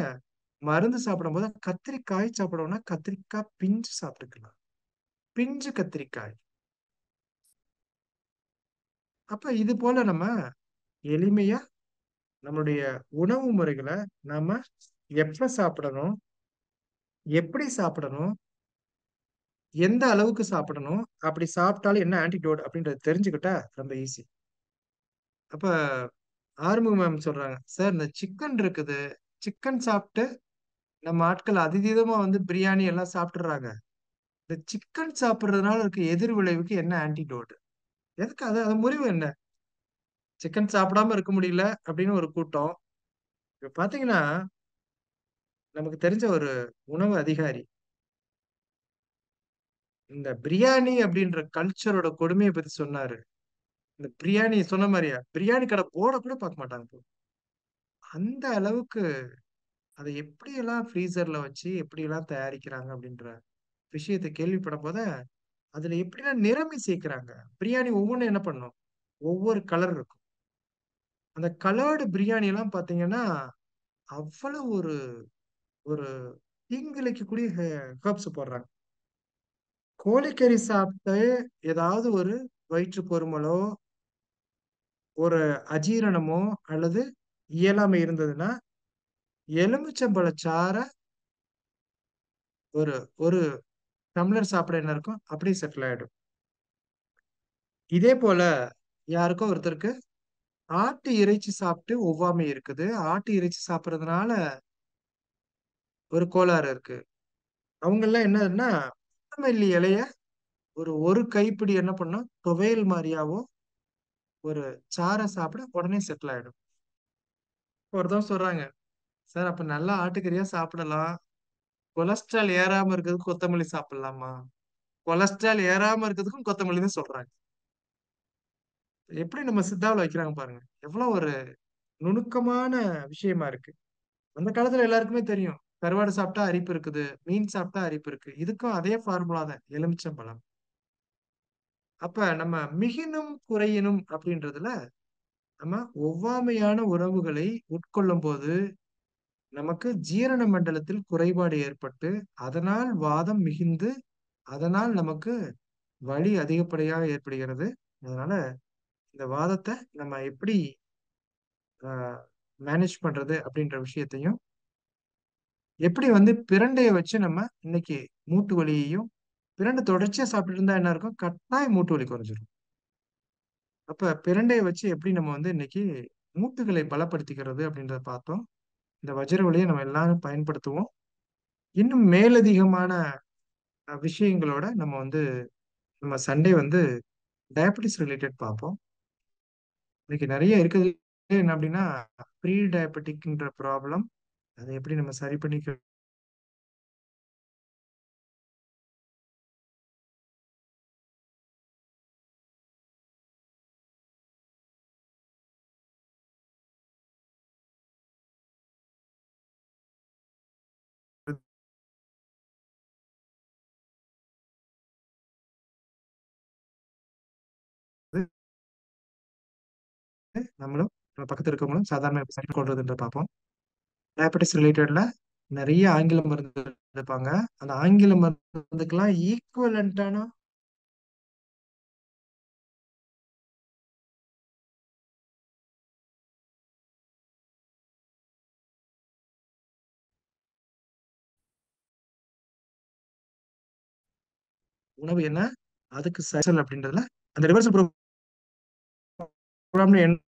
மருந்து சாப்பிடும் போது கத்திரிக்காய் சாப்பிடணும்னா கத்திரிக்காய் பிஞ்சு சாப்பிட்டுக்கலாம். பிஞ்சு கத்திரிக்காய். அப்ப இது போல நம்ம எளிமையா நம்மளுடைய உணவு முறைகளை நாம எப்ப சாப்பிடணும், எப்படி சாப்பிடணும், எந்த அளவுக்கு சாப்பிடணும், அப்படி சாப்பிட்டாலும் என்ன ஆன்டிடோட் அப்படின்றத தெரிஞ்சுக்கிட்டா ரொம்ப ஈஸி. அப்ப ஆறுமுக மேம் சொல்றாங்க, சார் இந்த சிக்கன் இருக்குது, சிக்கன் சாப்பிட்டு நம்ம ஆட்கள் அதிதீதமா வந்து பிரியாணி எல்லாம் சாப்பிட்டுறாங்க. இந்த சிக்கன் சாப்பிடுறதுனால இருக்க எதிர் விளைவுக்கு என்ன ஆன்டிடோட்? எதுக்கு அது அது முறிவு என்ன? சிக்கன் சாப்பிடாம இருக்க முடியல அப்படின்னு ஒரு கூட்டம். இப்ப பாத்தீங்கன்னா நமக்கு தெரிஞ்ச ஒரு உணவு அதிகாரி இந்த பிரியாணி அப்படின்ற கல்ச்சரோட கொடுமையை பத்தி சொன்னாரு. இந்த பிரியாணி சொன்ன மாதிரியா பிரியாணி கடை போட கூட பார்க்க மாட்டாங்க இப்போ. அந்த அளவுக்கு அதை எப்படியெல்லாம் ஃப்ரீசர்ல வச்சு எப்படியெல்லாம் தயாரிக்கிறாங்க அப்படின்ற விஷயத்தை கேள்விப்படும் போத அதுல எப்படிலாம் நிறமி சேர்க்கிறாங்க. பிரியாணி ஒவ்வொன்றும் என்ன பண்ணும், ஒவ்வொரு கலர் இருக்கும். அந்த கலர்டு பிரியாணி எல்லாம் பாத்தீங்கன்னா அவ்வளவு ஒரு ஒரு தீங்கிழைக்கக்கூடிய ஹெர்ப்ஸ் போடுறாங்க. கோழிக்கறி சாப்பிட்டு ஏதாவது ஒரு வயிற்று பொருமலோ ஒரு அஜீரணமோ அல்லது இயலாமை இருந்ததுன்னா எலுமிச்சம்பழ சாறை ஒரு ஒரு டம்ளர் சாப்பிட என்ன இருக்கும் அப்படியே செட்டில் ஆயிடும். இதே போல யாருக்கோ ஒருத்தருக்கு ஆட்டு இறைச்சி சாப்பிட்டு ஒவ்வாமை இருக்குது, ஆட்டு இறைச்சி சாப்பிட்றதுனால ஒரு கோளாறு இருக்கு. அவங்க எல்லாம் என்னன்னா கொத்தமல்லி இலைய ஒரு கைப்பிடி என்ன பண்ணும் துவையல் மாதிரியாவோ ஒரு சாறை சாப்பிட உடனே செட்டில் ஆயிடும். ஒருத்தவங்க சொல்றாங்க, சார் அப்ப நல்லா ஆட்டுக்கறியா சாப்பிடலாம், கொலஸ்ட்ரால் ஏறாம இருக்கிறதுக்கு கொத்தமல்லி சாப்பிடலாமா? கொலஸ்ட்ரால் ஏறாம இருக்கிறதுக்கும் கொத்தமல்லி தான் சொல்றாங்க. எப்படி நம்ம சித்தாவில் வைக்கிறாங்க பாருங்க, எவ்வளவு ஒரு நுணுக்கமான விஷயமா இருக்கு. அந்த காலத்துல எல்லாருக்குமே தெரியும், கருவாடு சாப்பிட்டா அரிப்பு இருக்குது, மீன் சாப்பிட்டா அரிப்பு இருக்கு. இதுக்கும் அதே ஃபார்முலா தான் எலுமிச்சம்பழம். அப்ப நம்ம மிகினும் குறையினும் அப்படின்றதுல நம்ம ஒவ்வாமையான உணவுகளை உட்கொள்ளும் போது நமக்கு ஜீரண மண்டலத்தில் குறைபாடு ஏற்பட்டு அதனால் வாதம் மிகுந்து அதனால் நமக்கு வலி அதிகப்படியாக ஏற்படுகிறது. அதனால இந்த வாதத்தை நம்ம எப்படி மேனேஜ் பண்றது அப்படின்ற விஷயத்தையும், எப்படி வந்து பிரண்டைய வச்சு நம்ம இன்னைக்கு மூட்டு வலியையும், பிரண்டை தொடர்ச்சியா சாப்பிட்டு இருந்தா என்ன இருக்கும், கட்டாயம் மூட்டு வலி குறைஞ்சிரும். அப்ப பிரண்டையை வச்சு எப்படி நம்ம வந்து இன்னைக்கு மூட்டுகளை பலப்படுத்திக்கிறது அப்படின்றத பார்த்தோம். இந்த வஜ்ர வலியை நம்ம எல்லாரும் பயன்படுத்துவோம். இன்னும் மேலதிகமான விஷயங்களோட நம்ம வந்து நம்ம சண்டே வந்து டயபெட்டிஸ் ரிலேட்டட் பார்ப்போம். இன்னைக்கு நிறைய இருக்குது. என்ன அப்படின்னா ப்ரீ டயபெட்டிக்ன்ற ப்ராப்ளம், அதை எப்படி நம்ம சரி பண்ணிக்கிறது, நம்மளும் நம்ம பக்கத்துல இருக்கவங்களும் சாதாரண எப்படி சரி கொள்றதுன்ற பார்ப்போம். டயபெட்டிஸ் ரிலேட்டட்ல நிறைய ஆங்கில மருந்து எடுப்பாங்க. அந்த ஆங்கில மருந்துக்கெல்லாம் ஈக்குவலண்டான உணவு என்ன, அதுக்கு சைசல் அப்படின்றதுல அந்த ரிவர்சல் ப்ரோக்ராம்ல என்ரோல்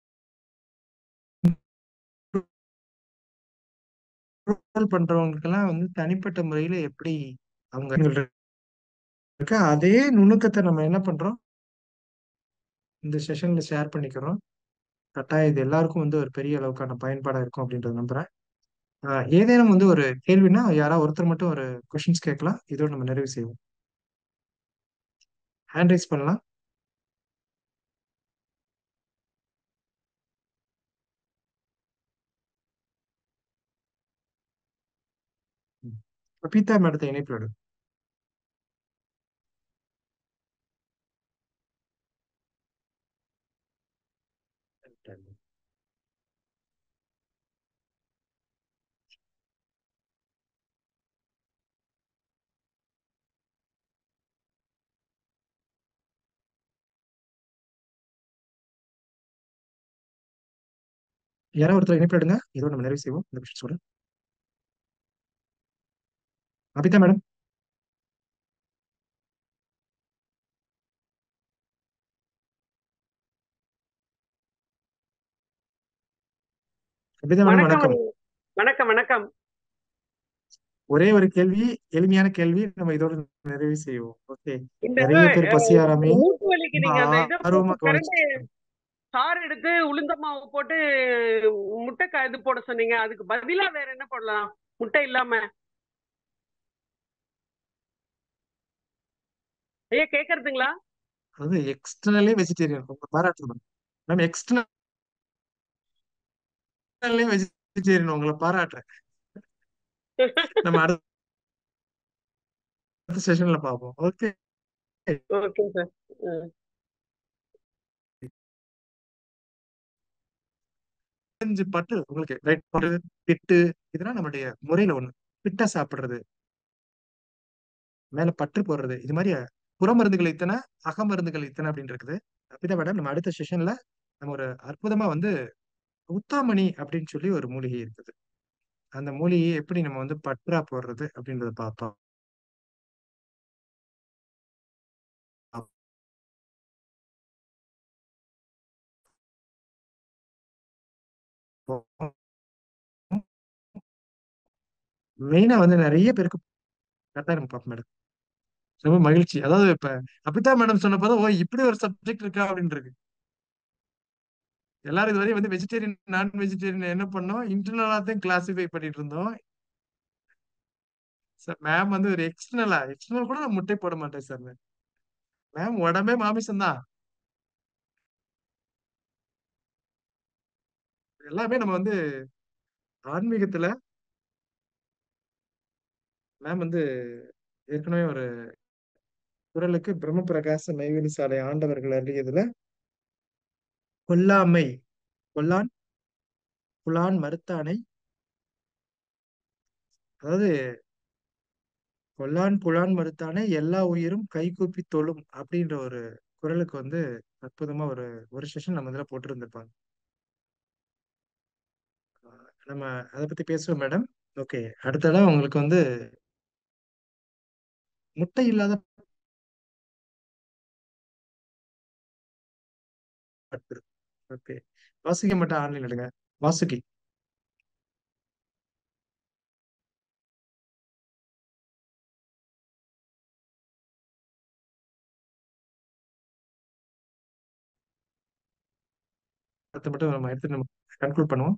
பண்றவங்களுக்கெல்லாம் வந்து தனிப்பட்ட முறையில எப்படி அவங்க இருக்கு, அதே நுணுக்கத்தை நம்ம என்ன பண்றோம் இந்த செஷன்ல ஷேர் பண்ணிக்கிறோம். கட்டாயம் இது எல்லாருக்கும் வந்து ஒரு பெரிய அளவுக்கான பயன்பாடா இருக்கும் அப்படின்றத நம்புறேன். ஏதேனும் வந்து ஒரு கேள்வினா யாராவது ஒருத்தர் மட்டும் ஒரு கொஸ்டின்ஸ் கேட்கலாம். இதோட நம்ம நிறைவு செய்வோம். ஹேண்ட் ரைஸ் பண்ணலாம். பீதா மேடத்தை இணைப்பு எடு. யாராவது ஒருத்தர் இணைப்பு எடுங்க. இதோட நம்ம நிறைவு செய்வோம் இந்த கொஸ்டின்ஸோட. அபிதா மேடம், அபிதா மேடம் வணக்கம் வணக்கம். வணக்கம் வணக்கம். ஒரே ஒரு கேள்வி, எளிமையான கேள்வி, நம்ம இதோட நிறைவு செய்வோம். ஓகே. இந்த நிறைய பேர் பசியாராமே மூட்டு வலிக்கு ரொம்ப நீங்க அந்த இதை ஆர்வமா போட்டு பிரண்டை கவனிச்சு சாறு எடுத்து உளுந்த மாவு போட்டு முட்டை இது போட சொன்னீங்க, அதுக்கு பதிலா வேற என்ன போடலாம் முட்டை இல்லாம? ஐயா கேக்குறதுங்களா? அது எக்ஸ்டர்னலே வெஜிடேரியன், உங்க பாராட்டணும் மேம். எக்ஸ்டர்னலே வெஜிடேரியன், உங்களை பாராட்டுறேன். நம்ம அடுத்த செஷன்ல பார்ப்போம். ஓகே. Okay sir. பட்டு உங்களுக்கு ரைட் பிட்டு, இதெல்லாம் நம்மளுடைய முறையில ஒண்ணு. பிட்டா சாப்பிடுறது, மேல பற்று போடுறது, இது மாதிரி புற மருந்துகள் இத்தனை, அக மருந்துகள் இத்தனை அப்படின்னு இருக்குது. அப்படிதான் மேடம் நம்ம அடுத்த செஷன்ல நம்ம ஒரு அற்புதமா வந்து உத்தாமணி அப்படின்னு சொல்லி ஒரு மூலிகை இருக்குது. அந்த மூலிகையை எப்படி நம்ம வந்து பற்றா போடுறது அப்படின்றத பார்த்தோம். மெயினா வந்து நிறைய பேருக்கு கரெக்டா நம்ம பார்ப்போம் மேடம். ரொம்ப மகிழ்ச்சி. அதாவது இப்ப அபிதா மேடம் சொன்னப்போ ஓ இப்படி ஒரு சப்ஜெக்ட் இருக்கா அப்படின்னு இருக்கு. எல்லாரும் இதுவரை வந்து வெஜிடேரியன் நான் வெஜிடேரியன் என்ன பண்ணோம், இன்டர்னலா தான் கிளாசிஃபை பண்ணிட்டு இருந்தோம். சார் மேம் வந்து ஒரு எக்ஸ்டர்னல் கூட நான் முட்டை போட மாட்டேன் சார். மேம் உடம்பே மாமிசம் தான். எல்லாமே நம்ம வந்து ஆன்மீகத்துல மேம் வந்து ஏற்கனவே ஒரு குறளுக்கு பிரம்ம பிரகாச மெய்வெளி சாலை ஆண்டவர்கள் அறியதுல கொல்லாமை கொல்லான் புலான் மறுத்தானை, அதாவது கொல்லான் புலான் மறுத்தானை எல்லா உயிரும் கைகூப்பி தொழும் அப்படின்ற ஒரு குறளுக்கு வந்து அற்புதமா ஒரு செஷன் நம்ம இதுல போட்டிருந்திருப்பாங்க. நம்ம அதை பத்தி பேசுவோம் மேடம். ஓகே, அடுத்ததான் உங்களுக்கு வந்து முட்டை இல்லாத பற்று. ஓகே, வாசுகி மட்டும் ஆன்லைன் எடுங்க. வாசுகி அதை மட்டும் நம்ம எடுத்து நம்ம கன்க்ளூட் பண்ணுவோம்.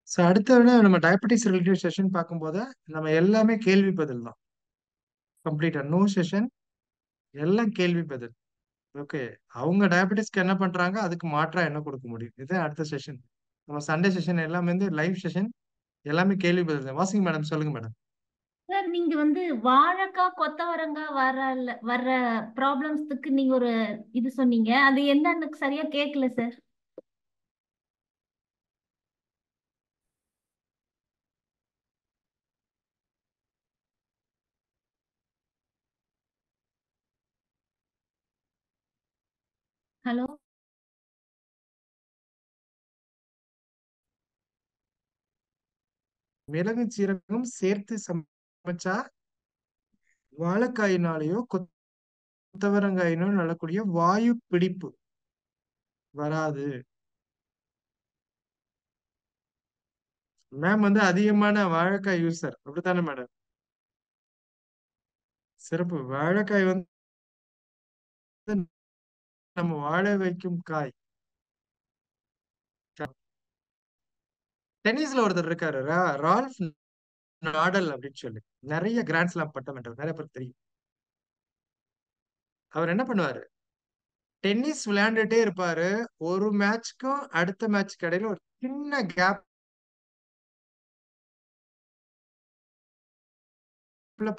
ஸோ அடுத்த விட நம்ம டயபெட்டிஸ் ரிலேட்டட் செஷன் பார்க்கும்போது நம்ம எல்லாமே கேள்வி பதில் தான். கம்ப்ளீட்டா நோ செஷன், எல்லாம் கேள்வி பதில். ஓகே, அவங்க டயபெட்டிஸ்க்கு என்ன பண்றாங்க, அதுக்கு மாற்றா என்ன கொடுக்க முடியும், இதுதான் அடுத்த செஷன். நம்ம சண்டே செஷன் எல்லாமே வந்து லைவ் செஷன், எல்லாமே கேள்வி பதில் தான். வாசிங்க மேடம், சொல்லுங்க மேடம். சார் நீங்க வந்து வாழைக்காய் கொத்தவரங்காய் வர்ற ப்ராப்ளம்ஸ்க்கு நீங்க ஒரு இது சொன்னீங்க, அது என்னன்னு சரியா கேட்கல சார். ஹலோ மிளகு சீரகம் சேர்த்து சமைச்சா வாழைக்காயினாலேயோ கொத்தவரங்காயினாலும் நடக்கூடிய வாயு பிடிப்பு வராது. மேம் வந்து அதிகமான வாழைக்காய் யூசர் அப்படித்தானே மேடம்? சிறப்பு. வாழைக்காய் வந்து நம்ம வாழ வைக்கும் காய். டென்னிஸ்ல ஒருத்தர் இருக்காரு, ரால்ஃப் நாடல் அப்படின்னு சொல்லி, நிறைய கிராண்ட் ஸ்லாம் பட்டம் வென்றவர், நிறைய பேருக்கு தெரியும். அவர் என்ன பண்ணுவாரு, டென்னிஸ் விளையாண்டுட்டே இருப்பாரு. ஒரு மேட்ச்க்கும் அடுத்த மேட்ச்க்கு இடையில ஒரு சின்ன கேப்ல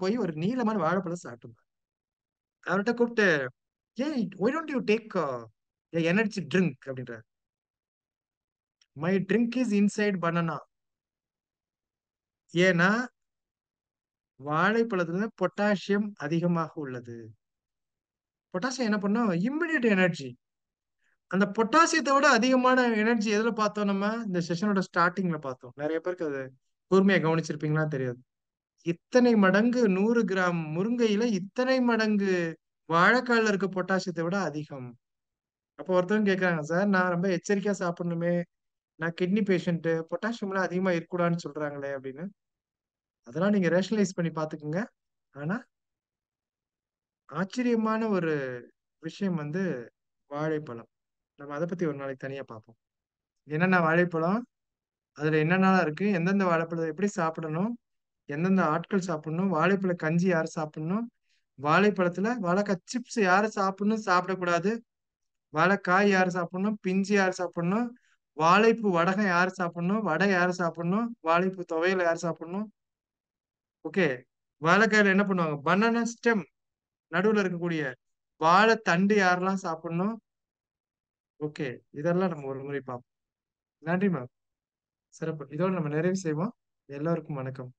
போய் ஒரு நீளமான வாழைப்பழம் சாப்பிட்டுப்பாரு. அவர்கிட்ட கூப்பிட்டு, hey why don't you take energy drink அப்படின்றாரு. My drink is inside banana. ஏன்னா வாழைப்பழத்துல பொட்டாசியம் அதிகமாக உள்ளது. பொட்டாசியம் என்ன பண்ணும், இம்மிடியட் எனர்ஜி. அந்த பொட்டாசியத்தை விட அதிகமான எனர்ஜி எதுல பார்த்தோம், நம்ம இந்த செஷனோட ஸ்டார்டிங்ல பார்த்தோம். நிறைய பேருக்கு அது கூர்மையா கவனிச்சிருப்பீங்களா தெரியாது. இத்தனை மடங்கு 100 கிராம் முருங்கையில இத்தனை மடங்கு வாழைக்காயில இருக்க பொட்டாசியத்தை விட அதிகம். அப்போ ஒருத்தவங்க கேட்கறாங்க, சார் நான் ரொம்ப எச்சரிக்கையா சாப்பிடணுமே, நான் கிட்னி பேஷண்ட், பொட்டாசியம்லாம் அதிகமா இருக்கக்கூடாதுன்னு சொல்றாங்களே அப்படின்னு. அதெல்லாம் நீங்க ரேஷனலைஸ் பண்ணி பாத்துக்கோங்க. ஆனா ஆச்சரியமான ஒரு விஷயம் வந்து வாழைப்பழம். நம்ம அதை பத்தி ஒரு நாளைக்கு தனியா பார்ப்போம். என்னென்ன வாழைப்பழம், அதுல என்னென்னலாம் இருக்கு, எந்தெந்த வாழைப்பழத்தை எப்படி சாப்பிடணும், எந்தெந்த ஆட்கள் சாப்பிடணும், வாழைப்பழ கஞ்சி யார் சாப்பிடணும், வாழைப்பழத்துல வாழைக்காய் சிப்ஸ் யாரு சாப்பிடணும் சாப்பிடக்கூடாது, வாழைக்காய் யார் சாப்பிடணும், பிஞ்சு யார் சாப்பிடணும், வாழைப்பூ வடகம் யார் சாப்பிடணும், வடை யார் சாப்பிடணும், வாழைப்பூ துவையல யார் சாப்பிடணும். ஓகே, வாழைக்காயில என்ன பண்ணுவாங்க, பனானா ஸ்டெம் நடுவுல இருக்கக்கூடிய வாழை தண்டு யாரெல்லாம் சாப்பிடணும். ஓகே, இதெல்லாம் நம்ம ஒரு முறை பார்ப்போம். நன்றி மேம். சிறப்பு. இதோட நம்ம நிறைவு செய்வோம். எல்லோருக்கும் வணக்கம்.